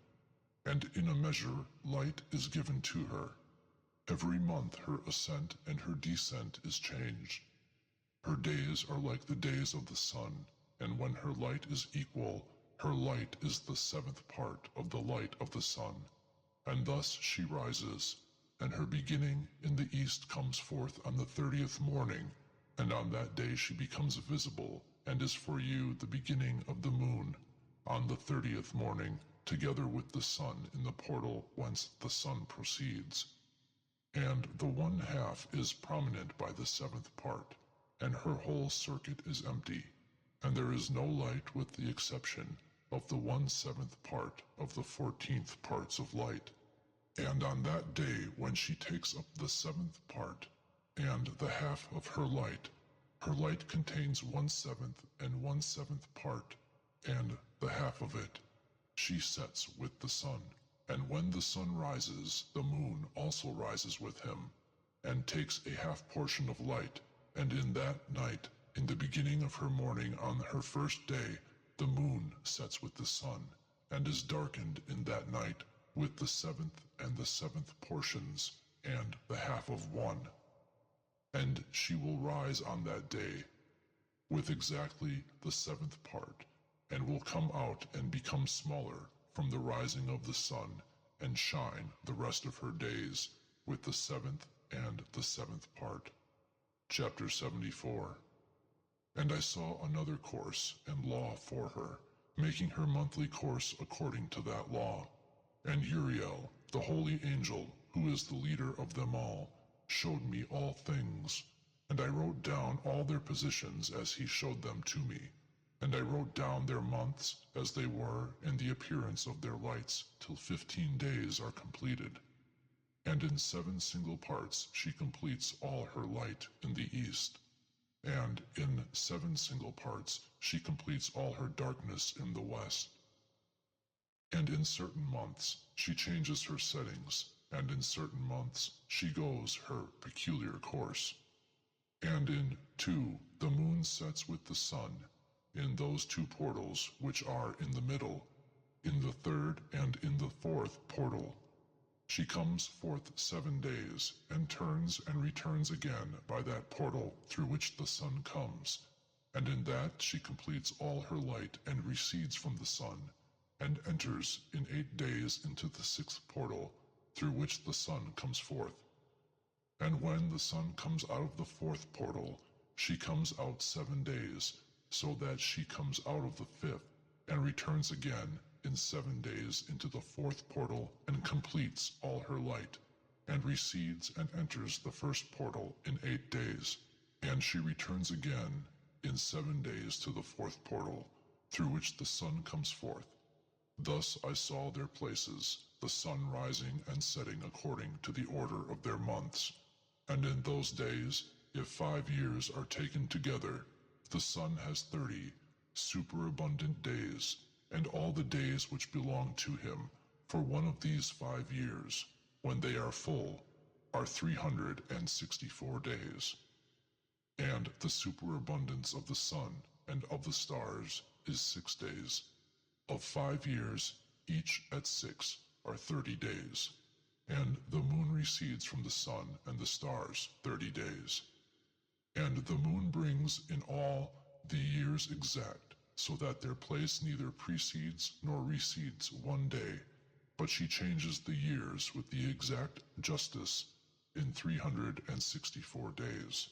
And in a measure light is given to her. Every month her ascent and her descent is changed. Her days are like the days of the sun, and when her light is equal, her light is the 7th part of the light of the sun. And thus she rises, and her beginning in the east comes forth on the 30th morning, and on that day she becomes visible, and is for you the beginning of the moon, on the 30th morning, together with the sun in the portal whence the sun proceeds. And the 1/2 is prominent by the 7th part, and her whole circuit is empty, and there is no light with the exception of the 1/7 part of the 14th parts of light. And on that day when she takes up the 7th part, and the half of her light contains 1/7 and 1/7 part, and the half of it she sets with the sun. And when the sun rises, the moon also rises with him, and takes a half portion of light, and in that night, in the beginning of her morning on her first day, the moon sets with the sun, and is darkened in that night with the 7th and the 7th portions, and the half of one. And she will rise on that day with exactly the 7th part, and will come out and become smaller from the rising of the sun, and shine the rest of her days with the 7th and the 7th part. Chapter 74. And I saw another course and law for her, making her monthly course according to that law. And Uriel, the holy angel, who is the leader of them all, showed me all things, and I wrote down all their positions as he showed them to me. And I wrote down their months as they were, and the appearance of their lights, till 15 days are completed. And in 7 single parts she completes all her light in the east, and in 7 single parts she completes all her darkness in the west. And in certain months she changes her settings, and in certain months she goes her peculiar course. And in 2 the moon sets with the sun, in those 2 portals which are in the middle, in the 3rd and in the 4th portal. She comes forth 7 days, and turns and returns again by that portal through which the sun comes, and in that she completes all her light and recedes from the sun, and enters in 8 days into the 6th portal, through which the sun comes forth. And when the sun comes out of the 4th portal, she comes out 7 days, so that she comes out of the 5th, and returns again in 7 days into the 4th portal, and completes all her light, and recedes and enters the 1st portal in 8 days, and she returns again in 7 days to the 4th portal, through which the sun comes forth. Thus I saw their places, the sun rising and setting according to the order of their months. And in those days, if 5 years are taken together, the sun has 30 superabundant days, and all the days which belong to him, for one of these 5 years, when they are full, are 364 days. And the superabundance of the sun and of the stars is 6 days. Of 5 years, each at 6 are 30 days. And the moon recedes from the sun and the stars 30 days. And the moon brings in all the years exact, so that their place neither precedes nor recedes one day, but she changes the years with the exact justice in 364 days.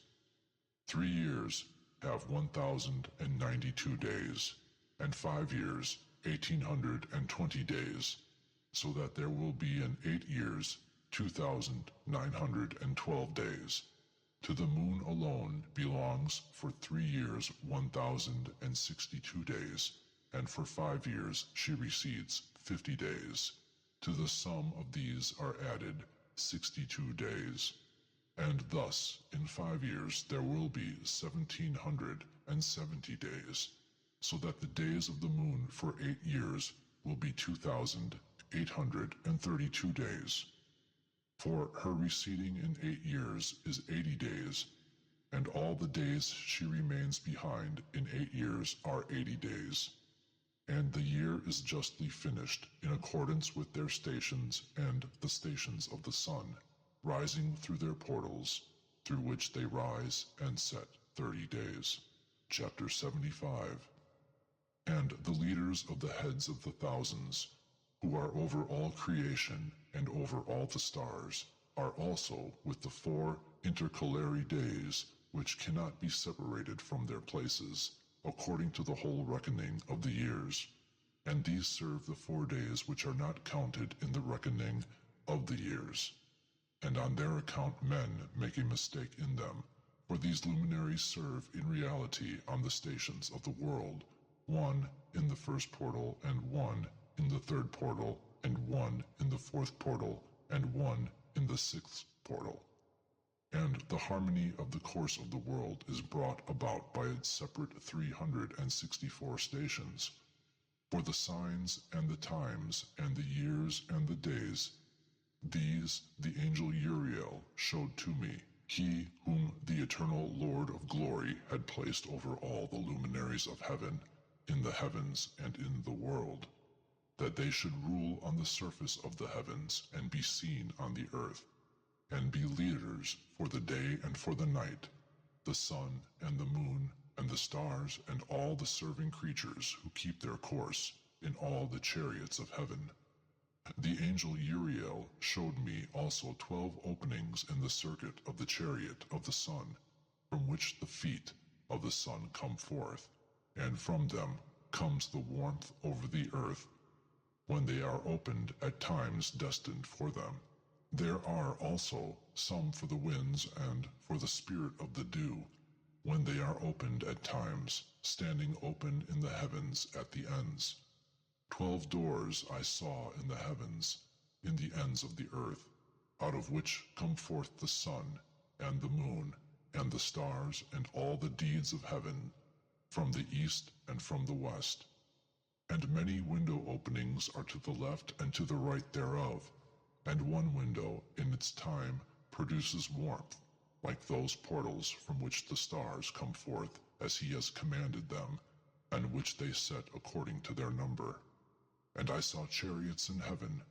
3 years have 1,092 days, and 5 years 1,820 days, so that there will be in 8 years 2,912 days. To the moon alone belongs for 3 years 1,062 days, and for 5 years she recedes 50 days. To the sum of these are added 62 days. And thus, in 5 years there will be 1,770 days, so that the days of the moon for 8 years will be 2,832 days. For her receding in 8 years is 80 days, and all the days she remains behind in 8 years are 80 days. And the year is justly finished in accordance with their stations and the stations of the sun, rising through their portals, through which they rise and set 30 days. Chapter 75. And the leaders of the heads of the thousands, who are over all creation and over all the stars, are also with the 4 intercalary days, which cannot be separated from their places, according to the whole reckoning of the years. And these serve the 4 days which are not counted in the reckoning of the years. And on their account men make a mistake in them, for these luminaries serve in reality on the stations of the world, 1 in the first portal, and 1 in the third portal, and 1 in the fourth portal, and 1 in the 6th portal. And the harmony of the course of the world is brought about by its separate 364 stations. For the signs and the times and the years and the days, these the angel Uriel showed to me, he whom the eternal Lord of glory had placed over all the luminaries of heaven, in the heavens and in the world, that they should rule on the surface of the heavens and be seen on the earth, and be leaders for the day and for the night, the sun and the moon and the stars and all the serving creatures who keep their course in all the chariots of heaven. The angel Uriel showed me also 12 openings in the circuit of the chariot of the sun, from which the feet of the sun come forth, and from them comes the warmth over the earth, when they are opened at times destined for them. There are also some for the winds and for the spirit of the dew, when they are opened at times, standing open in the heavens at the ends. 12 doors I saw in the heavens, in the ends of the earth, out of which come forth the sun, and the moon, and the stars, and all the deeds of heaven, from the east and from the west. And many window openings are to the left and to the right thereof, and one window in its time produces warmth, like those portals from which the stars come forth as he has commanded them, and which they set according to their number. And I saw chariots in heaven,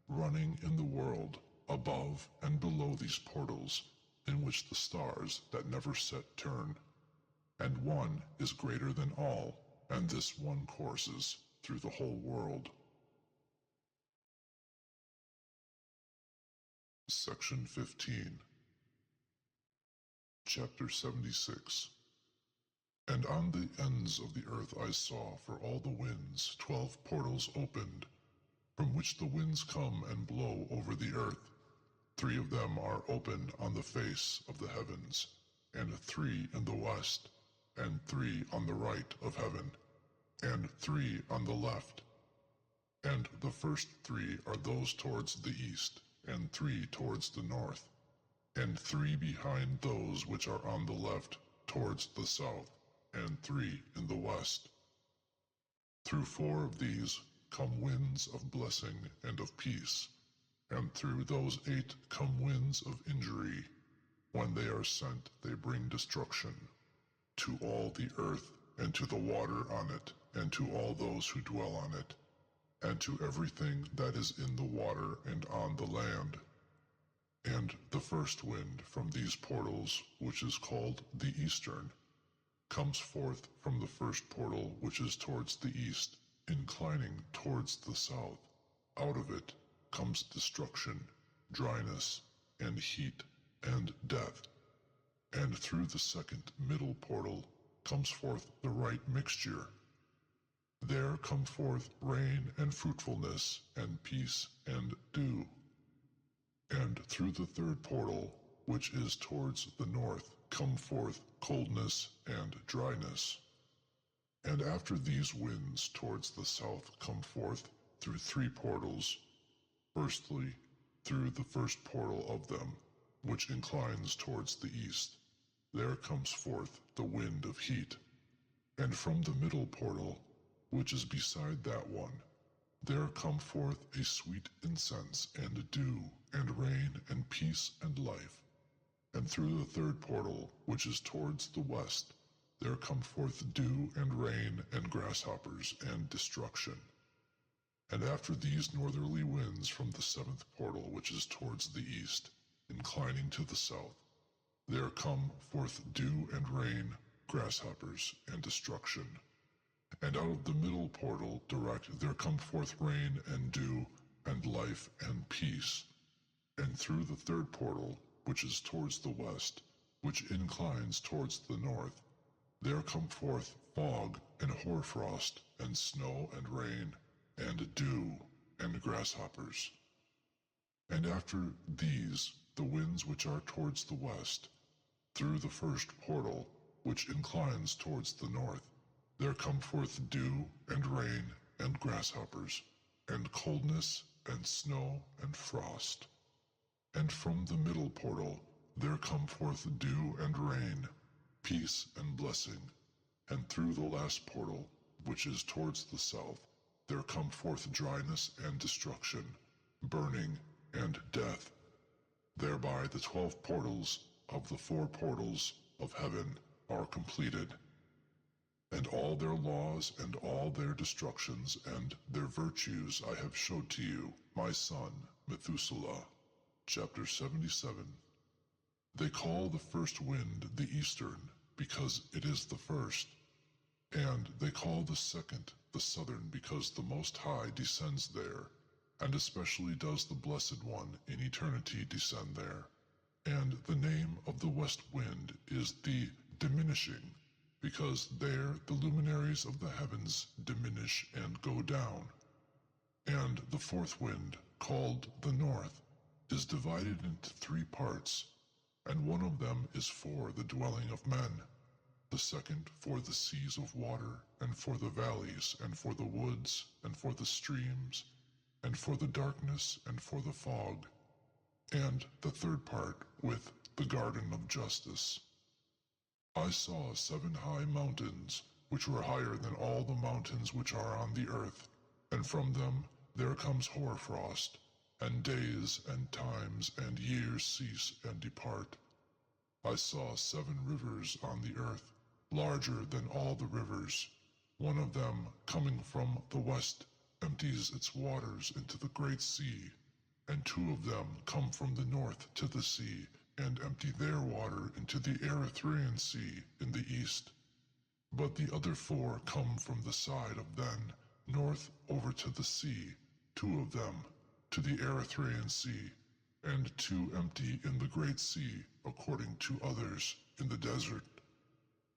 running in the world, above and below these portals, in which the stars that never set turn. And one is greater than all, and this one courses through the whole world. Section 15. Chapter 76. And on the ends of the earth I saw for all the winds 12 portals opened, from which the winds come and blow over the earth. 3 of them are open on the face of the heavens, and 3 in the west, and 3 on the right of heaven, and 3 on the left. And the first 3 are those towards the east, and 3 towards the north, and 3 behind those which are on the left towards the south, and 3 in the west. Through 4 of these come winds of blessing and of peace, and through those 8 come winds of injury. When they are sent, they bring destruction to all the earth, and to the water on it, and to all those who dwell on it, and to everything that is in the water and on the land. And the first wind from these portals, which is called the eastern, comes forth from the first portal which is towards the east, inclining towards the south. Out of it comes destruction, dryness, and heat, and death. And through the second middle portal comes forth the right mixture. There come forth rain and fruitfulness, and peace and dew. And through the third portal, which is towards the north, come forth coldness and dryness. And after these winds towards the south come forth through three portals. Firstly, through the first portal of them, which inclines towards the east, there comes forth the wind of heat. And from the middle portal, which is beside that one, there come forth a sweet incense and dew and rain and peace and life. And through the third portal, which is towards the west, there come forth dew and rain and grasshoppers and destruction. And after these northerly winds from the seventh portal, which is towards the east, inclining to the south, there come forth dew and rain, grasshoppers, and destruction. And out of the middle portal direct there come forth rain and dew, and life and peace. And through the third portal, which is towards the west, which inclines towards the north, there come forth fog and hoarfrost, and snow and rain, and dew, and grasshoppers. And after these, the winds which are towards the west, through the first portal, which inclines towards the north, there come forth dew, and rain, and grasshoppers, and coldness, and snow, and frost. And from the middle portal there come forth dew and rain, peace and blessing. And through the last portal, which is towards the south, there come forth dryness and destruction, burning and death. Thereby the 12 portals of the 4 portals of heaven are completed. And all their laws and all their destructions and their virtues I have showed to you, my son, Methuselah. Chapter 77. They call the first wind the eastern, because it is the first. And they call the second the southern, because the Most High descends there, and especially does the Blessed One in eternity descend there. And the name of the west wind is the diminishing, because there the luminaries of the heavens diminish and go down. And the fourth wind, called the north, is divided into 3 parts, and one of them is for the dwelling of men, the second for the seas of water, and for the valleys, and for the woods, and for the streams, and for the darkness, and for the fog, and the third part with the garden of justice. I saw 7 high mountains, which were higher than all the mountains which are on the earth, and from them there comes hoarfrost, and days and times and years cease and depart. I saw 7 rivers on the earth, larger than all the rivers. One of them, coming from the west, empties its waters into the great sea, and 2 of them come from the north to the sea, and empty their water into the Erythraean Sea in the east. But the other 4 come from the side of then, north over to the sea, 2 of them to the Erythraean Sea, and 2 empty in the great sea, according to others in the desert.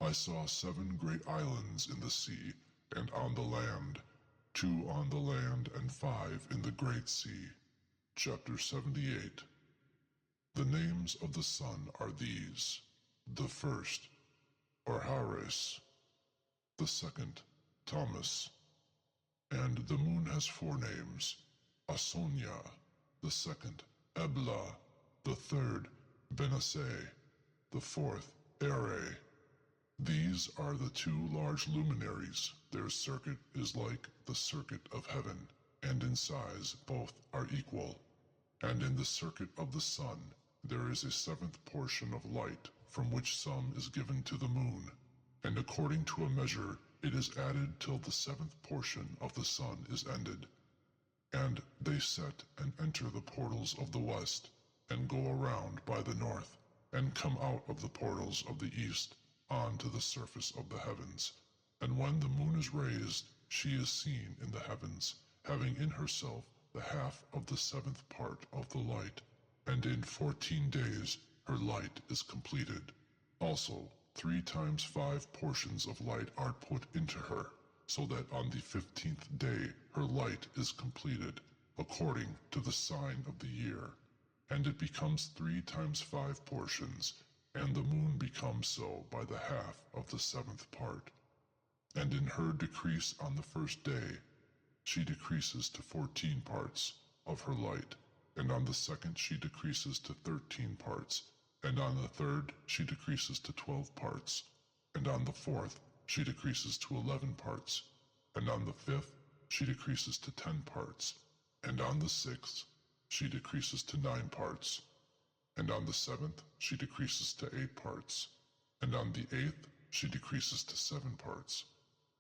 I saw 7 great islands in the sea, and on the land, 2 on the land and 5 in the great sea. Chapter 78. The names of the sun are these: the first, Orhares; the second, Thomas; and the moon has 4 names: Asonia; the second, Ebla; the third, Benasse; the fourth, Ere. These are the 2 large luminaries. Their circuit is like the circuit of heaven, and in size both are equal. And in the circuit of the sun there is a 7th portion of light, from which some is given to the moon, and according to a measure it is added till the 7th portion of the sun is ended. And they set and enter the portals of the west, and go around by the north, and come out of the portals of the east, on to the surface of the heavens. And when the moon is raised, she is seen in the heavens, having in herself the half of the seventh part of the light, and in 14 days her light is completed. Also 3 times 5 portions of light are put into her, so that on the 15th day her light is completed, according to the sign of the year. And it becomes 3 times 5 portions, and the moon becomes so by the half of the seventh part. And in her decrease on the first day, she decreases to 14 parts of her light, and on the second she decreases to 13 parts, and on the third she decreases to 12 parts, and on the fourth she decreases to 11 parts, and on the fifth she decreases to 10 parts, and on the sixth she decreases to 9 parts, and on the seventh she decreases to 8 parts, and on the eighth she decreases to 7 parts,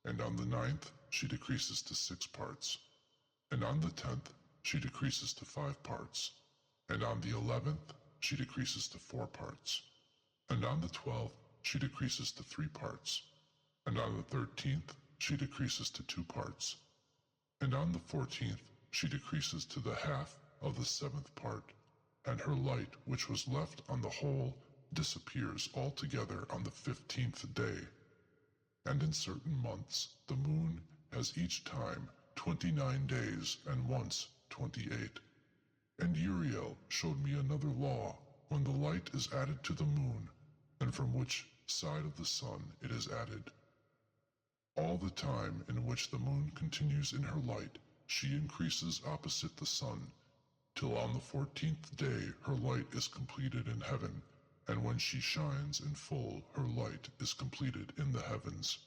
and on the ninth she decreases to 6 parts, and on the 10th she decreases to 5 parts, and on the 11th she decreases to 4 parts, and on the 12th she decreases to 3 parts, and on the 13th she decreases to 2 parts, and on the 14th she decreases to the half of the seventh part, and her light which was left on the whole disappears altogether on the 15th day. And in certain months the moon has each time 29 days, and once 28. And Uriel showed me another law, when the light is added to the moon, and from which side of the sun it is added. All the time in which the moon continues in her light, she increases opposite the sun, till on the 14th day her light is completed in heaven, and when she shines in full her light is completed in the heavens.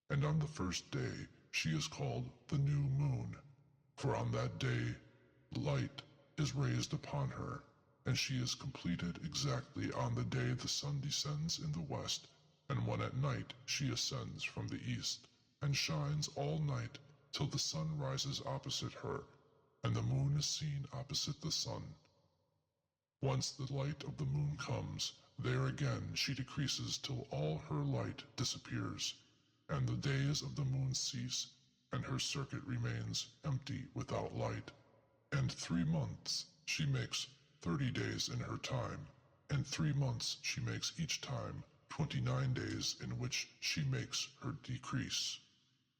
And on the first day she is called the new moon, for on that day light is raised upon her, and she is completed exactly on the day the sun descends in the west, and when at night she ascends from the east, and shines all night till the sun rises opposite her, and the moon is seen opposite the sun. Once the light of the moon comes, there again she decreases till all her light disappears, and the days of the moon cease, and her circuit remains empty without light. And 3 months she makes 30 days in her time, and 3 months she makes each time 29 days, in which she makes her decrease.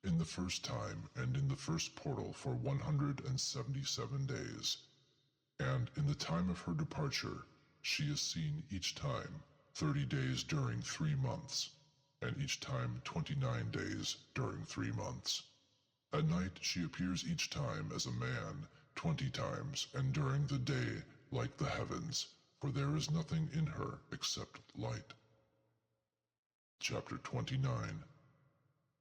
In the first time and in the first portal for 177 days, and in the time of her departure she is seen each time 30 days during 3 months, and each time 29 days during 3 months. At night she appears each time as a man 20 times, and during the day like the heavens, for there is nothing in her except light. Chapter 29.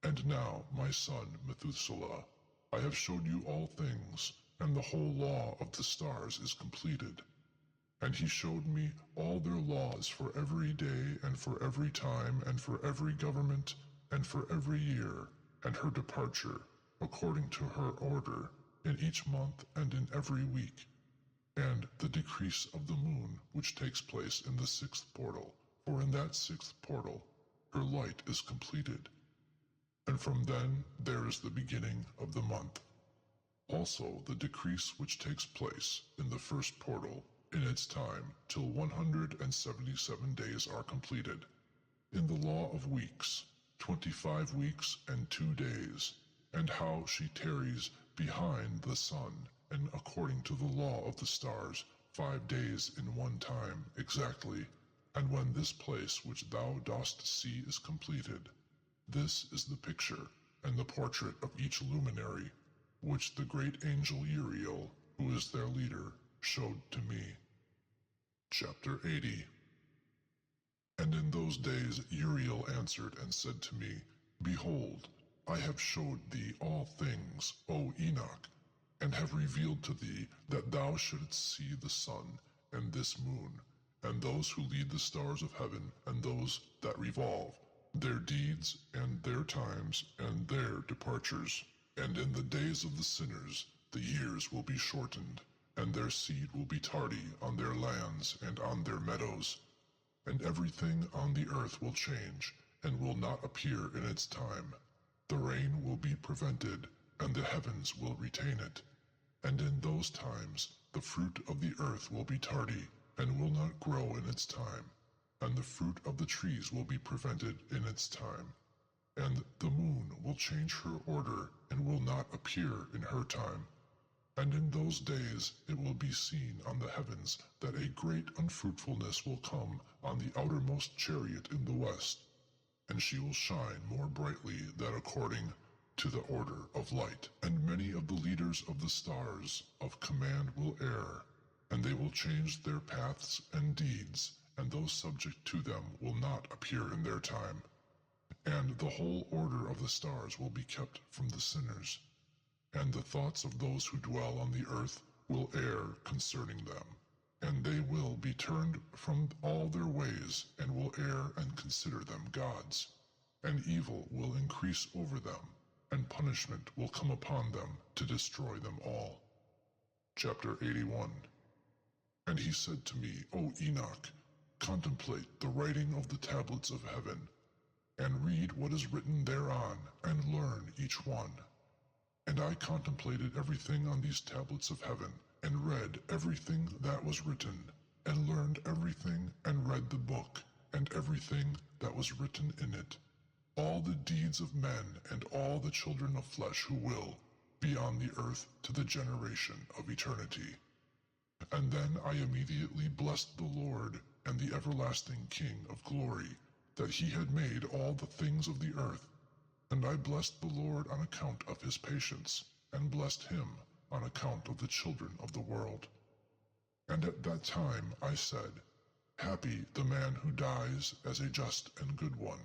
And now, my son Methuselah, I have showed you all things, and the whole law of the stars is completed. And he showed me all their laws for every day, and for every time, and for every government, and for every year, and her departure, according to her order, in each month and in every week, and the decrease of the moon, which takes place in the 6th portal, for in that 6th portal her light is completed. And from then there is the beginning of the month. Also the decrease which takes place in the 1st portal, in its time, till 177 days are completed. In the law of weeks, 25 weeks and 2 days, and how she tarries behind the sun, and according to the law of the stars, 5 days in one time exactly. And when this place which thou dost see is completed, this is the picture and the portrait of each luminary, which the great angel Uriel, who is their leader, showed to me. Chapter 80. And in those days Uriel answered and said to me, Behold, I have showed thee all things, O Enoch, and have revealed to thee that thou shouldst see the sun, and this moon, and those who lead the stars of heaven, and those that revolve, their deeds, and their times, and their departures. And in the days of the sinners the years will be shortened, and their seed will be tardy on their lands and on their meadows. And everything on the earth will change, and will not appear in its time. The rain will be prevented, and the heavens will retain it. And in those times the fruit of the earth will be tardy, and will not grow in its time, and the fruit of the trees will be prevented in its time. And the moon will change her order, and will not appear in her time. And in those days it will be seen on the heavens that a great unfruitfulness will come on the outermost chariot in the west, and she will shine more brightly than according to the order of light. And many of the leaders of the stars of command will err, and they will change their paths and deeds, and those subject to them will not appear in their time. And the whole order of the stars will be kept from the sinners, and the thoughts of those who dwell on the earth will err concerning them. And they will be turned from all their ways, and will err and consider them gods. And evil will increase over them, and punishment will come upon them to destroy them all. Chapter 81. And he said to me, O Enoch, contemplate the writing of the tablets of heaven, and read what is written thereon, and learn each one. And I contemplated everything on these tablets of heaven, and read everything that was written, and learned everything, and read the book, and everything that was written in it, all the deeds of men, and all the children of flesh who will be on the earth to the generation of eternity. And then I immediately blessed the Lord and the everlasting King of glory, that he had made all the things of the earth. And I blessed the Lord on account of his patience, and blessed him on account of the children of the world. And at that time I said, Happy the man who dies as a just and good one,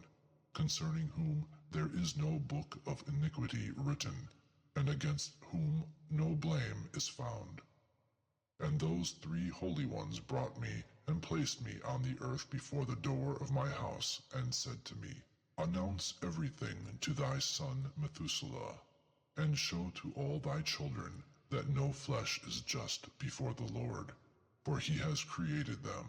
concerning whom there is no book of iniquity written, and against whom no blame is found. And those three holy ones brought me and placed me on the earth before the door of my house, and said to me, Announce everything to thy son Methuselah, and show to all thy children that no flesh is just before the Lord, for he has created them.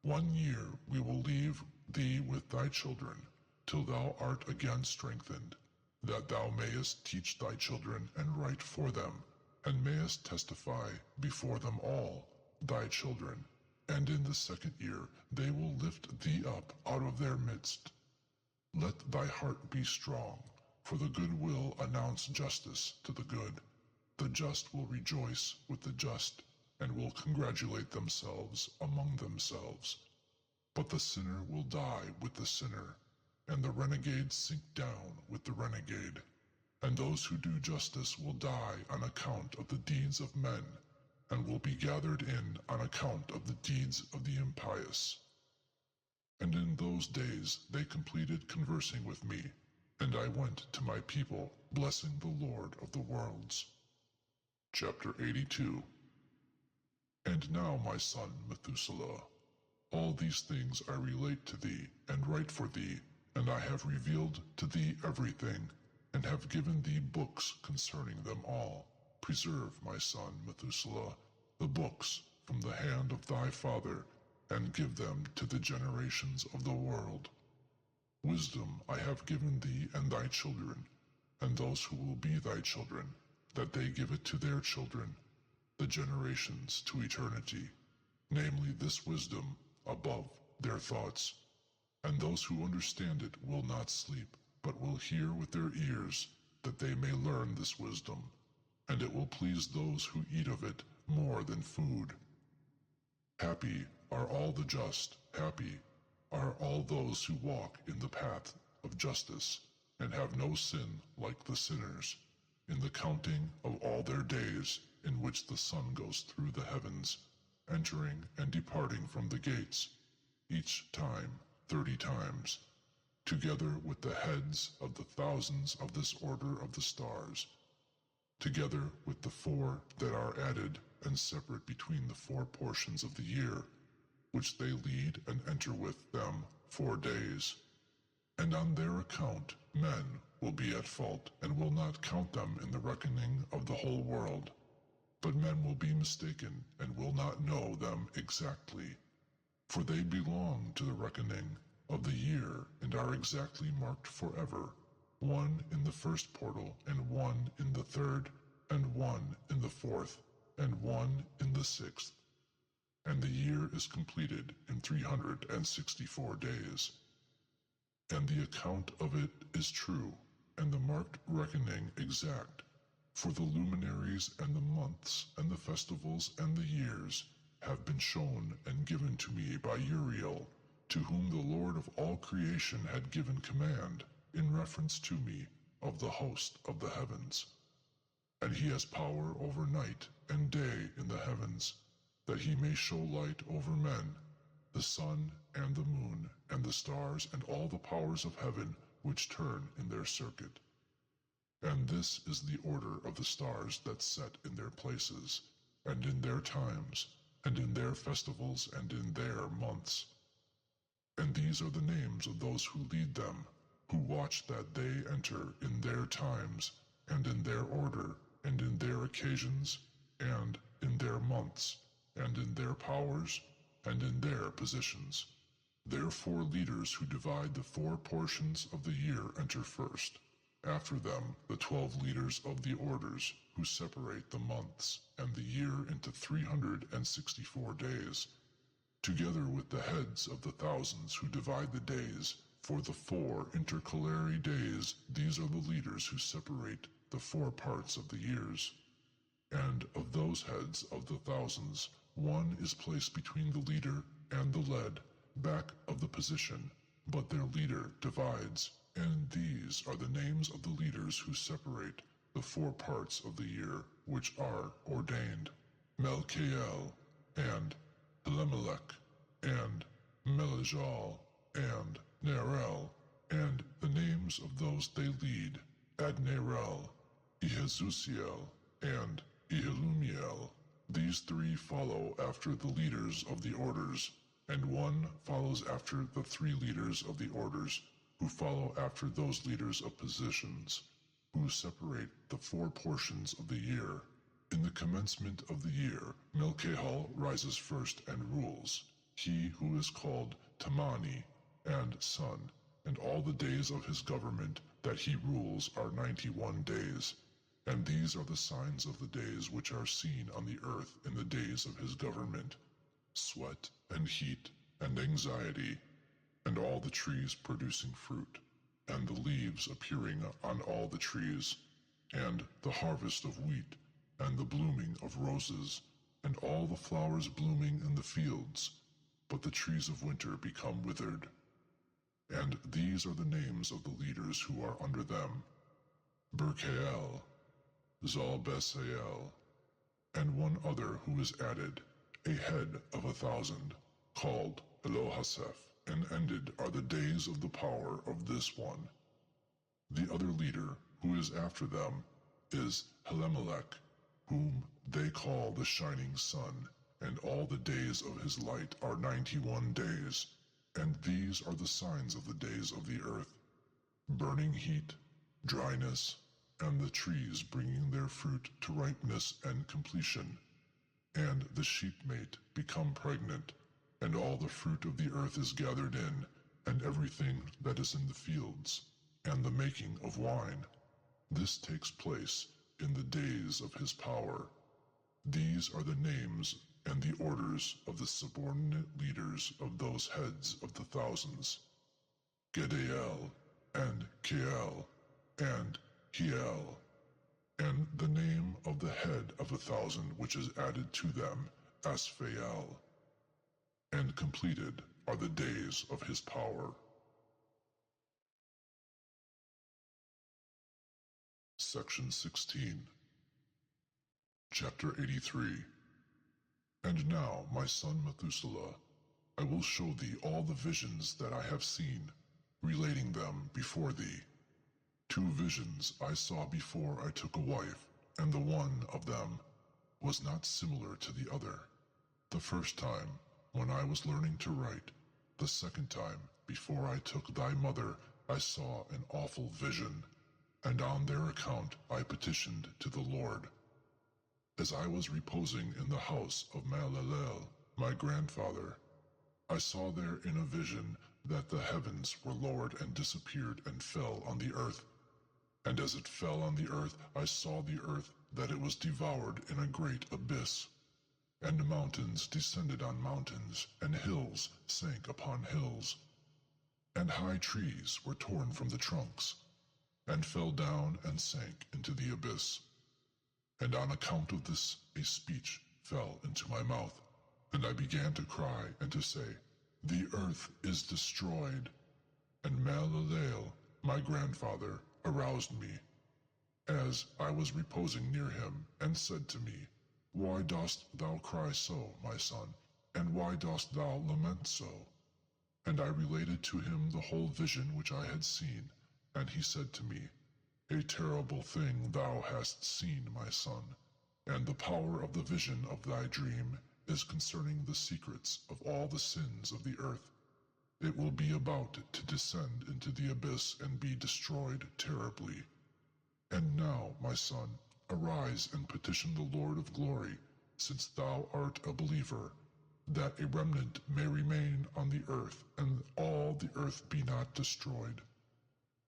1 year we will leave thee with thy children, till thou art again strengthened, that thou mayest teach thy children and write for them, and mayest testify before them all, thy children. And in the 2nd year they will lift thee up out of their midst. Let thy heart be strong, for the good will announce justice to the good. The just will rejoice with the just, and will congratulate themselves among themselves. But the sinner will die with the sinner, and the renegade sink down with the renegade. And those who do justice will die on account of the deeds of men, and will be gathered in on account of the deeds of the impious. And in those days they completed conversing with me, and I went to my people, blessing the Lord of the worlds. Chapter 82. And now, my son Methuselah, all these things I relate to thee, and write for thee, and I have revealed to thee everything, and have given thee books concerning them all. Preserve, my son Methuselah, the books from the hand of thy father, and give them to the generations of the world. Wisdom I have given thee and thy children, and those who will be thy children, that they give it to their children, the generations to eternity, namely this wisdom above their thoughts. And those who understand it will not sleep, but will hear with their ears, that they may learn this wisdom, and it will please those who eat of it more than food. Happy are all the just, happy are all those who walk in the path of justice, and have no sin like the sinners, in the counting of all their days, in which the sun goes through the heavens, entering and departing from the gates, each time 30 times, together with the heads of the thousands of this order of the stars, together with the 4 that are added and separate between the 4 portions of the year, which they lead and enter with them 4 days. And on their account men will be at fault, and will not count them in the reckoning of the whole world. But men will be mistaken and will not know them exactly, for they belong to the reckoning of the year and are exactly marked forever, one in the first portal, and one in the third, and one in the fourth, and one in the sixth. And the year is completed in 364 days. And the account of it is true, and the marked reckoning exact, for the luminaries and the months and the festivals and the years have been shown and given to me by Uriel, to whom the Lord of all creation had given command in reference to me of the host of the heavens. And he has power over night and day in the heavens, that he may show light over men, the sun and the moon and the stars and all the powers of heaven which turn in their circuit. And this is the order of the stars that set in their places, and in their times, and in their festivals, and in their months. And these are the names of those who lead them, who watch that they enter in their times, and in their order, and in their occasions, and in their months, and in their powers, and in their positions. Their 4 leaders who divide the 4 portions of the year enter first. After them, the 12 leaders of the orders, who separate the months and the year into 364 days, together with the heads of the thousands who divide the days for the 4 intercalary days. These are the leaders who separate the 4 parts of the years. And of those heads of the thousands, one is placed between the leader and the led, back of the position, but their leader divides. And these are the names of the leaders who separate the 4 parts of the year, which are ordained: Melchiel, and Elimelech, and Melejal, and Nerel, and the names of those they lead: Adnerel, Jehusiel, and Elumiel. These 3 follow after the leaders of the orders, and one follows after the 3 leaders of the orders, who follow after those leaders of positions, who separate the 4 portions of the year. In the commencement of the year, Melchiel rises first and rules, he who is called Tamani, and son, and all the days of his government that he rules are 91 days. And these are the signs of the days which are seen on the earth in the days of his government: sweat and heat and anxiety, and all the trees producing fruit, and the leaves appearing on all the trees, and the harvest of wheat, and the blooming of roses, and all the flowers blooming in the fields, but the trees of winter become withered. And these are the names of the leaders who are under them: Berkael, Zalbesael, and one other who is added, a head of 1,000, called Elohaseph. And ended are the days of the power of this one. The other leader, who is after them, is Elimelech, whom they call the shining sun, and all the days of his light are 91 days. And these are the signs of the days of the earth: burning heat, dryness, and the trees bringing their fruit to ripeness and completion. And the sheepmate become pregnant, and all the fruit of the earth is gathered in, and everything that is in the fields, and the making of wine. This takes place in the days of his power. These are the names and the orders of the subordinate leaders of those heads of the thousands: Gedaliel, and Kael, and Hiel. And the name of the head of 1,000 which is added to them, Asphael. And completed are the days of his power. Section 16. Chapter 83. And now, my son Methuselah, I will show thee all the visions that I have seen, relating them before thee. 2 visions I saw before I took a wife, and the one of them was not similar to the other. The first time, when I was learning to write; the second time, before I took thy mother, I saw an awful vision, and on their account I petitioned to the Lord. as I was reposing in the house of Methuselah, my grandfather, I saw there in a vision that the heavens were lowered and disappeared and fell on the earth. And as it fell on the earth, I saw the earth that it was devoured in a great abyss. And mountains descended on mountains, and hills sank upon hills. And high trees were torn from the trunks, and fell down and sank into the abyss. And on account of this a speech fell into my mouth, and I began to cry and to say, The earth is destroyed. And Methuselah, my grandfather, aroused me, as I was reposing near him, and said to me, Why dost thou cry so, my son, and why dost thou lament so? And I related to him the whole vision which I had seen, and he said to me, A terrible thing thou hast seen, my son, and the power of the vision of thy dream is concerning the secrets of all the sins of the earth. It will be about to descend into the abyss and be destroyed terribly. And now, my son, arise and petition the Lord of glory, since thou art a believer, that a remnant may remain on the earth, and all the earth be not destroyed.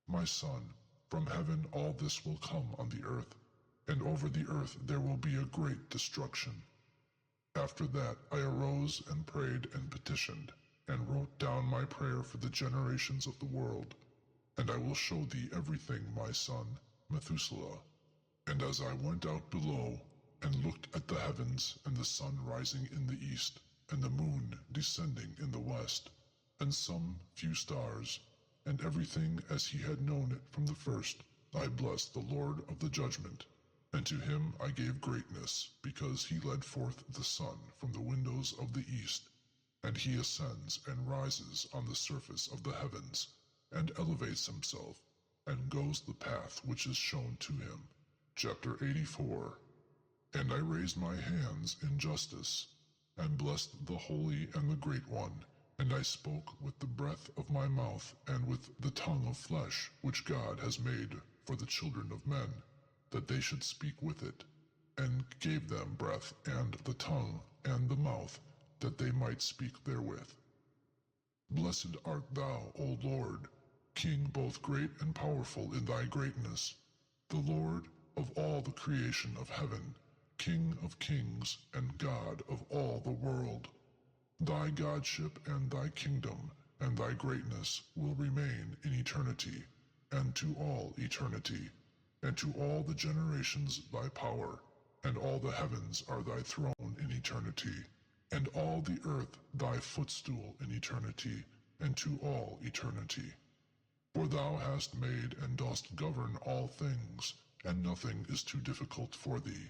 My son, from heaven all this will come on the earth, and over the earth there will be a great destruction. After that I arose and prayed and petitioned, and wrote down my prayer for the generations of the world. And I will show thee everything, my son, Methuselah. And as I went out below, and looked at the heavens, and the sun rising in the east, and the moon descending in the west, and some few stars, and everything as he had known it from the first, I blessed the Lord of the judgment. And to him I gave greatness, because he led forth the sun from the windows of the east, and he ascends and rises on the surface of the heavens, and elevates himself, and goes the path which is shown to him. Chapter 84. And I raised my hands in justice, and blessed the Holy and the Great One, and I spoke with the breath of my mouth, and with the tongue of flesh, which God has made for the children of men, that they should speak with it, and gave them breath, and the tongue, and the mouth, that they might speak therewith. Blessed art thou, O Lord, King both great and powerful in thy greatness, the Lord of all the creation of heaven, King of kings, and God of all the world. Thy godship and thy kingdom and thy greatness will remain in eternity, and to all eternity, and to all the generations thy power, and all the heavens are thy throne in eternity, and all the earth thy footstool in eternity, and to all eternity. For thou hast made and dost govern all things, and nothing is too difficult for thee,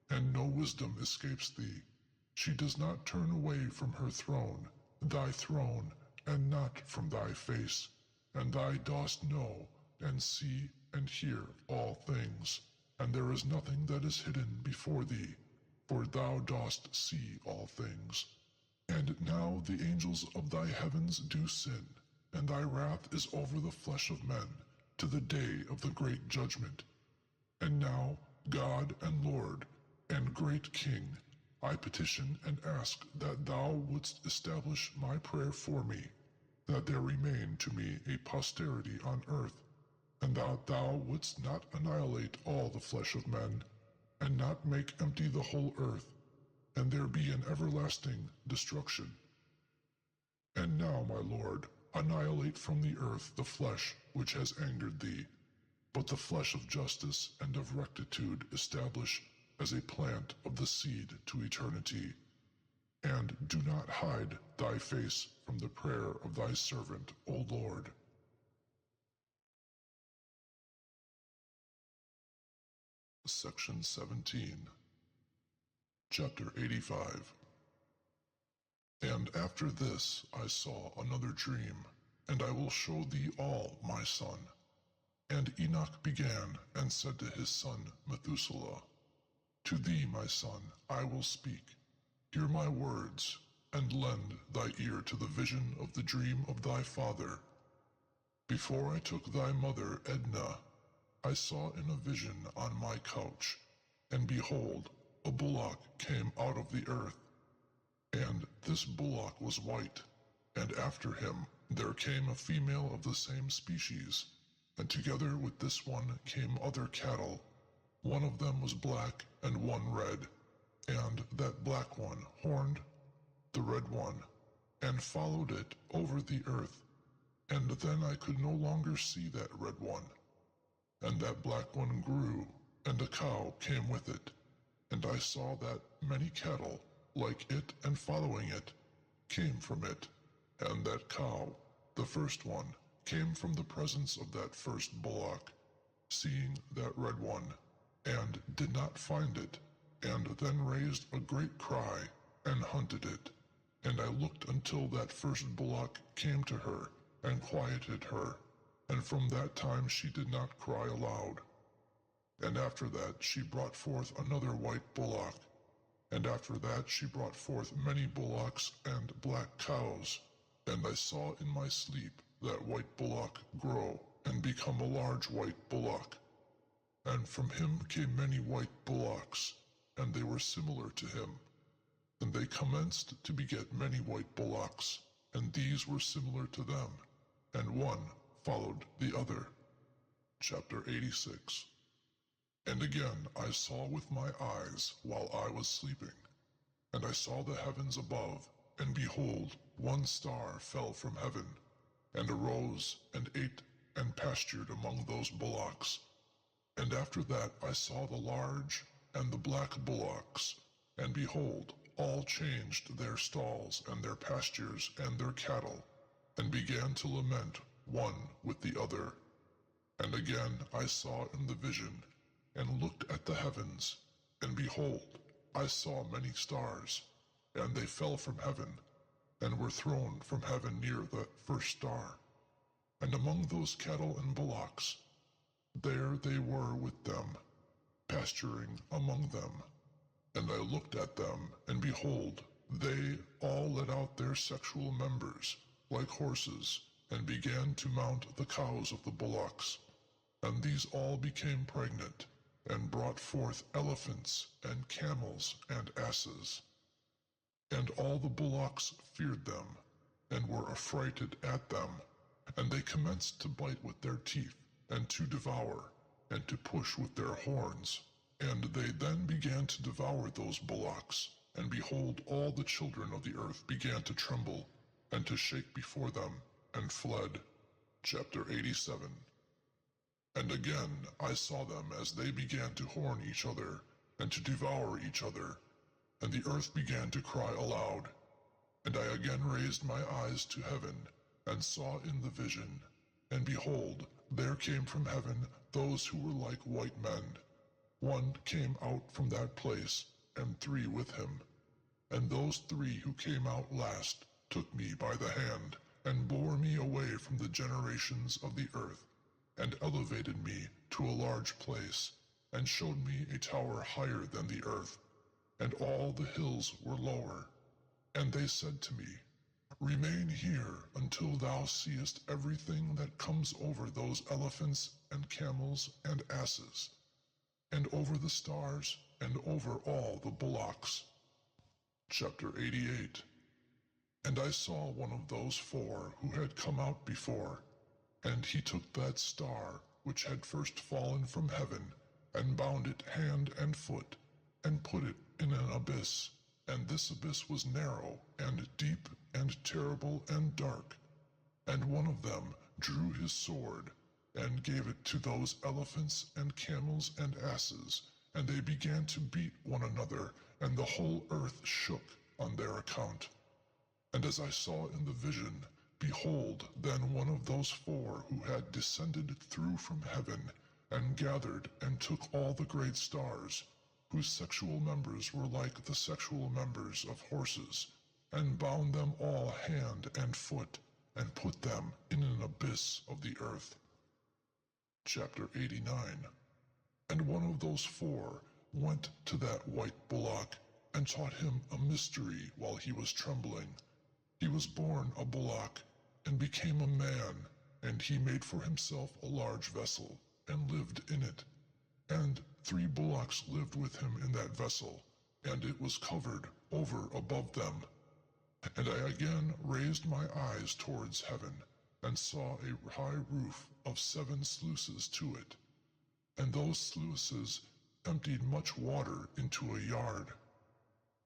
and no wisdom escapes thee. She does not turn away from her throne, thy throne, and not from thy face, and thou dost know, and see, and hear all things, and there is nothing that is hidden before thee, for thou dost see all things. And now the angels of thy heavens do sin, and thy wrath is over the flesh of men, to the day of the great judgment. And now, God and Lord, and great King, I petition and ask that thou wouldst establish my prayer for me, that there remain to me a posterity on earth, and that thou wouldst not annihilate all the flesh of men, and not make empty the whole earth, and there be an everlasting destruction. And now, my Lord, annihilate from the earth the flesh which has angered thee, but the flesh of justice and of rectitude establish as a plant of the seed to eternity. And do not hide thy face from the prayer of thy servant, O Lord. Section 17. Chapter 85. And after this I saw another dream, and I will show thee all, my son. And Enoch began and said to his son Methuselah, To thee, my son, I will speak. Hear my words, and lend thy ear to the vision of the dream of thy father. Before I took thy mother Edna, I saw in a vision on my couch, and behold, a bullock came out of the earth, and this bullock was white, and after him there came a female of the same species, and together with this one came other cattle. One of them was black and one red, and that black one horned the red one, and followed it over the earth. And then I could no longer see that red one. And that black one grew, and a cow came with it. And I saw that many cattle, like it and following it, came from it. And that cow, the first one, came from the presence of that first bullock, seeing that red one, and did not find it, and then raised a great cry, and hunted it. And I looked until that first bullock came to her, and quieted her, and from that time she did not cry aloud. And after that she brought forth another white bullock, and after that she brought forth many bullocks and black cows. And I saw in my sleep that white bullock grow, and become a large white bullock. And from him came many white bullocks, and they were similar to him. And they commenced to beget many white bullocks, and these were similar to them, and one followed the other. Chapter 86. And again I saw with my eyes while I was sleeping, and I saw the heavens above, and behold, one star fell from heaven, and arose, and ate, and pastured among those bullocks. And after that I saw the large and the black bullocks, and behold, all changed their stalls and their pastures and their cattle, and began to lament one with the other. And again I saw in the vision, and looked at the heavens, and behold, I saw many stars, and they fell from heaven, and were thrown from heaven near the first star. And among those cattle and bullocks, there they were with them, pasturing among them. And I looked at them, and behold, they all let out their sexual members, like horses, and began to mount the cows of the bullocks. And these all became pregnant, and brought forth elephants, and camels, and asses. And all the bullocks feared them, and were affrighted at them, and they commenced to bite with their teeth, and to devour, and to push with their horns. And they then began to devour those bullocks, and behold, all the children of the earth began to tremble, and to shake before them, and fled. Chapter 87. And again I saw them as they began to horn each other, and to devour each other, and the earth began to cry aloud. And I again raised my eyes to heaven, and saw in the vision, and behold, there came from heaven those who were like white men. One came out from that place, and 3 with him. And those 3 who came out last took me by the hand, and bore me away from the generations of the earth, and elevated me to a large place, and showed me a tower higher than the earth, and all the hills were lower. And they said to me, Remain here until thou seest everything that comes over those elephants and camels and asses, and over the stars, and over all the bullocks. Chapter 88. And I saw one of those 4 who had come out before, and he took that star which had first fallen from heaven, and bound it hand and foot, and put it in an abyss. And this abyss was narrow, and deep, and terrible, and dark. And one of them drew his sword, and gave it to those elephants and camels and asses, and they began to beat one another, and the whole earth shook on their account. And as I saw in the vision, behold, then one of those 4 who had descended through from heaven, and gathered and took all the great stars, whose sexual members were like the sexual members of horses, and bound them all hand and foot, and put them in an abyss of the earth. Chapter 89. And one of those 4 went to that white bullock, and taught him a mystery while he was trembling. He was born a bullock, and became a man, and he made for himself a large vessel, and lived in it. And 3 bullocks lived with him in that vessel, and it was covered over above them. And I again raised my eyes towards heaven, and saw a high roof of 7 sluices to it, and those sluices emptied much water into a yard.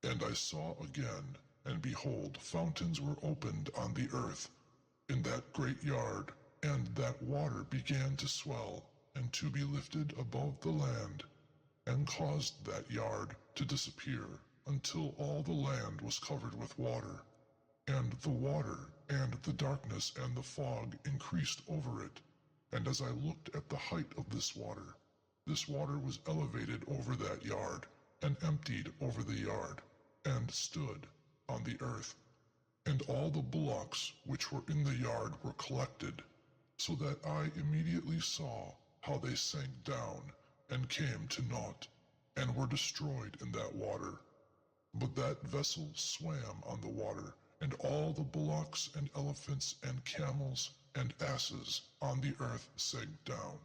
And I saw again, and behold, fountains were opened on the earth in that great yard, and that water began to swell, and to be lifted above the land, and caused that yard to disappear, until all the land was covered with water. And the water, and the darkness, and the fog increased over it. And as I looked at the height of this water was elevated over that yard, and emptied over the yard, and stood on the earth. And all the bullocks which were in the yard were collected, so that I immediately saw how they sank down, and came to naught, and were destroyed in that water. But that vessel swam on the water, and all the bullocks and elephants and camels and asses on the earth sank down,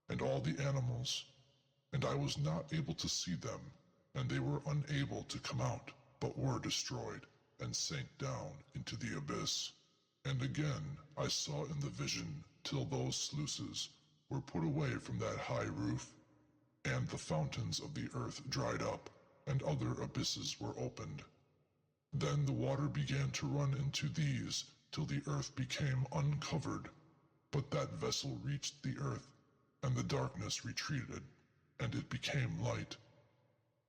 and all the animals, and I was not able to see them, and they were unable to come out, but were destroyed, and sank down into the abyss. And again I saw in the vision till those sluices were put away from that high roof, and the fountains of the earth dried up, and other abysses were opened. Then the water began to run into these till the earth became uncovered. But that vessel reached the earth, and the darkness retreated, and it became light.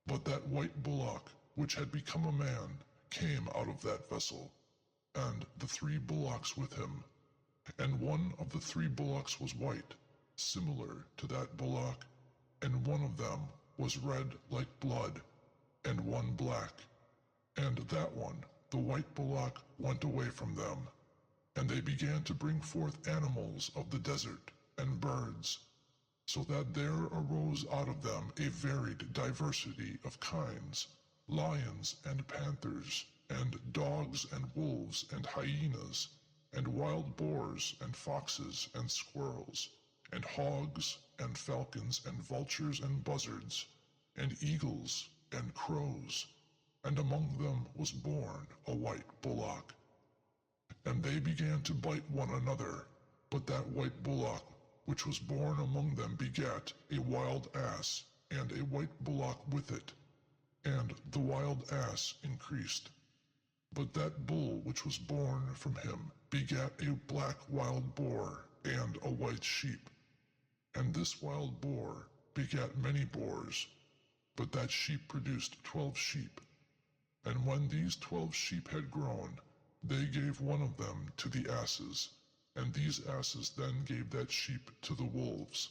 But that white bullock, which had become a man, came out of that vessel, and the 3 bullocks with him. And one of the 3 bullocks was white, similar to that bullock, and one of them was red like blood, and one black. And that one, the white bullock, went away from them, and they began to bring forth animals of the desert, and birds, so that there arose out of them a varied diversity of kinds, lions and panthers, and dogs and wolves and hyenas, and wild boars and foxes and squirrels, and hogs and falcons and vultures and buzzards, and eagles and crows, and among them was born a white bullock. And they began to bite one another, but that white bullock which was born among them begat a wild ass, and a white bullock with it, and the wild ass increased. But that bull which was born from him begat a black wild boar, and a white sheep. And this wild boar begat many boars, but that sheep produced 12 sheep. And when these 12 sheep had grown, they gave one of them to the asses, and these asses then gave that sheep to the wolves,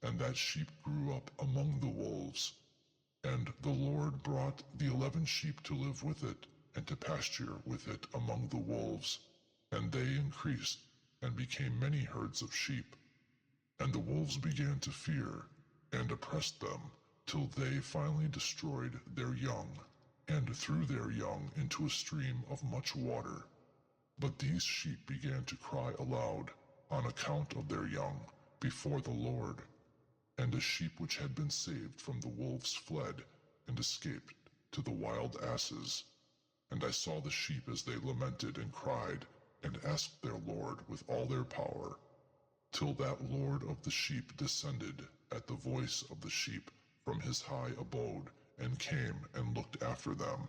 and that sheep grew up among the wolves. And the Lord brought the 11 sheep to live with it, and to pasture with it among the wolves, and they increased, and became many herds of sheep. And the wolves began to fear, and oppressed them, till they finally destroyed their young, and threw their young into a stream of much water. But these sheep began to cry aloud, on account of their young, before the Lord. And a sheep which had been saved from the wolves fled, and escaped to the wild asses. And I saw the sheep as they lamented and cried, and asked their Lord with all their power, till that Lord of the sheep descended at the voice of the sheep from his high abode, and came and looked after them.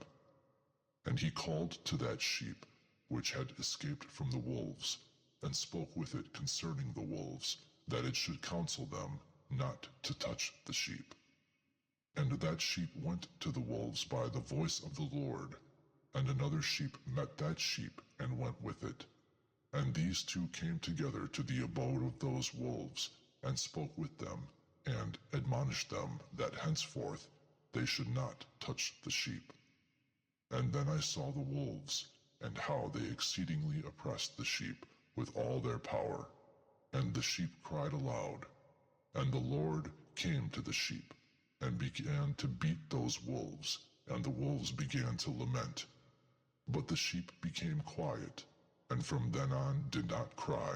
And he called to that sheep which had escaped from the wolves, and spoke with it concerning the wolves, that it should counsel them not to touch the sheep. And that sheep went to the wolves by the voice of the Lord, and another sheep met that sheep and went with it. And these 2 came together to the abode of those wolves, and spoke with them, and admonished them that henceforth they should not touch the sheep. And then I saw the wolves, and how they exceedingly oppressed the sheep with all their power. And the sheep cried aloud. And the Lord came to the sheep, and began to beat those wolves, and the wolves began to lament. But the sheep became quiet, and from then on did not cry.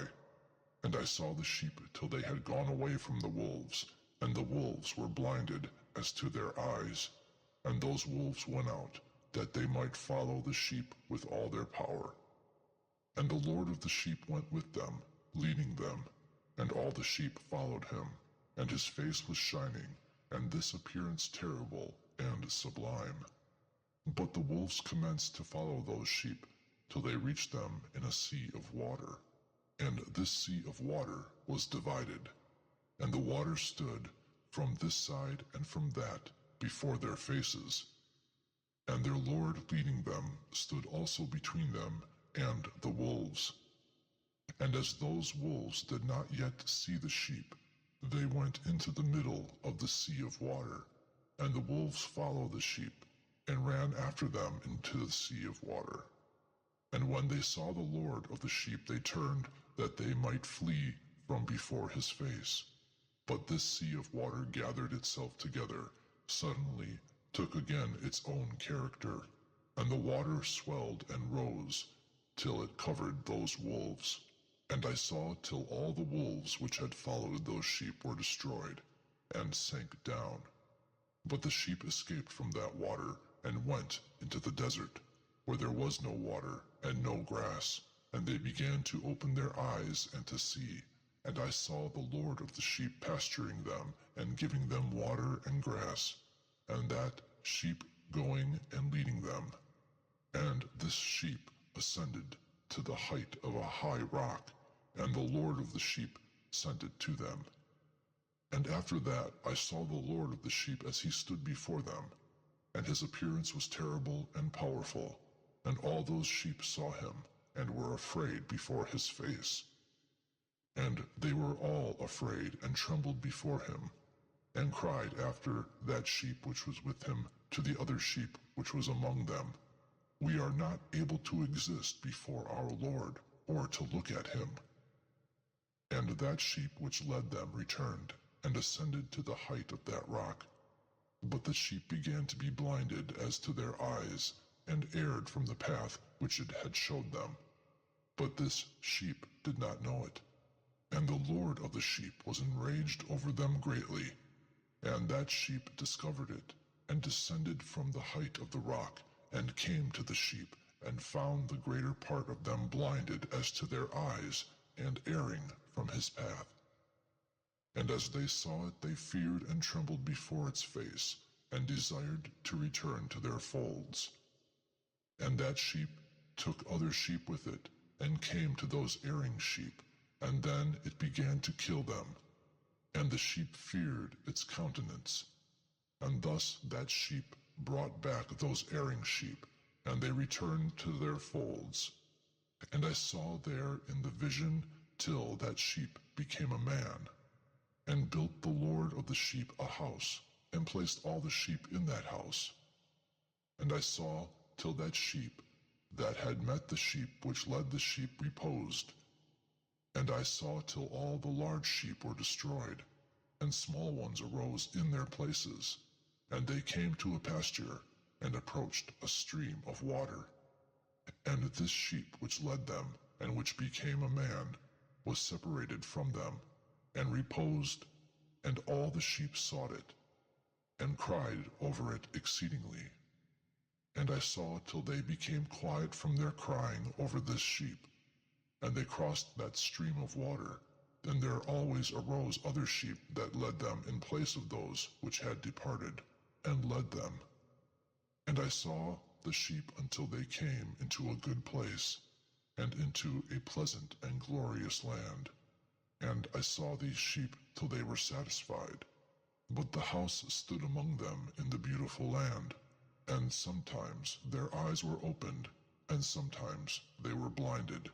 And I saw the sheep till they had gone away from the wolves, and the wolves were blinded as to their eyes. And those wolves went out, that they might follow the sheep with all their power. And the Lord of the sheep went with them, leading them, and all the sheep followed him, and his face was shining, and this appearance terrible and sublime. But the wolves commenced to follow those sheep, till they reached them in a sea of water. And this sea of water was divided, and the water stood from this side and from that before their faces. And their Lord leading them stood also between them and the wolves. And as those wolves did not yet see the sheep, they went into the middle of the sea of water, and the wolves followed the sheep, and ran after them into the sea of water. And when they saw the Lord of the sheep, they turned, that they might flee from before his face. But this sea of water gathered itself together, suddenly took again its own character, and the water swelled and rose, till it covered those wolves. And I saw till all the wolves which had followed those sheep were destroyed, and sank down. But the sheep escaped from that water, and went into the desert, where there was no water, and no grass. And they began to open their eyes and to see. And I saw the Lord of the sheep pasturing them, and giving them water and grass, and that sheep going and leading them. And this sheep ascended to the height of a high rock, and the Lord of the sheep sent it to them. And after that I saw the Lord of the sheep as he stood before them, and his appearance was terrible and powerful, and all those sheep saw him, and were afraid before his face. And they were all afraid, and trembled before him, and cried after that sheep which was with him to the other sheep which was among them, We are not able to exist before our Lord, or to look at him. And that sheep which led them returned, and ascended to the height of that rock. But the sheep began to be blinded as to their eyes, and erred from the path which it had showed them. But this sheep did not know it. And the Lord of the sheep was enraged over them greatly. And that sheep discovered it, and descended from the height of the rock, and came to the sheep, and found the greater part of them blinded as to their eyes, and erring from his path. And as they saw it, they feared and trembled before its face, and desired to return to their folds. And that sheep took other sheep with it, and came to those erring sheep, and then it began to kill them. And the sheep feared its countenance. And thus that sheep brought back those erring sheep, and they returned to their folds. And I saw there in the vision till that sheep became a man, and built the Lord of the sheep a house, and placed all the sheep in that house. And I saw till that sheep that had met the sheep which led the sheep reposed. And I saw till all the large sheep were destroyed, and small ones arose in their places. And they came to a pasture, and approached a stream of water. And this sheep which led them, and which became a man, was separated from them, and reposed, and all the sheep sought it, and cried over it exceedingly. And I saw till they became quiet from their crying over this sheep, and they crossed that stream of water. Then there always arose other sheep that led them in place of those which had departed, and led them. And I saw the sheep until they came into a good place, and into a pleasant and glorious land. And I saw these sheep till they were satisfied. But the house stood among them in the beautiful land, and sometimes their eyes were opened, and sometimes they were blinded,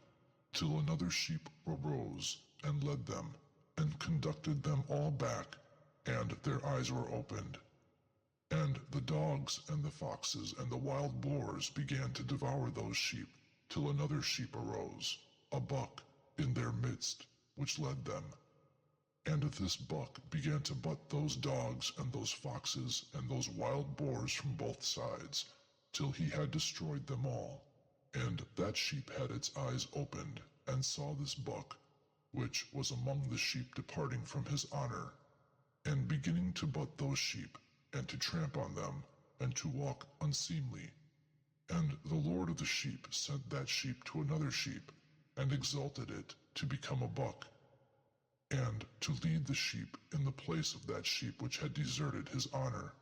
till another sheep arose and led them, and conducted them all back, and their eyes were opened. And the dogs and the foxes and the wild boars began to devour those sheep, till another sheep arose, a buck, in their midst, which led them. And this buck began to butt those dogs and those foxes and those wild boars from both sides, till he had destroyed them all. And that sheep had its eyes opened, and saw this buck, which was among the sheep departing from his honor, and beginning to butt those sheep, and to tramp on them, and to walk unseemly. And the Lord of the sheep sent that sheep to another sheep, and exalted it to become a buck, and to lead the sheep in the place of that sheep which had deserted his honor.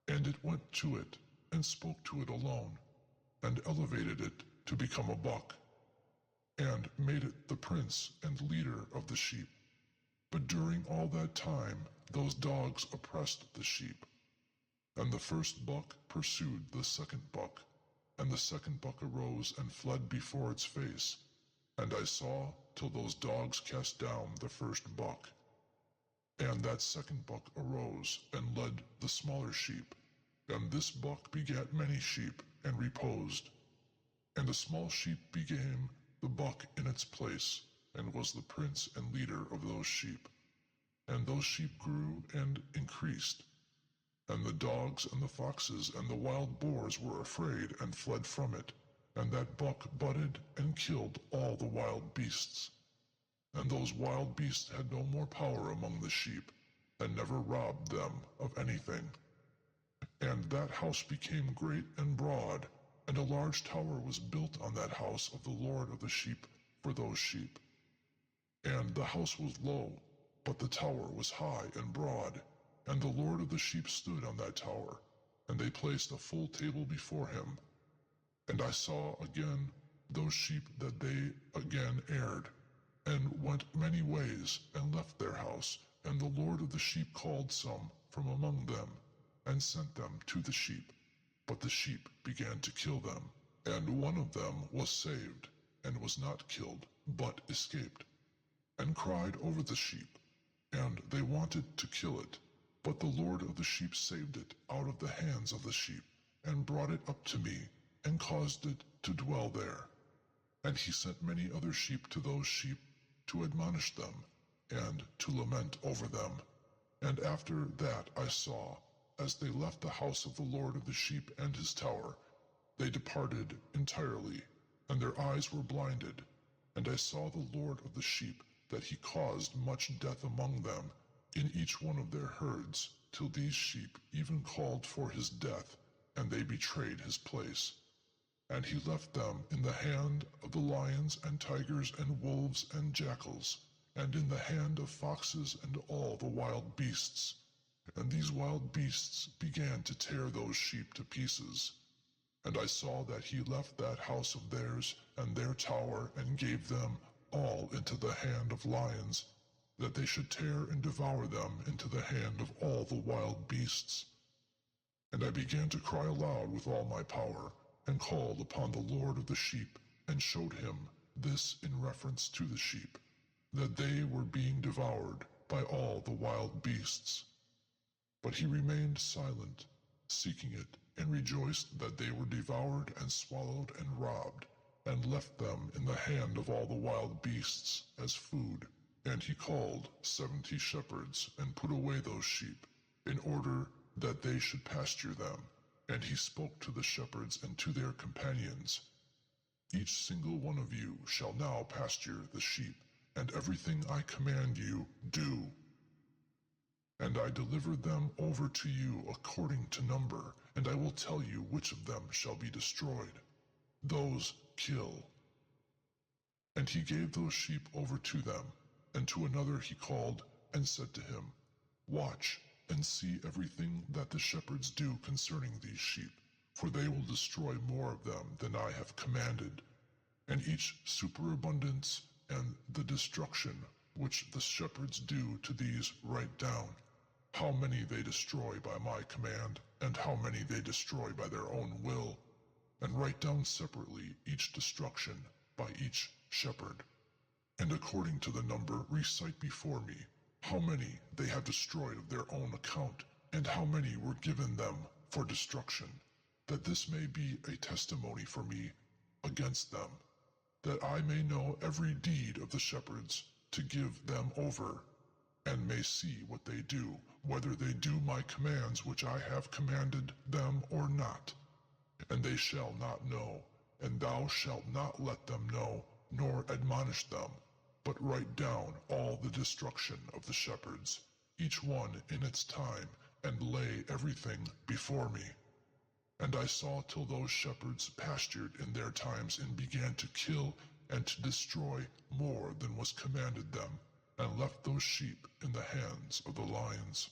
And it went to it, and spoke to it alone, and elevated it to become a buck, and made it the prince and leader of the sheep. But during all that time those dogs oppressed the sheep. And the first buck pursued the second buck, and the second buck arose and fled before its face. And I saw till those dogs cast down the first buck. And that second buck arose and led the smaller sheep. And this buck begat many sheep, and reposed. And a small sheep became the buck in its place, and was the prince and leader of those sheep. And those sheep grew and increased. And the dogs and the foxes and the wild boars were afraid and fled from it. And that buck butted and killed all the wild beasts. And those wild beasts had no more power among the sheep, and never robbed them of anything. And that house became great and broad, and a large tower was built on that house of the Lord of the sheep for those sheep. And the house was low, but the tower was high and broad. And the Lord of the sheep stood on that tower, and they placed a full table before him. And I saw again those sheep that they again erred, and went many ways, and left their house. And the Lord of the sheep called some from among them, and sent them to the sheep. But the sheep began to kill them. And one of them was saved, and was not killed, but escaped, and cried over the sheep. And they wanted to kill it. But the Lord of the sheep saved it out of the hands of the sheep, and brought it up to me, and caused it to dwell there. And he sent many other sheep to those sheep, to admonish them, and to lament over them. And after that I saw, as they left the house of the Lord of the sheep and his tower, they departed entirely, and their eyes were blinded. And I saw the Lord of the sheep, that he caused much death among them, in each one of their herds, till these sheep even called for his death, and they betrayed his place. And he left them in the hand of the lions and tigers and wolves and jackals, and in the hand of foxes and all the wild beasts. And these wild beasts began to tear those sheep to pieces. And I saw that he left that house of theirs and their tower, and gave them all into the hand of lions, that they should tear and devour them into the hand of all the wild beasts. And I began to cry aloud with all my power, and called upon the Lord of the sheep, and showed him this in reference to the sheep, that they were being devoured by all the wild beasts. But he remained silent, seeking it, and rejoiced that they were devoured and swallowed and robbed, and left them in the hand of all the wild beasts as food. And he called 70 shepherds, and put away those sheep, in order that they should pasture them. And he spoke to the shepherds and to their companions, Each single one of you shall now pasture the sheep, and everything I command you, do. And I delivered them over to you according to number, and I will tell you which of them shall be destroyed. Those kill. And he gave those sheep over to them, and to another he called, and said to him, Watch, and see everything that the shepherds do concerning these sheep, for they will destroy more of them than I have commanded. And each superabundance and the destruction which the shepherds do to these write down, how many they destroy by my command, and how many they destroy by their own will, and write down separately each destruction by each shepherd. And according to the number recite before me how many they have destroyed of their own account, and how many were given them for destruction, that this may be a testimony for me against them, that I may know every deed of the shepherds, to give them over, and may see what they do, whether they do my commands which I have commanded them or not. And they shall not know, and thou shalt not let them know, nor admonish them, but write down all the destruction of the shepherds, each one in its time, and lay everything before me. And I saw till those shepherds pastured in their times and began to kill and to destroy more than was commanded them, and left those sheep in the hands of the lions.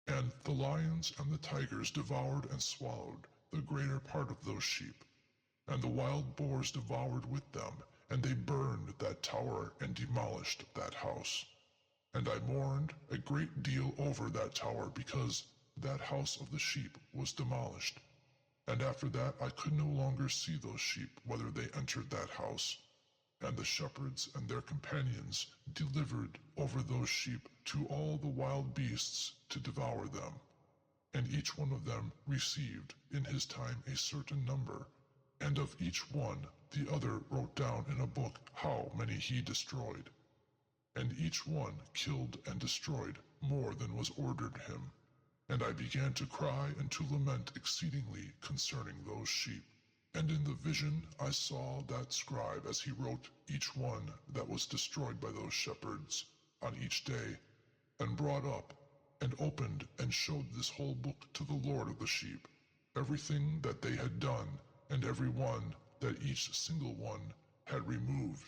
And the lions and the tigers devoured and swallowed the greater part of those sheep, and the wild boars devoured with them, and they burned that tower and demolished that house. And I mourned a great deal over that tower, because that house of the sheep was demolished. And after that I could no longer see those sheep, whether they entered that house. And the shepherds and their companions delivered over those sheep to all the wild beasts to devour them. And each one of them received in his time a certain number, and of each one the other wrote down in a book how many he destroyed. And each one killed and destroyed more than was ordered him. And I began to cry and to lament exceedingly concerning those sheep. And in the vision I saw that scribe as he wrote each one that was destroyed by those shepherds on each day, and brought up, and opened, and showed this whole book to the Lord of the sheep, everything that they had done, and every one that each single one had removed,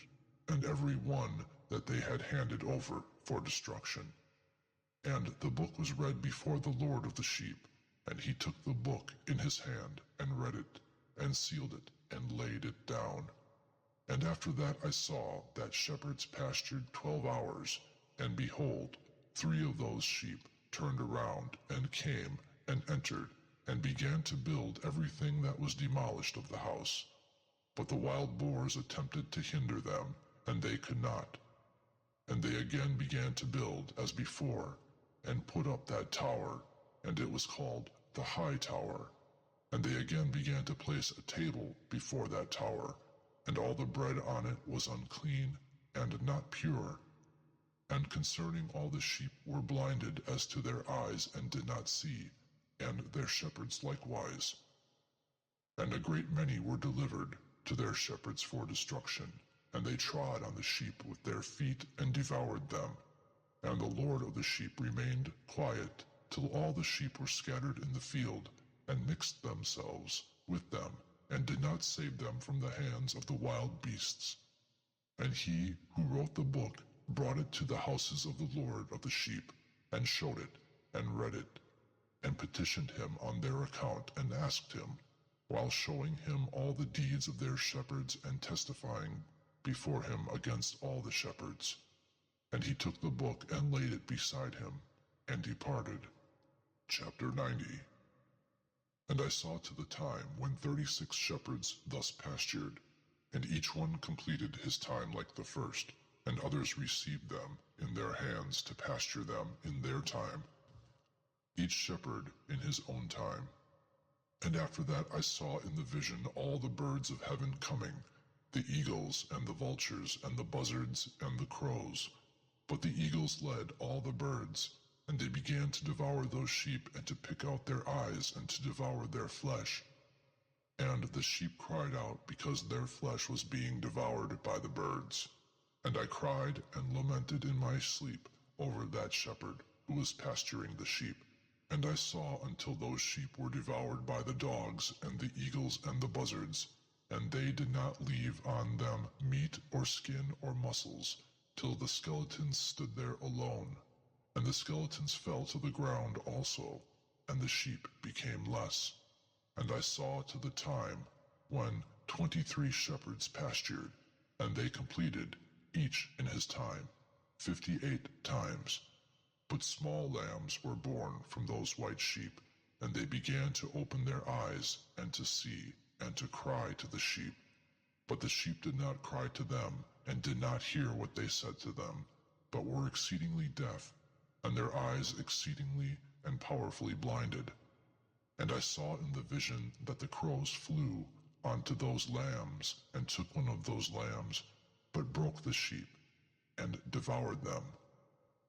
and every one that they had handed over for destruction. And the book was read before the Lord of the sheep, and he took the book in his hand, and read it, and sealed it, and laid it down. And after that I saw that shepherds pastured 12 hours, and behold, 3 of those sheep turned around, and came, and entered, and began to build everything that was demolished of the house. But the wild boars attempted to hinder them, and they could not. And they again began to build as before, and put up that tower, and it was called the High Tower. And they again began to place a table before that tower, and all the bread on it was unclean and not pure. And concerning all the sheep were blinded as to their eyes, and did not see, and their shepherds likewise. And a great many were delivered to their shepherds for destruction, and they trod on the sheep with their feet, and devoured them. And the Lord of the sheep remained quiet, till all the sheep were scattered in the field, and mixed themselves with them, and did not save them from the hands of the wild beasts. And he who wrote the book brought it to the houses of the Lord of the sheep, and showed it, and read it, and petitioned him on their account, and asked him, while showing him all the deeds of their shepherds, and testifying before him against all the shepherds. And he took the book and laid it beside him, and departed. Chapter 90. And I saw to the time when 36 shepherds thus pastured, and each one completed his time like the first, and others received them in their hands to pasture them in their time, each shepherd in his own time. And after that I saw in the vision all the birds of heaven coming, the eagles and the vultures and the buzzards and the crows. But the eagles led all the birds, and they began to devour those sheep, and to pick out their eyes, and to devour their flesh. And the sheep cried out, because their flesh was being devoured by the birds. And I cried and lamented in my sleep over that shepherd who was pasturing the sheep. And I saw until those sheep were devoured by the dogs, and the eagles and the buzzards, and they did not leave on them meat or skin or muscles, till the skeletons stood there alone. And the skeletons fell to the ground also, and the sheep became less. And I saw to the time when 23 shepherds pastured, and they completed, each in his time, 58 times. But small lambs were born from those white sheep, and they began to open their eyes, and to see, and to cry to the sheep. But the sheep did not cry to them, and did not hear what they said to them, but were exceedingly deaf, and their eyes exceedingly and powerfully blinded. And I saw in the vision that the crows flew onto those lambs, and took one of those lambs, but broke the sheep, and devoured them.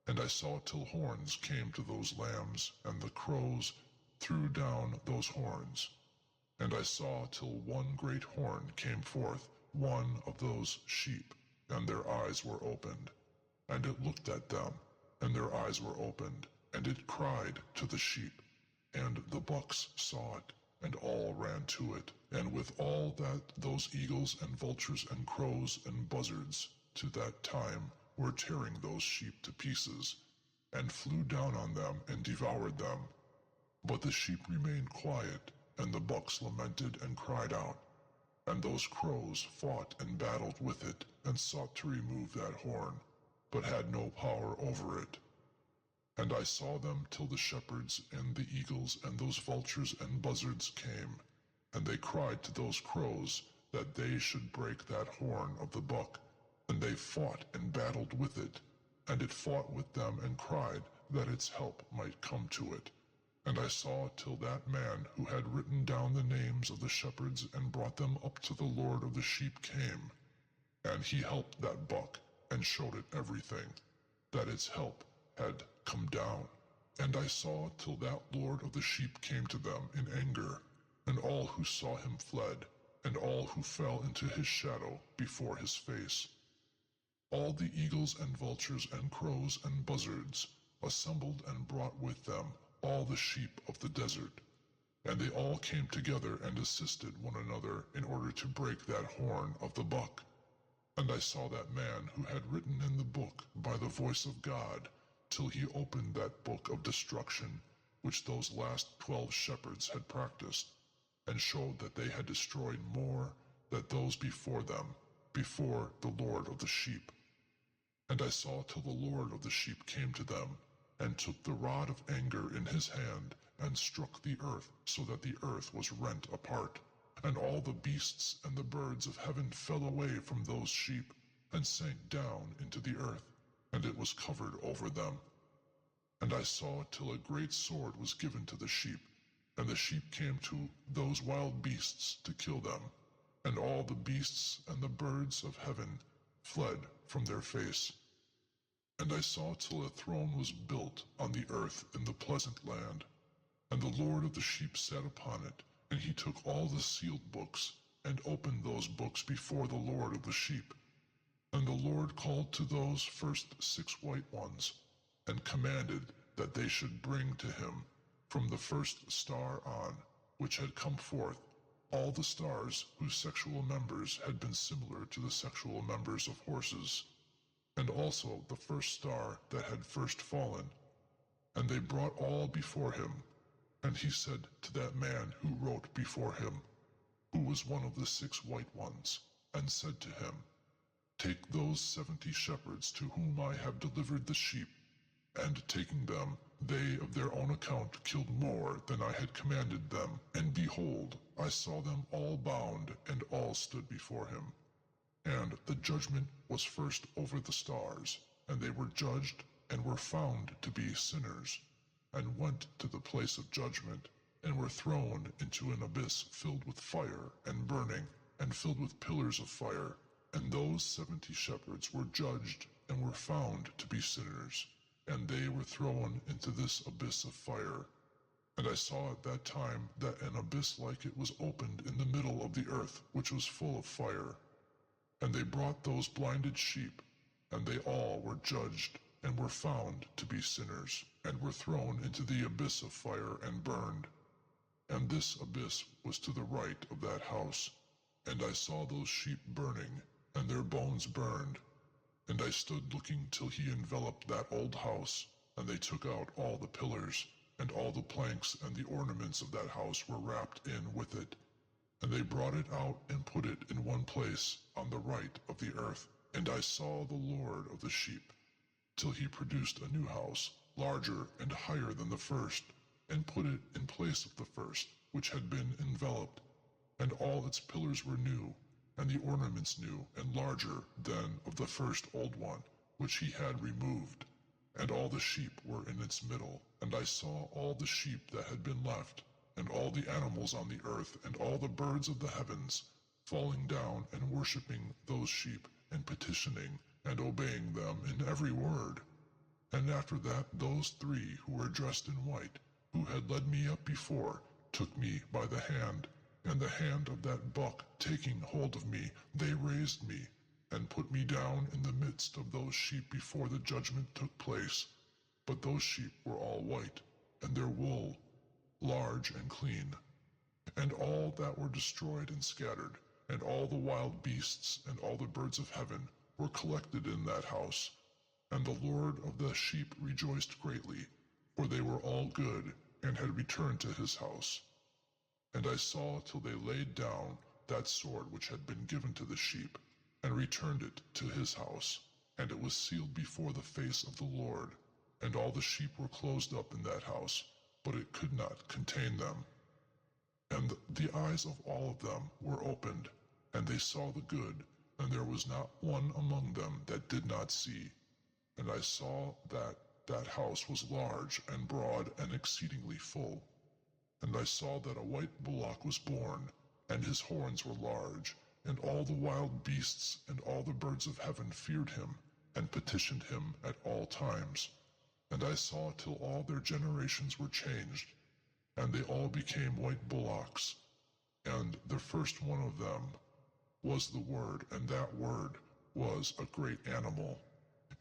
And I saw till horns came to those lambs, and the crows threw down those horns. And I saw till one great horn came forth, one of those sheep, and their eyes were opened. And it looked at them, and their eyes were opened, and it cried to the sheep, and the bucks saw it, and all ran to it, and with all that those eagles and vultures and crows and buzzards to that time were tearing those sheep to pieces, and flew down on them and devoured them. But the sheep remained quiet, and the bucks lamented and cried out. And those crows fought and battled with it, and sought to remove that horn, but had no power over it. And I saw them till the shepherds and the eagles and those vultures and buzzards came, and they cried to those crows that they should break that horn of the buck, and they fought and battled with it, and it fought with them and cried that its help might come to it. And I saw till that man who had written down the names of the shepherds and brought them up to the Lord of the sheep came, and he helped that buck and showed it everything, that its help had come down. And I saw till that Lord of the sheep came to them in anger, and all who saw him fled, and all who fell into his shadow before his face. All the eagles and vultures and crows and buzzards assembled and brought with them all the sheep of the desert. And they all came together and assisted one another in order to break that horn of the buck. And I saw that man who had written in the book by the voice of God, till he opened that book of destruction, which those last 12 shepherds had practiced, and showed that they had destroyed more than those before them, before the Lord of the sheep. And I saw till the Lord of the sheep came to them, and took the rod of anger in his hand, and struck the earth, so that the earth was rent apart. And all the beasts and the birds of heaven fell away from those sheep, and sank down into the earth, and it was covered over them. And I saw till a great sword was given to the sheep, and the sheep came to those wild beasts to kill them, and all the beasts and the birds of heaven fled from their face. And I saw till a throne was built on the earth in the pleasant land, and the Lord of the sheep sat upon it, and he took all the sealed books, and opened those books before the Lord of the sheep. And the Lord called to those first 6 white ones, and commanded that they should bring to him, from the first star on, which had come forth, all the stars whose sexual members had been similar to the sexual members of horses, and also the first star that had first fallen. And they brought all before him. And he said to that man who wrote before him, who was one of the 6 white ones, and said to him, Take those 70 shepherds to whom I have delivered the sheep, and taking them, they of their own account killed more than I had commanded them, and behold, I saw them all bound, and all stood before him. And the judgment was first over the stars, and they were judged, and were found to be sinners, and went to the place of judgment, and were thrown into an abyss filled with fire and burning, and filled with pillars of fire. And those 70 shepherds were judged, and were found to be sinners, and they were thrown into this abyss of fire. And I saw at that time that an abyss like it was opened in the middle of the earth, which was full of fire. And they brought those blinded sheep, and they all were judged, and were found to be sinners, and were thrown into the abyss of fire and burned. And this abyss was to the right of that house. And I saw those sheep burning, and their bones burned. And I stood looking till he enveloped that old house, and they took out all the pillars, and all the planks and the ornaments of that house were wrapped in with it. And they brought it out and put it in one place on the right of the earth. And I saw the Lord of the sheep, till he produced a new house, larger and higher than the first, and put it in place of the first, which had been enveloped. And all its pillars were new, and the ornaments new and larger than of the first old one, which he had removed. And all the sheep were in its middle. And I saw all the sheep that had been left, and all the animals on the earth, and all the birds of the heavens, falling down and worshipping those sheep, and petitioning and obeying them in every word. And after that those 3 who were dressed in white, who had led me up before, took me by the hand, and the hand of that buck taking hold of me, they raised me, and put me down in the midst of those sheep before the judgment took place. But those sheep were all white, and their wool large and clean. And all that were destroyed and scattered, and all the wild beasts and all the birds of heaven were collected in that house. And the Lord of the sheep rejoiced greatly, for they were all good, and had returned to his house. And I saw till they laid down that sword which had been given to the sheep, and returned it to his house. And it was sealed before the face of the Lord. And all the sheep were closed up in that house, but it could not contain them. And the eyes of all of them were opened, and they saw the good, and there was not one among them that did not see. And I saw that that house was large and broad and exceedingly full. And I saw that a white bullock was born, and his horns were large, and all the wild beasts and all the birds of heaven feared him, and petitioned him at all times. And I saw till all their generations were changed, and they all became white bullocks. And the first one of them was the Word, and that Word was a great animal,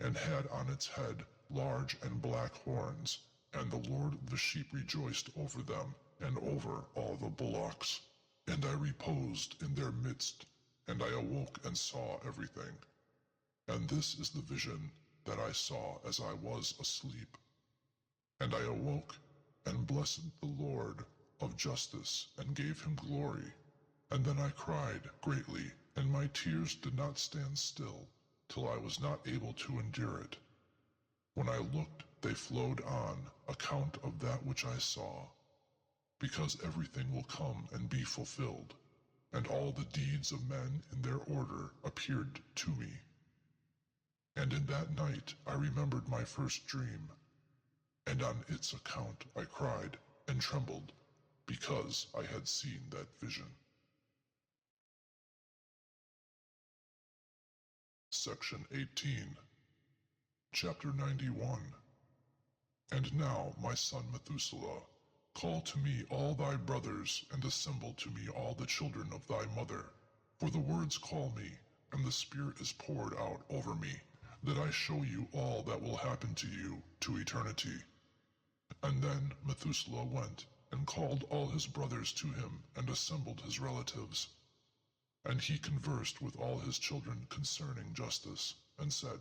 and had on its head large and black horns. And the Lord of the sheep rejoiced over them, and over all the bullocks. And I reposed in their midst, and I awoke and saw everything. And this is the vision that I saw as I was asleep. And I awoke, and blessed the Lord of justice, and gave him glory. And then I cried greatly, and my tears did not stand still, till I was not able to endure it. When I looked, they flowed on account of that which I saw, because everything will come and be fulfilled, and all the deeds of men in their order appeared to me. And in that night I remembered my first dream, and on its account I cried and trembled, because I had seen that vision. Section 18, Chapter 91. And now, my son Methuselah, call to me all thy brothers, and assemble to me all the children of thy mother. For the words call me, and the Spirit is poured out over me, that I show you all that will happen to you to eternity. And then Methuselah went, and called all his brothers to him, and assembled his relatives. And he conversed with all his children concerning justice, and said,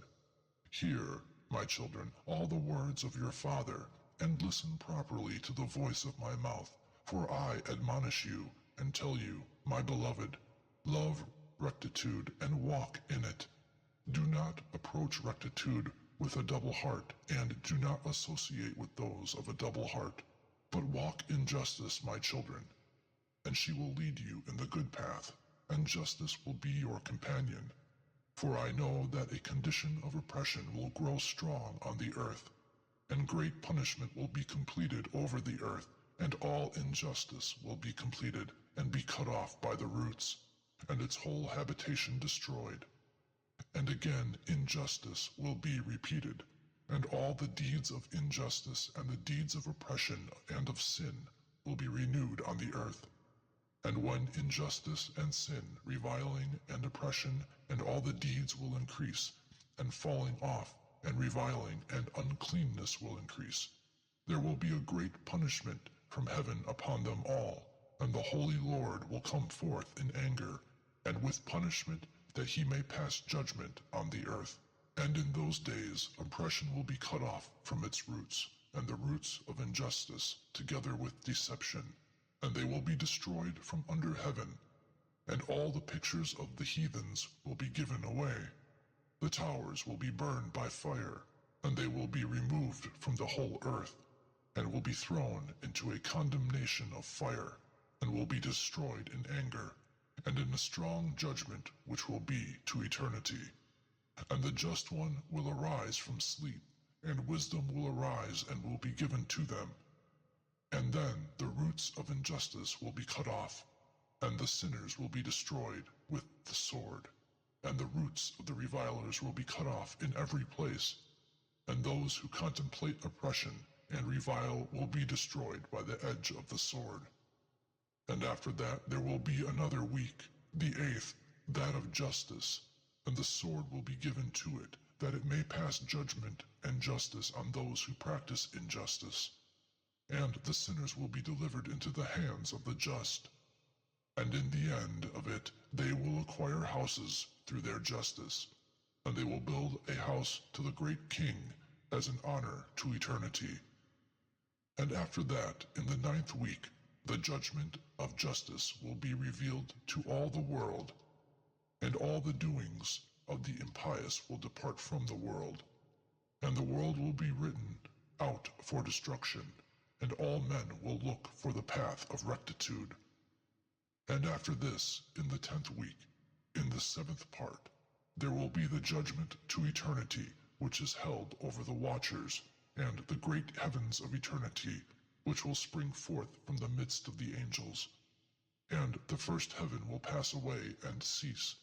Hear, my children, all the words of your father, and listen properly to the voice of my mouth. For I admonish you, and tell you, my beloved, love rectitude, and walk in it. Do not approach rectitude with a double heart, and do not associate with those of a double heart, but walk in justice, my children, and she will lead you in the good path, and justice will be your companion. For I know that a condition of oppression will grow strong on the earth, and great punishment will be completed over the earth, and all injustice will be completed and be cut off by the roots, and its whole habitation destroyed. And again injustice will be repeated, and all the deeds of injustice and the deeds of oppression and of sin will be renewed on the earth. And when injustice and sin, reviling and oppression, and all the deeds will increase, and falling off, and reviling and uncleanness will increase, there will be a great punishment from heaven upon them all, and the Holy Lord will come forth in anger, and with punishment, that he may pass judgment on the earth. And in those days oppression will be cut off from its roots, and the roots of injustice, together with deception, and they will be destroyed from under heaven, and all the pictures of the heathens will be given away. The towers will be burned by fire, and they will be removed from the whole earth, and will be thrown into a condemnation of fire, and will be destroyed in anger, and in a strong judgment which will be to eternity. And the just one will arise from sleep, and wisdom will arise and will be given to them. And then the roots of injustice will be cut off, and the sinners will be destroyed with the sword, and the roots of the revilers will be cut off in every place, and those who contemplate oppression and revile will be destroyed by the edge of the sword. And after that there will be another week, the 8th, that of justice, and the sword will be given to it, that it may pass judgment and justice on those who practice injustice. and the sinners will be delivered into the hands of the just. And in the end of it they will acquire houses through their justice, and they will build a house to the great king as an honor to eternity. And after that, in the 9th week, the judgment of justice will be revealed to all the world, and all the doings of the impious will depart from the world, and the world will be written out for destruction, and all men will look for the path of rectitude. And after this, in the 10th week, in the 7th part, there will be the judgment to eternity, which is held over the watchers, and the great heavens of eternity, which will spring forth from the midst of the angels. And the first heaven will pass away and cease,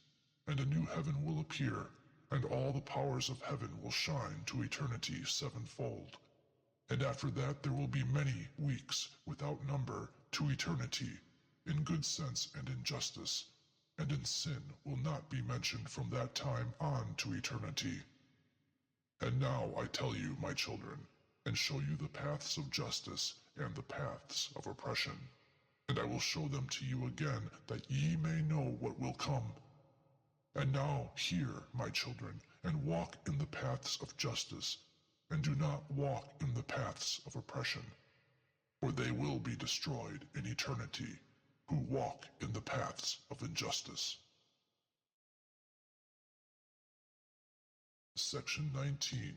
and a new heaven will appear, and all the powers of heaven will shine to eternity sevenfold. And after that there will be many weeks without number to eternity, in good sense and in justice, and in sin will not be mentioned from that time on to eternity. And now I tell you, my children, and show you the paths of justice and the paths of oppression. And I will show them to you again, that ye may know what will come. And now hear, my children, and walk in the paths of justice, and do not walk in the paths of oppression, for they will be destroyed in eternity, who walk in the paths of injustice. Section 19,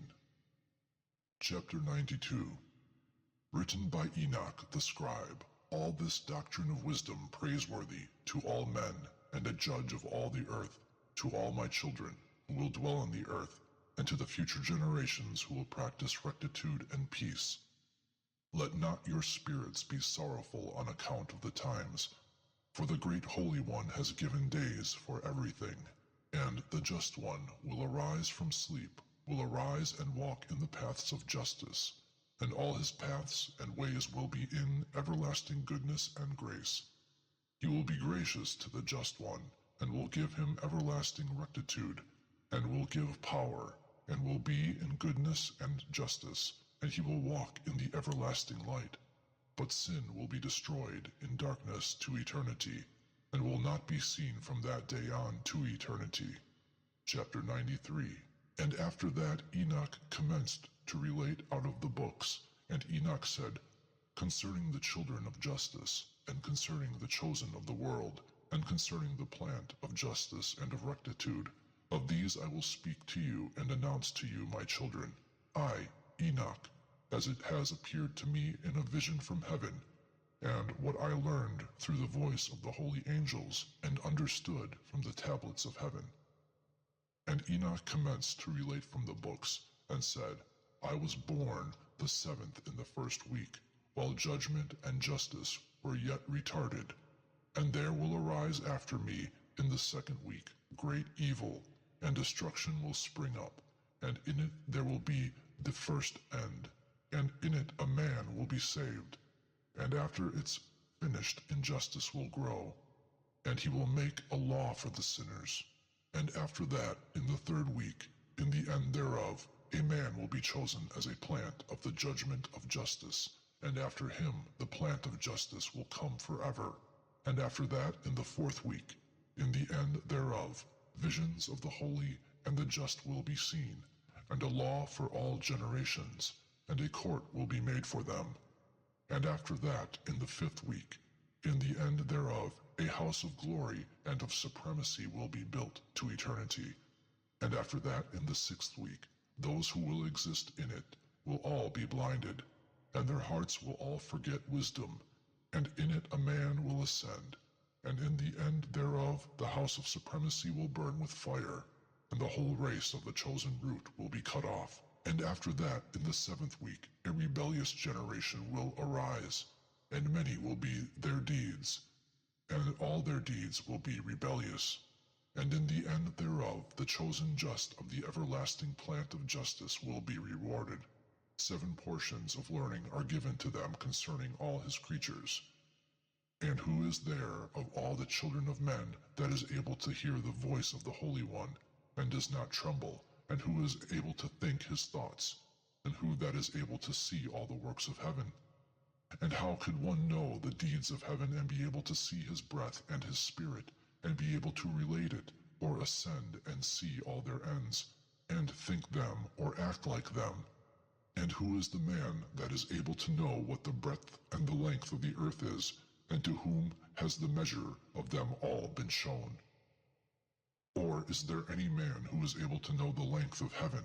Chapter 92. Written by Enoch the scribe, all this doctrine of wisdom praiseworthy to all men, and a judge of all the earth, to all my children who will dwell on the earth, and to the future generations who will practice rectitude and peace. Let not your spirits be sorrowful on account of the times, for the great Holy One has given days for everything, and the Just One will arise from sleep, will arise and walk in the paths of justice, and all his paths and ways will be in everlasting goodness and grace. He will be gracious to the Just One, and will give him everlasting rectitude, and will give power, and will be in goodness and justice, and he will walk in the everlasting light. But sin will be destroyed in darkness to eternity, and will not be seen from that day on to eternity. Chapter 93. And after that Enoch commenced to relate out of the books, and Enoch said, concerning the children of justice, and concerning the chosen of the world, and concerning the plant of justice and of rectitude, of these I will speak to you and announce to you, my children, I, Enoch, as it has appeared to me in a vision from heaven, and what I learned through the voice of the holy angels, and understood from the tablets of heaven. And Enoch commenced to relate from the books, and said, I was born the 7th in the 1st week, while judgment and justice were yet retarded. And there will arise after me in the 2nd week great evil, and destruction will spring up, and in it there will be the first end, and in it a man will be saved. And after it's finished, injustice will grow, and he will make a law for the sinners. And after that, in the 3rd week, in the end thereof, a man will be chosen as a plant of the judgment of justice, and after him the plant of justice will come forever. And after that, in the 4th week, in the end thereof, visions of the holy and the just will be seen, and a law for all generations, and a court will be made for them. And after that, in the 5th week, in the end thereof, a house of glory and of supremacy will be built to eternity. And after that, in the 6th week, those who will exist in it will all be blinded, and their hearts will all forget wisdom, and in it a man will ascend, and in the end thereof the house of supremacy will burn with fire, and the whole race of the chosen root will be cut off. And after that, in the 7th week, a rebellious generation will arise, and many will be their deeds, and all their deeds will be rebellious. And in the end thereof, the chosen just of the everlasting plant of justice will be rewarded. 7 portions of learning are given to them concerning all his creatures. And who is there of all the children of men that is able to hear the voice of the Holy One, and does not tremble, and who is able to think his thoughts, and who that is able to see all the works of heaven? And how could one know the deeds of heaven and be able to see his breath and his spirit, and be able to relate it, or ascend and see all their ends, and think them or act like them? And who is the man that is able to know what the breadth and the length of the earth is, and to whom has the measure of them all been shown? Or is there any man who is able to know the length of heaven,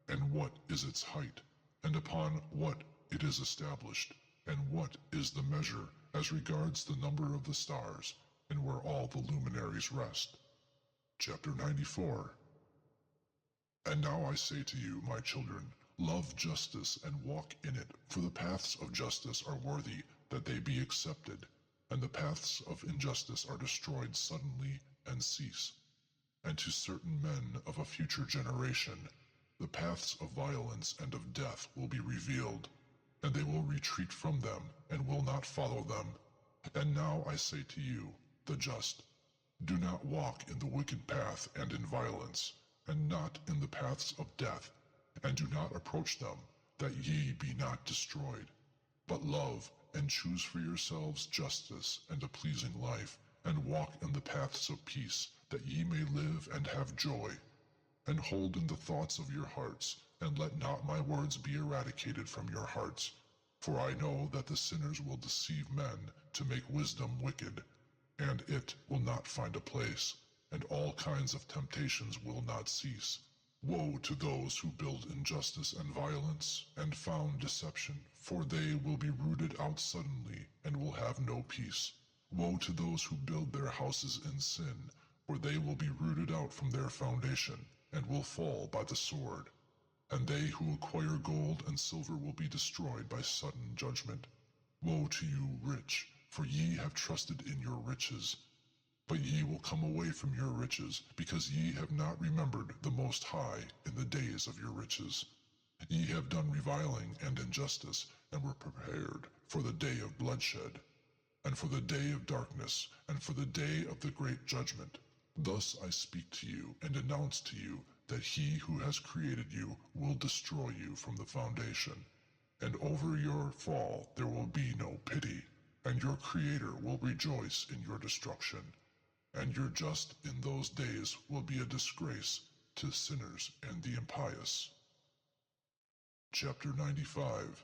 and what is its height, and upon what it is established, and what is the measure as regards the number of the stars, and where all the luminaries rest? Chapter 94. And now I say to you, my children, love justice and walk in it, for the paths of justice are worthy that they be accepted, and the paths of injustice are destroyed suddenly and cease. And to certain men of a future generation, the paths of violence and of death will be revealed, and they will retreat from them and will not follow them. And now I say to you, the just, do not walk in the wicked path and in violence, and not in the paths of death, and do not approach them, that ye be not destroyed. But love, and choose for yourselves justice and a pleasing life, and walk in the paths of peace, that ye may live and have joy. And hold in the thoughts of your hearts, and let not my words be eradicated from your hearts. For I know that the sinners will deceive men to make wisdom wicked, and it will not find a place, and all kinds of temptations will not cease. Woe to those who build injustice and violence, and found deception, for they will be rooted out suddenly, and will have no peace. Woe to those who build their houses in sin, for they will be rooted out from their foundation, and will fall by the sword. And they who acquire gold and silver will be destroyed by sudden judgment. Woe to you, rich, for ye have trusted in your riches. But ye will come away from your riches, because ye have not remembered the Most High in the days of your riches. Ye have done reviling and injustice, and were prepared for the day of bloodshed, and for the day of darkness, and for the day of the great judgment. Thus I speak to you, and announce to you, that he who has created you will destroy you from the foundation, and over your fall there will be no pity, and your Creator will rejoice in your destruction. And your just in those days will be a disgrace to sinners and the impious. Chapter 95.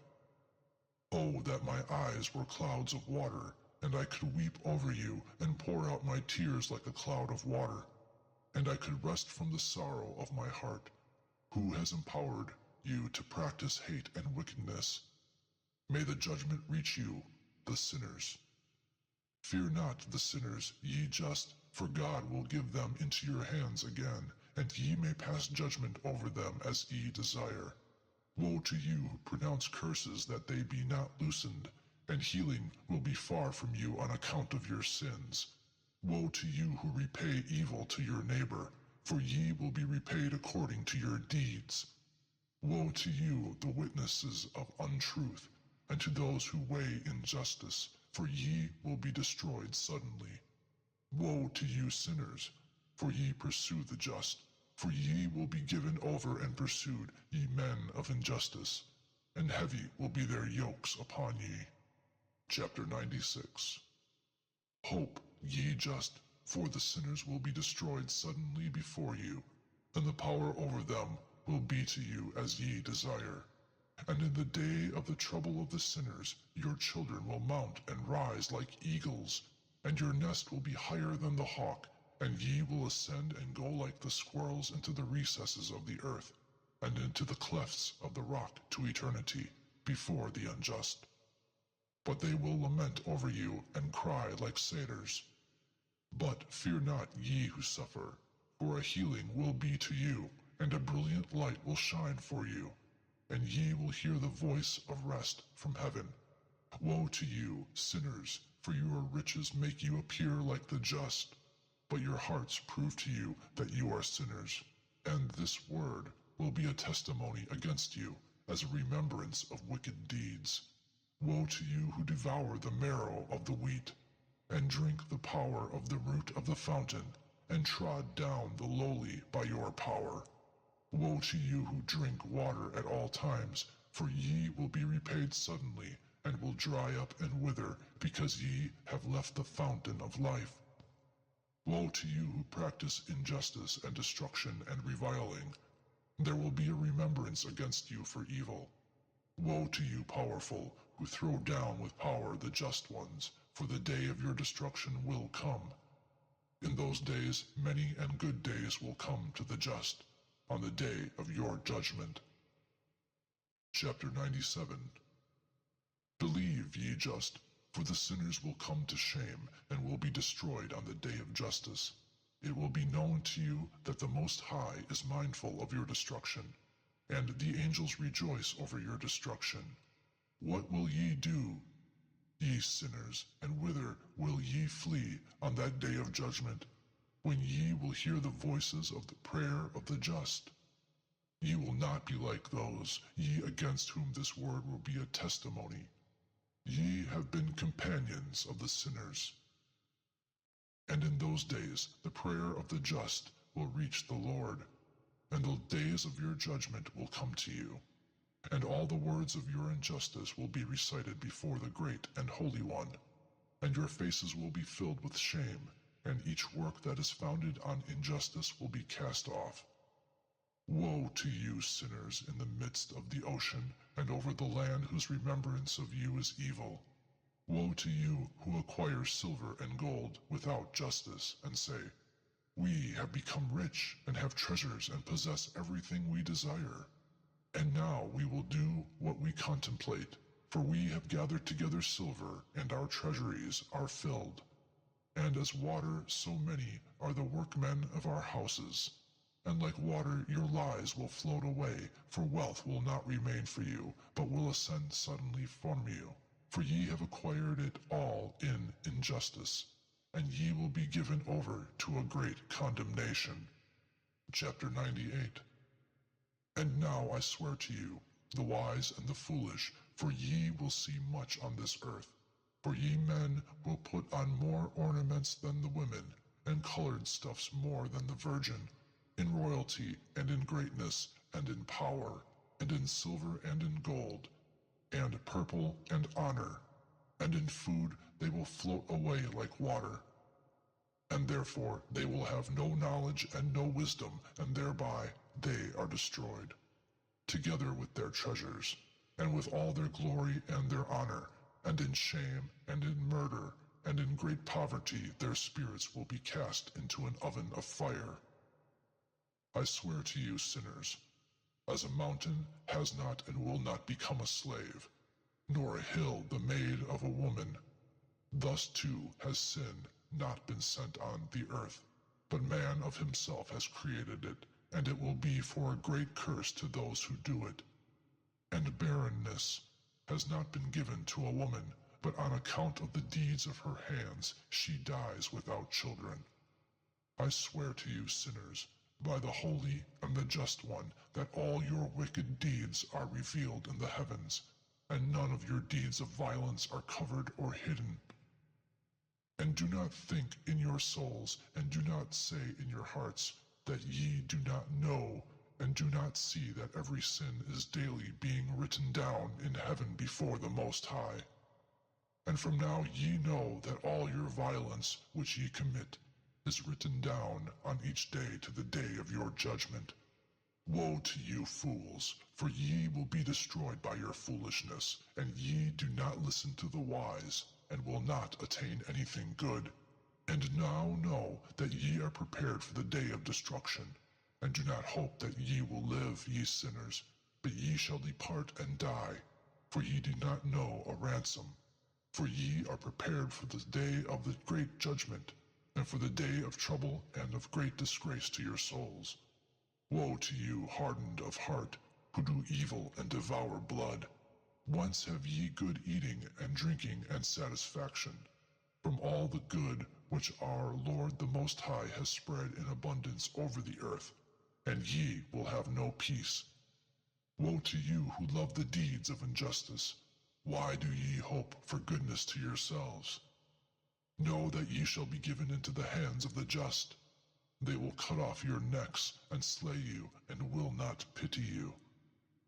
Oh, that my eyes were clouds of water, and I could weep over you and pour out my tears like a cloud of water, and I could rest from the sorrow of my heart. Who has empowered you to practice hate and wickedness? May the judgment reach you, the sinners. Fear not the sinners, ye just, for God will give them into your hands again, and ye may pass judgment over them as ye desire. Woe to you who pronounce curses that they be not loosened, and healing will be far from you on account of your sins. Woe to you who repay evil to your neighbor, for ye will be repaid according to your deeds. Woe to you, the witnesses of untruth, and to those who weigh injustice, for ye will be destroyed suddenly. Woe to you sinners, for ye pursue the just, for ye will be given over and pursued, ye men of injustice, and heavy will be their yokes upon ye. Chapter 96. Hope, ye just, for the sinners will be destroyed suddenly before you, and the power over them will be to you as ye desire. And in the day of the trouble of the sinners, your children will mount and rise like eagles, and your nest will be higher than the hawk, and ye will ascend and go like the squirrels into the recesses of the earth, and into the clefts of the rock to eternity, before the unjust. But they will lament over you and cry like satyrs. But fear not ye who suffer, for a healing will be to you, and a brilliant light will shine for you, and ye will hear the voice of rest from heaven. Woe to you, sinners, for your riches make you appear like the just, but your hearts prove to you that you are sinners, and this word will be a testimony against you, as a remembrance of wicked deeds. Woe to you who devour the marrow of the wheat, and drink the power of the root of the fountain, and trod down the lowly by your power. Woe to you who drink water at all times, for ye will be repaid suddenly, and will dry up and wither, because ye have left the fountain of life. Woe to you who practice injustice and destruction and reviling. There will be a remembrance against you for evil. Woe to you, powerful, who throw down with power the just ones, for the day of your destruction will come. In those days many and good days will come to the just, on the day of your judgment. Chapter 97. Believe, ye just, for the sinners will come to shame, and will be destroyed on the day of justice. It will be known to you that the Most High is mindful of your destruction, and the angels rejoice over your destruction. What will ye do, ye sinners, and whither will ye flee on that day of judgment, when ye will hear the voices of the prayer of the just? Ye will not be like those, ye against whom this word will be a testimony. Ye have been companions of the sinners. And in those days the prayer of the just will reach the Lord, and the days of your judgment will come to you, and all the words of your injustice will be recited before the great and holy one, and your faces will be filled with shame, and each work that is founded on injustice will be cast off. Woe to you, sinners, in the midst of the ocean, and over the land whose remembrance of you is evil. Woe to you who acquire silver and gold without justice, and say, We have become rich, and have treasures, and possess everything we desire. And now we will do what we contemplate, for we have gathered together silver, and our treasuries are filled. And as water, so many are the workmen of our houses. And like water your lies will float away, for wealth will not remain for you, but will ascend suddenly from you. For ye have acquired it all in injustice, and ye will be given over to a great condemnation. Chapter 98. And now I swear to you, the wise and the foolish, for ye will see much on this earth. For ye men will put on more ornaments than the women, and colored stuffs more than the virgin, in royalty, and in greatness, and in power, and in silver, and in gold, and purple, and honor, and in food they will float away like water. And therefore they will have no knowledge and no wisdom, and thereby they are destroyed, together with their treasures, and with all their glory and their honor, and in shame, and in murder, and in great poverty their spirits will be cast into an oven of fire. I swear to you, sinners, as a mountain has not and will not become a slave, nor a hill the maid of a woman, thus too has sin not been sent on the earth, but man of himself has created it, and it will be for a great curse to those who do it. And barrenness has not been given to a woman, but on account of the deeds of her hands she dies without children. I swear to you, sinners, by the Holy and the Just One, that all your wicked deeds are revealed in the heavens, and none of your deeds of violence are covered or hidden. And do not think in your souls, and do not say in your hearts, that ye do not know, and do not see that every sin is daily being written down in heaven before the Most High. And from now ye know that all your violence which ye commit is written down on each day to the day of your judgment. Woe to you, fools, for ye will be destroyed by your foolishness, and ye do not listen to the wise, and will not attain anything good. And now know that ye are prepared for the day of destruction, and do not hope that ye will live, ye sinners, but ye shall depart and die, for ye do not know a ransom. For ye are prepared for the day of the great judgment, and for the day of trouble and of great disgrace to your souls. Woe to you, hardened of heart, who do evil and devour blood. Whence have ye good eating and drinking and satisfaction? From all the good which our Lord the Most High has spread in abundance over the earth, and ye will have no peace. Woe to you who love the deeds of injustice. Why do ye hope for goodness to yourselves? Know that ye shall be given into the hands of the just. They will cut off your necks and slay you, and will not pity you.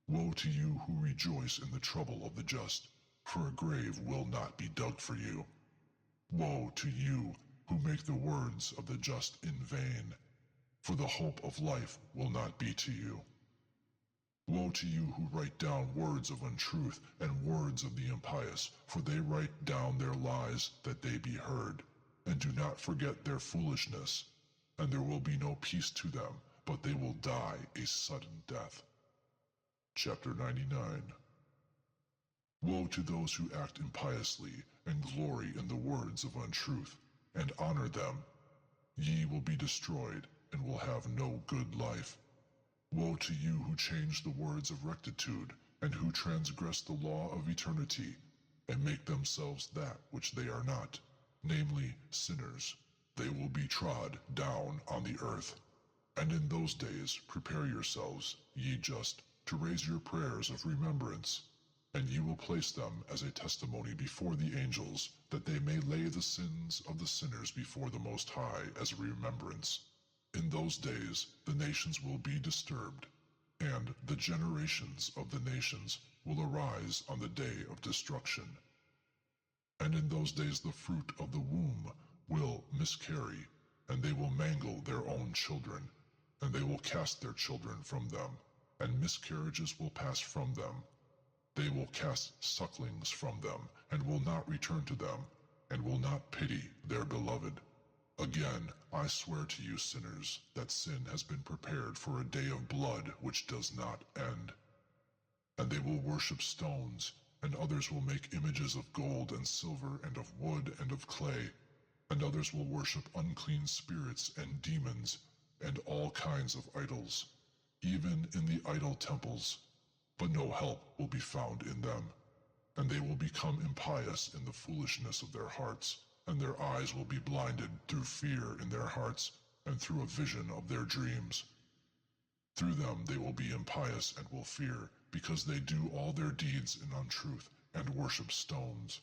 Woe to you who rejoice in the trouble of the just, for a grave will not be dug for you. Woe to you who make the words of the just in vain, for the hope of life will not be to you. Woe to you who write down words of untruth and words of the impious, for they write down their lies that they be heard, and do not forget their foolishness, and there will be no peace to them, but they will die a sudden death. Chapter 99. Woe to those who act impiously, and glory in the words of untruth, and honor them. Ye will be destroyed, and will have no good life. Woe to you who change the words of rectitude, and who transgress the law of eternity, and make themselves that which they are not, namely sinners. They will be trod down on the earth. And in those days prepare yourselves, ye just, to raise your prayers of remembrance, and ye will place them as a testimony before the angels, that they may lay the sins of the sinners before the Most High as a remembrance. In those days the nations will be disturbed, and the generations of the nations will arise on the day of destruction. And in those days the fruit of the womb will miscarry, and they will mangle their own children, and they will cast their children from them, and miscarriages will pass from them. They will cast sucklings from them, and will not return to them, and will not pity their beloved. Again, I swear to you sinners, that sin has been prepared for a day of blood which does not end. And they will worship stones, and others will make images of gold and silver and of wood and of clay, and others will worship unclean spirits and demons, and all kinds of idols, even in the idol temples. But no help will be found in them, and they will become impious in the foolishness of their hearts, and their eyes will be blinded through fear in their hearts, and through a vision of their dreams. Through them they will be impious and will fear, because they do all their deeds in untruth, and worship stones,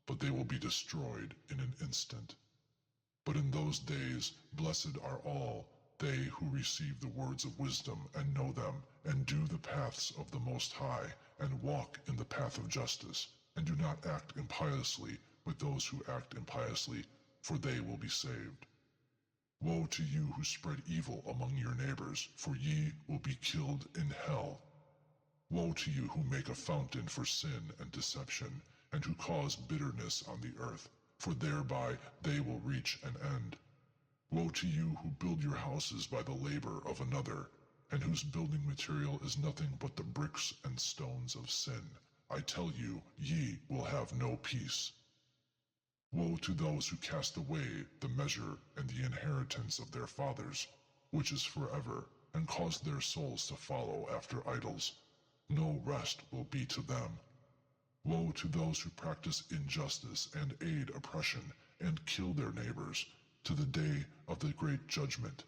but they will be destroyed in an instant. But in those days blessed are all they who receive the words of wisdom and know them, and do the paths of the Most High, and walk in the path of justice, and do not act impiously with those who act impiously, for they will be saved. Woe to you who spread evil among your neighbors, for ye will be killed in hell. Woe to you who make a fountain for sin and deception, and who cause bitterness on the earth, for thereby they will reach an end. Woe to you who build your houses by the labor of another, and whose building material is nothing but the bricks and stones of sin. I tell you, ye will have no peace. Woe to those who cast away the measure and the inheritance of their fathers, which is forever, and cause their souls to follow after idols. No rest will be to them. Woe to those who practice injustice and aid oppression, and kill their neighbors, to the day of the great judgment.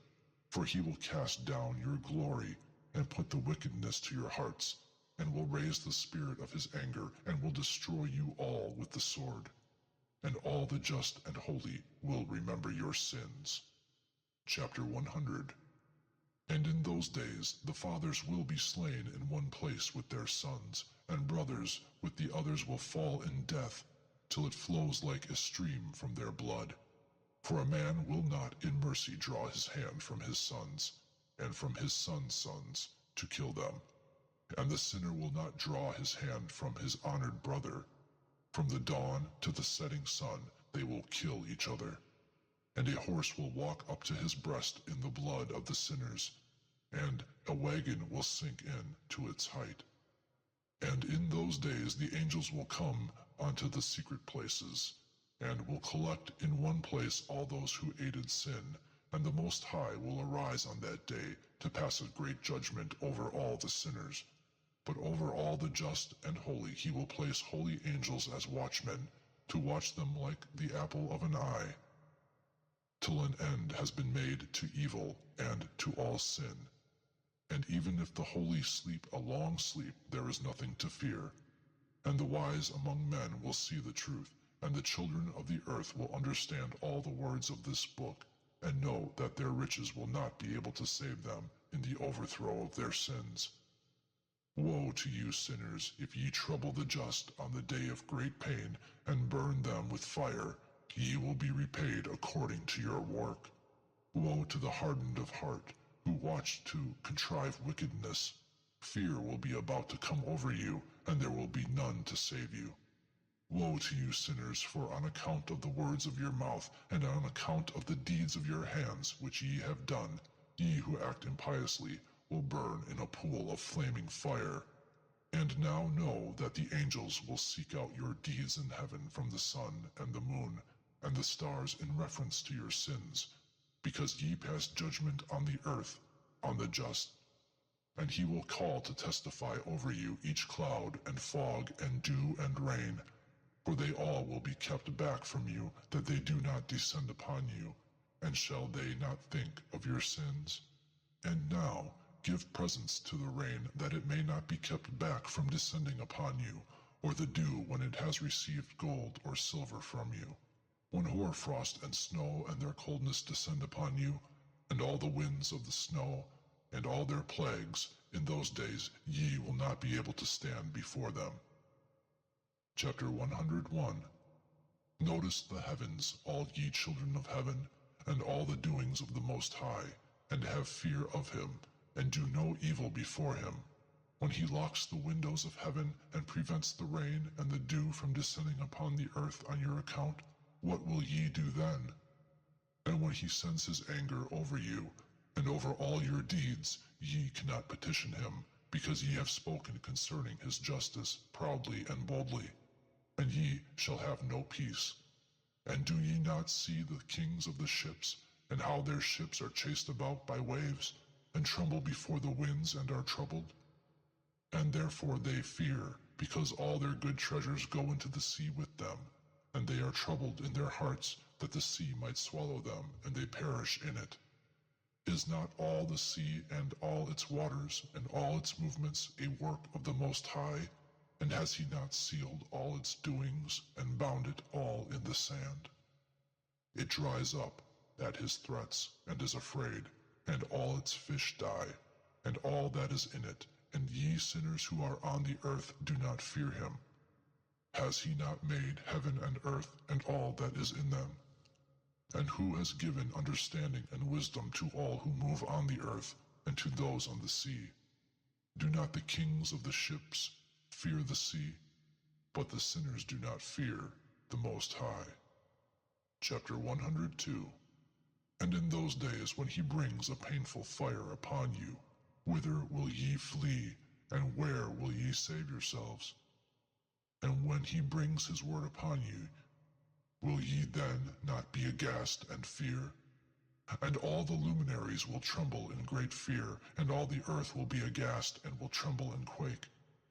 For he will cast down your glory, and put the wickedness to your hearts, and will raise the spirit of his anger, and will destroy you all with the sword. And all the just and holy will remember your sins. Chapter 100. And in those days the fathers will be slain in one place with their sons, and brothers with the others will fall in death, till it flows like a stream from their blood. For a man will not in mercy draw his hand from his sons, and from his sons' sons, to kill them. And the sinner will not draw his hand from his honored brother. From the dawn to the setting sun they will kill each other. And a horse will walk up to his breast in the blood of the sinners, and a wagon will sink in to its height. And in those days the angels will come unto the secret places, and will collect in one place all those who aided sin, and the Most High will arise on that day to pass a great judgment over all the sinners. But over all the just and holy he will place holy angels as watchmen, to watch them like the apple of an eye, till an end has been made to evil and to all sin. And even if the holy sleep a long sleep, there is nothing to fear. And the wise among men will see the truth, and the children of the earth will understand all the words of this book, and know that their riches will not be able to save them in the overthrow of their sins. Woe to you sinners, if ye trouble the just on the day of great pain, and burn them with fire, ye will be repaid according to your work. Woe to the hardened of heart, who watch to contrive wickedness. Fear will be about to come over you, and there will be none to save you. Woe to you sinners, for on account of the words of your mouth, and on account of the deeds of your hands which ye have done, ye who act impiously will burn in a pool of flaming fire. And now know that the angels will seek out your deeds in heaven from the sun and the moon, and the stars in reference to your sins, because ye pass judgment on the earth, on the just. And he will call to testify over you each cloud and fog and dew and rain, for they all will be kept back from you, that they do not descend upon you. And shall they not think of your sins? And now give presents to the rain, that it may not be kept back from descending upon you, or the dew when it has received gold or silver from you. When hoarfrost and snow and their coldness descend upon you, and all the winds of the snow, and all their plagues, in those days ye will not be able to stand before them. Chapter 101. Notice the heavens, all ye children of heaven, and all the doings of the Most High, and have fear of him, and do no evil before him. When he locks the windows of heaven, and prevents the rain and the dew from descending upon the earth on your account, what will ye do then? And when he sends his anger over you, and over all your deeds, ye cannot petition him, because ye have spoken concerning his justice proudly and boldly. And ye shall have no peace. And do ye not see the kings of the ships, and how their ships are chased about by waves, and tremble before the winds and are troubled? And therefore they fear, because all their good treasures go into the sea with them, and they are troubled in their hearts, that the sea might swallow them, and they perish in it. Is not all the sea and all its waters and all its movements a work of the Most High? And has he not sealed all its doings and bound it all in the sand? It dries up at his threats and is afraid, and all its fish die, and all that is in it, and ye sinners who are on the earth do not fear him. Has he not made heaven and earth and all that is in them? And who has given understanding and wisdom to all who move on the earth, and to those on the sea? Do not the kings of the ships fear the sea? But the sinners do not fear the Most High. Chapter 102. And in those days when he brings a painful fire upon you, whither will ye flee, and where will ye save yourselves? And when he brings his word upon you, will ye then not be aghast and fear? And all the luminaries will tremble in great fear, and all the earth will be aghast and will tremble and quake.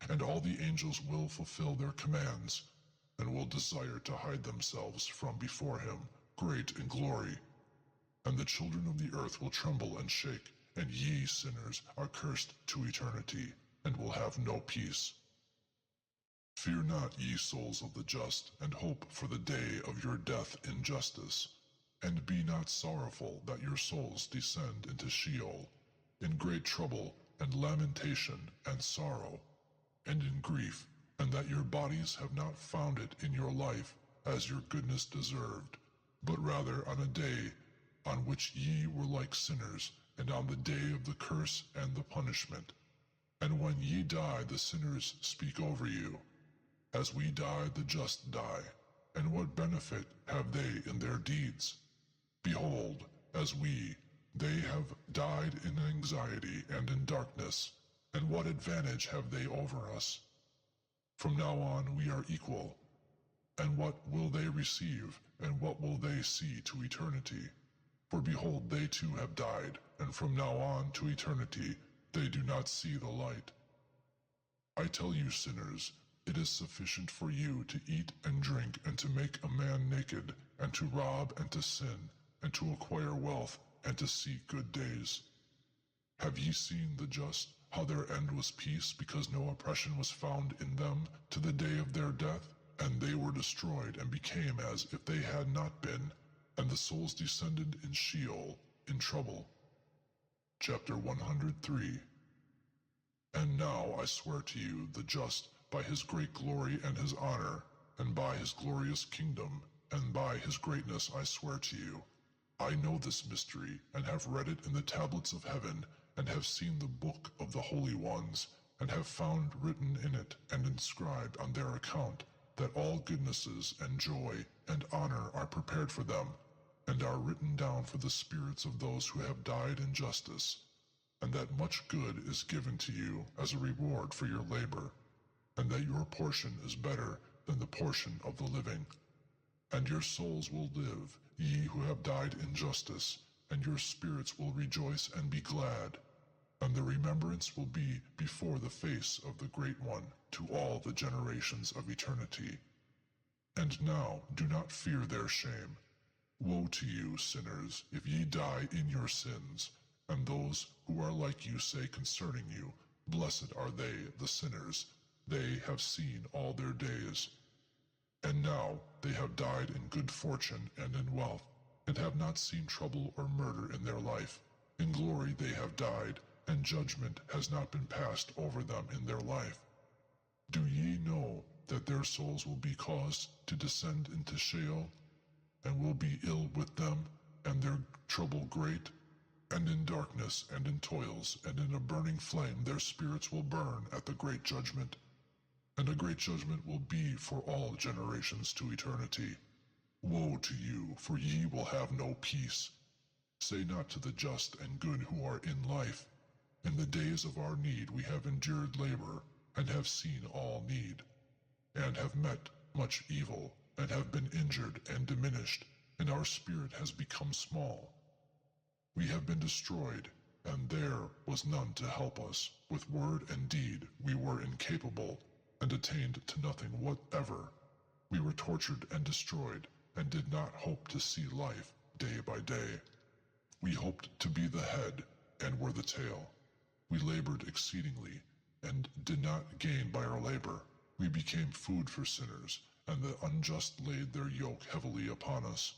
And all the angels will fulfill their commands, and will desire to hide themselves from before him, great in glory. And the children of the earth will tremble and shake, and ye sinners are cursed to eternity, and will have no peace. Fear not, ye souls of the just, and hope for the day of your death in justice. And be not sorrowful that your souls descend into Sheol, in great trouble, and lamentation, and sorrow, and in grief, and that your bodies have not found it in your life, as your goodness deserved, but rather on a day on which ye were like sinners, and on the day of the curse and the punishment. And when ye die, the sinners speak over you. As we die, the just die, and what benefit have they in their deeds? Behold, as we, they have died in anxiety and in darkness, and what advantage have they over us? From now on we are equal. And what will they receive, and what will they see to eternity? For behold, they too have died, and from now on to eternity they do not see the light. I tell you, sinners, it is sufficient for you to eat and drink, and to make a man naked, and to rob and to sin, and to acquire wealth, and to seek good days. Have ye seen the just, how their end was peace, because no oppression was found in them to the day of their death? And they were destroyed, and became as if they had not been, and the souls descended in Sheol, in trouble. Chapter 103. And now I swear to you, the just, by his great glory and his honor, and by his glorious kingdom, and by his greatness I swear to you. I know this mystery, and have read it in the tablets of heaven, and have seen the book of the holy ones, and have found written in it and inscribed on their account that all goodnesses and joy and honor are prepared for them, and are written down for the spirits of those who have died in justice, and that much good is given to you as a reward for your labor, and that your portion is better than the portion of the living. And your souls will live, ye who have died in justice, and your spirits will rejoice and be glad, and the remembrance will be before the face of the Great One to all the generations of eternity. And now do not fear their shame. Woe to you, sinners, if ye die in your sins, and those who are like you say concerning you, Blessed are they, the sinners, they have seen all their days. And now they have died in good fortune and in wealth, and have not seen trouble or murder in their life. In glory they have died, and judgment has not been passed over them in their life. Do ye know that their souls will be caused to descend into Sheol, and will be ill with them, and their trouble great? And in darkness and in toils and in a burning flame their spirits will burn at the great judgment. And a great judgment will be for all generations to eternity. Woe to you, for ye will have no peace. Say not to the just and good who are in life, In the days of our need we have endured labor, and have seen all need, and have met much evil, and have been injured and diminished, and our spirit has become small. We have been destroyed, and there was none to help us. With word and deed we were incapable, and attained to nothing whatever. We were tortured and destroyed, and did not hope to see life day by day. We hoped to be the head, and were the tail. We labored exceedingly, and did not gain by our labor. We became food for sinners, and the unjust laid their yoke heavily upon us.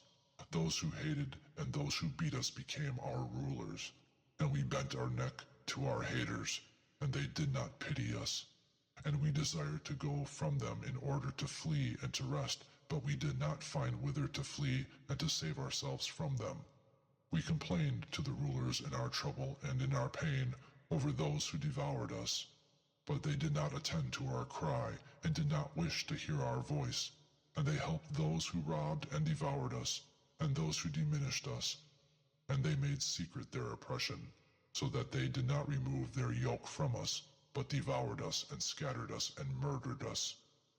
Those who hated and those who beat us became our rulers, and we bent our neck to our haters, and they did not pity us. And we desired to go from them in order to flee and to rest, but we did not find whither to flee and to save ourselves from them. We complained to the rulers in our trouble and in our pain over those who devoured us, but they did not attend to our cry and did not wish to hear our voice, and they helped those who robbed and devoured us, and those who diminished us, and they made secret their oppression, so that they did not remove their yoke from us, but devoured us and scattered us and murdered us.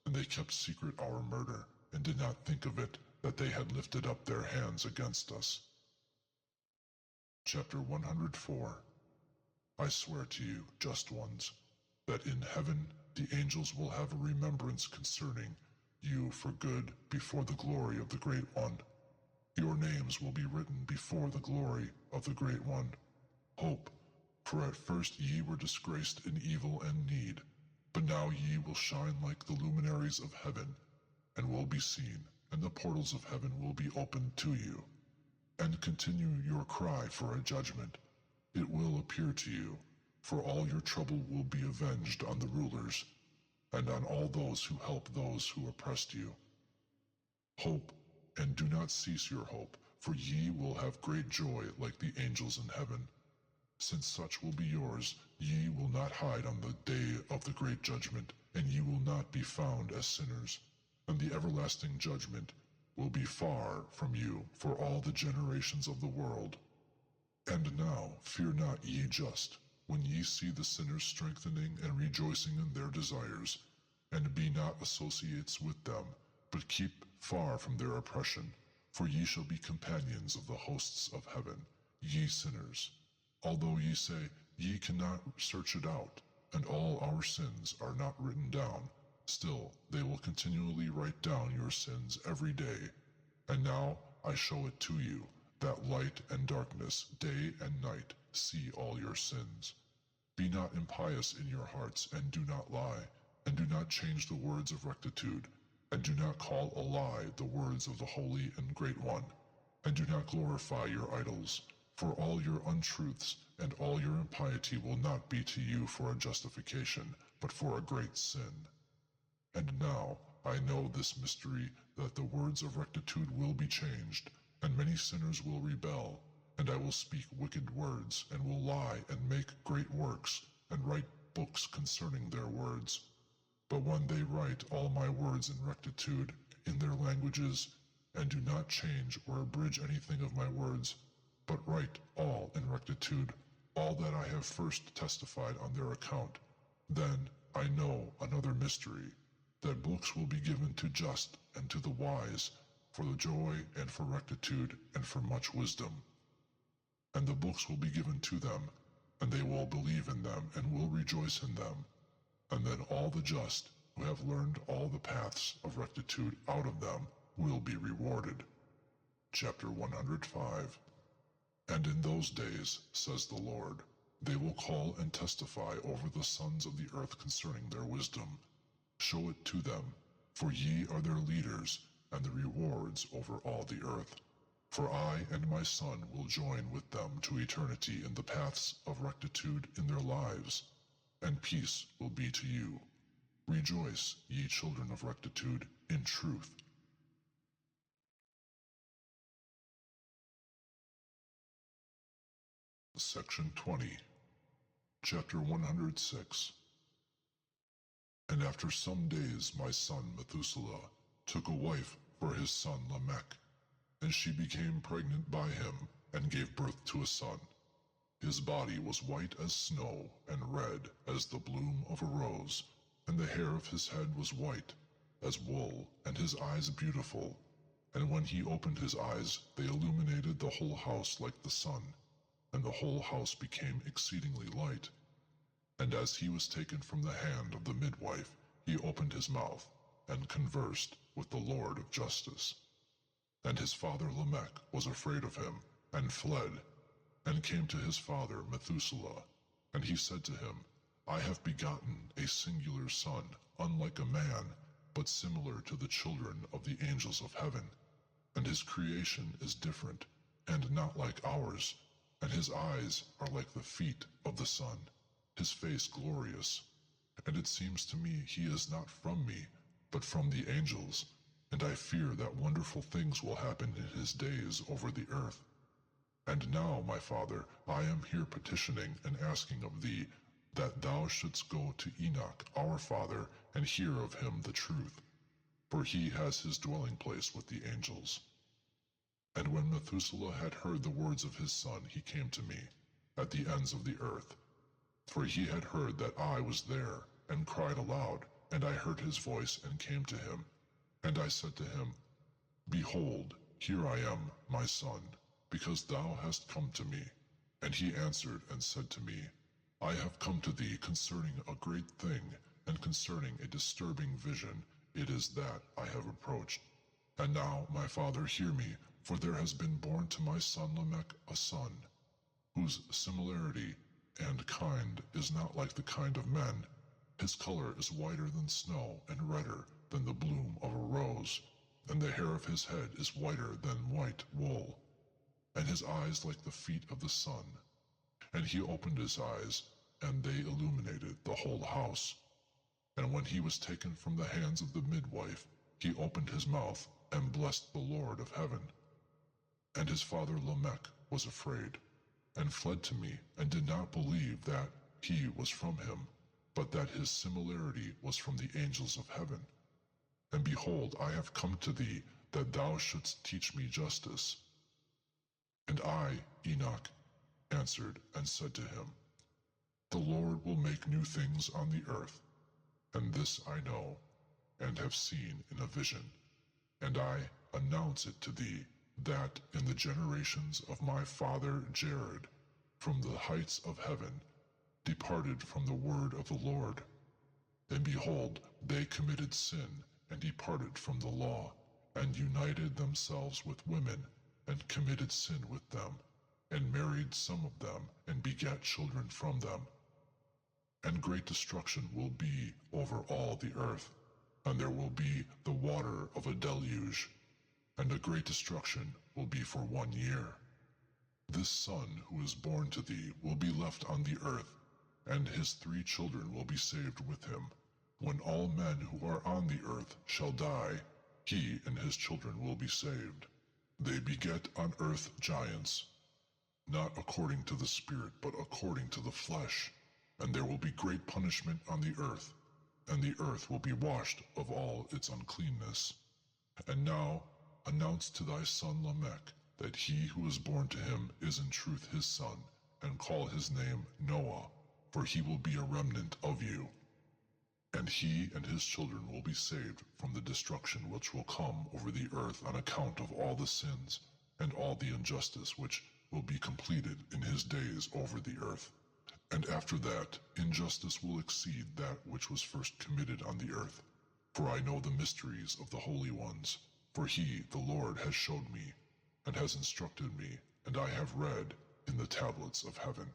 And they kept secret our murder, and did not think of it, that they had lifted up their hands against us. Chapter 104. I swear to you, just ones, that in heaven the angels will have a remembrance concerning you for good before the glory of the Great One. Your names will be written before the glory of the Great One. Hope, for at first ye were disgraced in evil and need, but now ye will shine like the luminaries of heaven, and will be seen, and the portals of heaven will be opened to you. And continue your cry for a judgment. It will appear to you, for all your trouble will be avenged on the rulers, and on all those who help those who oppressed you. Hope, and do not cease your hope, for ye will have great joy like the angels in heaven. Since such will be yours, ye will not hide on the day of the great judgment, and ye will not be found as sinners, and the everlasting judgment will be far from you for all the generations of the world. And now fear not, ye just, when ye see the sinners strengthening and rejoicing in their desires, and be not associates with them, but keep far from their oppression, for ye shall be companions of the hosts of heaven, ye sinners. Although ye say, ye cannot search it out, and all our sins are not written down, still they will continually write down your sins every day. And now I show it to you, that light and darkness, day and night, see all your sins. Be not impious in your hearts, and do not lie, and do not change the words of rectitude, and do not call a lie the words of the Holy and Great One, and do not glorify your idols, For all your untruths and all your impiety will not be to you for a justification, but for a great sin. And now I know this mystery, that the words of rectitude will be changed, and many sinners will rebel, and I will speak wicked words, and will lie and make great works, and write books concerning their words. But when they write all my words in rectitude in their languages, and do not change or abridge anything of my words, but write all in rectitude, all that I have first testified on their account, then I know another mystery, that books will be given to just and to the wise, for the joy and for rectitude and for much wisdom. And the books will be given to them, and they will believe in them and will rejoice in them. And then all the just, who have learned all the paths of rectitude out of them, will be rewarded. Chapter 105. And in those days, says the Lord, they will call and testify over the sons of the earth concerning their wisdom. Show it to them, for ye are their leaders, and the rewards over all the earth. For I and my Son will join with them to eternity in the paths of rectitude in their lives, and peace will be to you. Rejoice, ye children of rectitude, in truth. Section 20. Chapter 106. And after some days my son Methuselah took a wife for his son Lamech, and she became pregnant by him, and gave birth to a son. His body was white as snow, and red as the bloom of a rose, and the hair of his head was white as wool, and his eyes beautiful. And when he opened his eyes, they illuminated the whole house like the sun, and the whole house became exceedingly light. And as he was taken from the hand of the midwife, he opened his mouth, and conversed with the Lord of justice. And his father Lamech was afraid of him, and fled, and came to his father Methuselah. And he said to him, I have begotten a singular son, unlike a man, but similar to the children of the angels of heaven. And his creation is different, and not like ours, and his eyes are like the feet of the sun, his face glorious. And it seems to me he is not from me, but from the angels, and I fear that wonderful things will happen in his days over the earth. And now, my father, I am here petitioning and asking of thee, that thou shouldst go to Enoch our father, and hear of him the truth, for he has his dwelling place with the angels. And when Methuselah had heard the words of his son, he came to me, at the ends of the earth. For he had heard that I was there, and cried aloud, and I heard his voice, and came to him. And I said to him, Behold, here I am, my son, because thou hast come to me. And he answered and said to me, I have come to thee concerning a great thing, and concerning a disturbing vision. It is that I have approached. And now, my father, hear me, for there has been born to my son Lamech a son, whose similarity and kind is not like the kind of men. His color is whiter than snow, and redder than the bloom of a rose, and the hair of his head is whiter than white wool, and his eyes like the feet of the sun. And he opened his eyes, and they illuminated the whole house. And when he was taken from the hands of the midwife, he opened his mouth, and blessed the Lord of heaven. And his father Lamech was afraid, and fled to me, and did not believe that he was from him, but that his similarity was from the angels of heaven. And behold, I have come to thee, that thou shouldst teach me justice. And I, Enoch, answered and said to him, The Lord will make new things on the earth, and this I know, and have seen in a vision. And I announce it to thee, that in the generations of my father Jared, from the heights of heaven, departed from the word of the Lord. And behold, they committed sin, and departed from the law, and united themselves with women, and committed sin with them, and married some of them, and begat children from them. And great destruction will be over all the earth, and there will be the water of a deluge, and a great destruction will be for 1 year. This son who is born to thee will be left on the earth, and his 3 children will be saved with him. When all men who are on the earth shall die, he and his children will be saved. They beget on earth giants, not according to the Spirit, but according to the flesh. And there will be great punishment on the earth, and the earth will be washed of all its uncleanness. And now announce to thy son Lamech that he who is born to him is in truth his son, and call his name Noah, for he will be a remnant of you. And he and his children will be saved from the destruction which will come over the earth on account of all the sins and all the injustice which will be completed in his days over the earth. And after that, injustice will exceed that which was first committed on the earth. For I know the mysteries of the holy ones, for he, the Lord, has showed me, and has instructed me, and I have read in the tablets of heaven.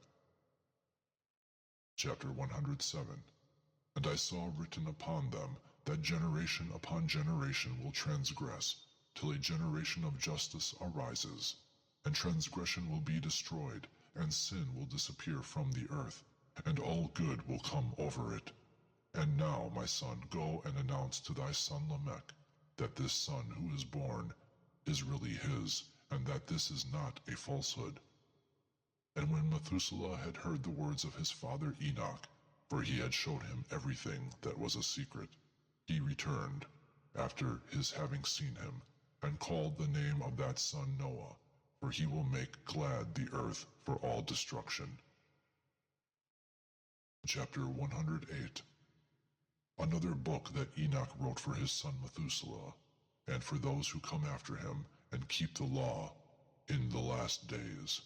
Chapter 107. And I saw written upon them that generation upon generation will transgress, till a generation of justice arises, and transgression will be destroyed, and sin will disappear from the earth, and all good will come over it. And now, my son, go and announce to thy son Lamech that this son who is born is really his, and that this is not a falsehood. And when Methuselah had heard the words of his father Enoch, for he had showed him everything that was a secret, he returned, after his having seen him, and called the name of that son Noah, for he will make glad the earth for all destruction. Chapter 108. Another book that Enoch wrote for his son Methuselah, and for those who come after him, and keep the law in the last days.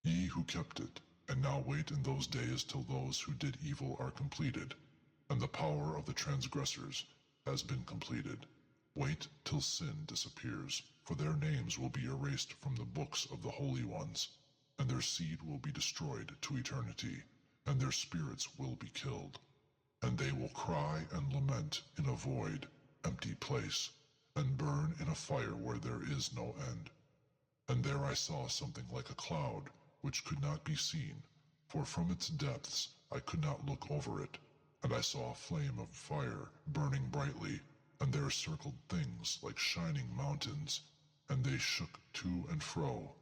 Ye who kept it, and now wait in those days till those who did evil are completed, and the power of the transgressors has been completed. Wait till sin disappears, for their names will be erased from the books of the holy ones, and their seed will be destroyed to eternity, and their spirits will be killed. And they will cry and lament in a void, empty place, and burn in a fire where there is no end. And there I saw something like a cloud, which could not be seen, for from its depths I could not look over it. And I saw a flame of fire burning brightly, and there circled things like shining mountains, and they shook to and fro.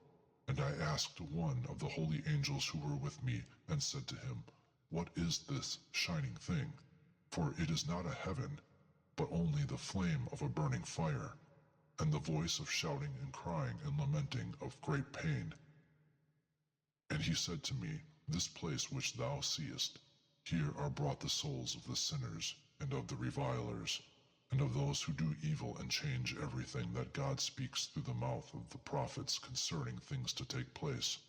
And I asked one of the holy angels who were with me, and said to him, What is this shining thing? For it is not a heaven, but only the flame of a burning fire, and the voice of shouting and crying and lamenting of great pain. And he said to me, This place which thou seest, here are brought the souls of the sinners, and of the revilers, and of those who do evil and change everything that God speaks through the mouth of the prophets concerning things to take place.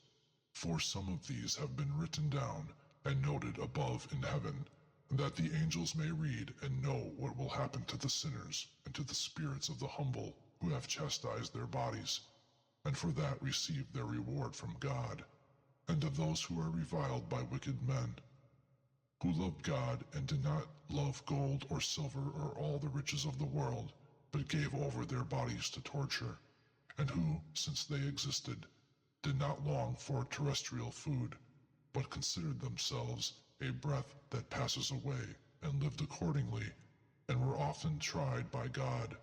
For some of these have been written down and noted above in heaven, that the angels may read and know what will happen to the sinners and to the spirits of the humble who have chastised their bodies, and for that receive their reward from God, and of those who are reviled by wicked men, who loved God and did not love gold or silver or all the riches of the world, but gave over their bodies to torture, and who, since they existed, did not long for terrestrial food, but considered themselves a breath that passes away, and lived accordingly, and were often tried by God,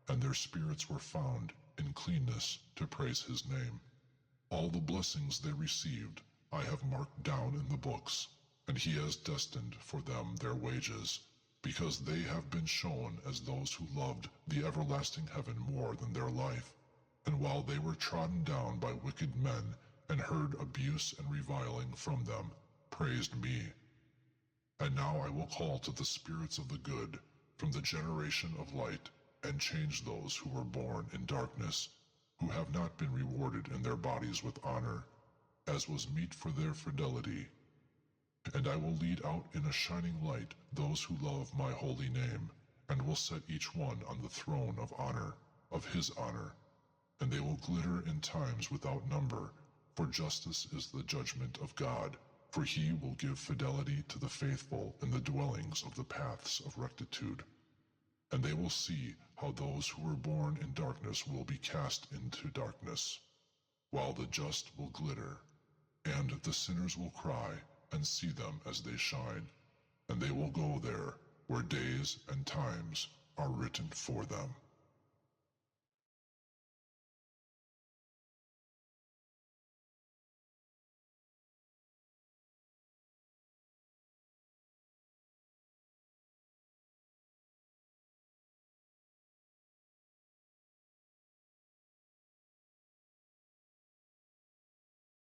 and their spirits were found in cleanness to praise his name. All the blessings they received I have marked down in the books, and he has destined for them their wages, because they have been shown as those who loved the everlasting heaven more than their life, and while they were trodden down by wicked men, and heard abuse and reviling from them, praised me. And now I will call to the spirits of the good from the generation of light, and change those who were born in darkness, who have not been rewarded in their bodies with honor, as was meet for their fidelity. And I will lead out in a shining light those who love my holy name, and will set each one on the throne of honor, of his honor. And they will glitter in times without number, for justice is the judgment of God, for he will give fidelity to the faithful in the dwellings of the paths of rectitude. And they will see how those who were born in darkness will be cast into darkness. while the just will glitter, and the sinners will cry and see them as they shine, and they will go there where days and times are written for them.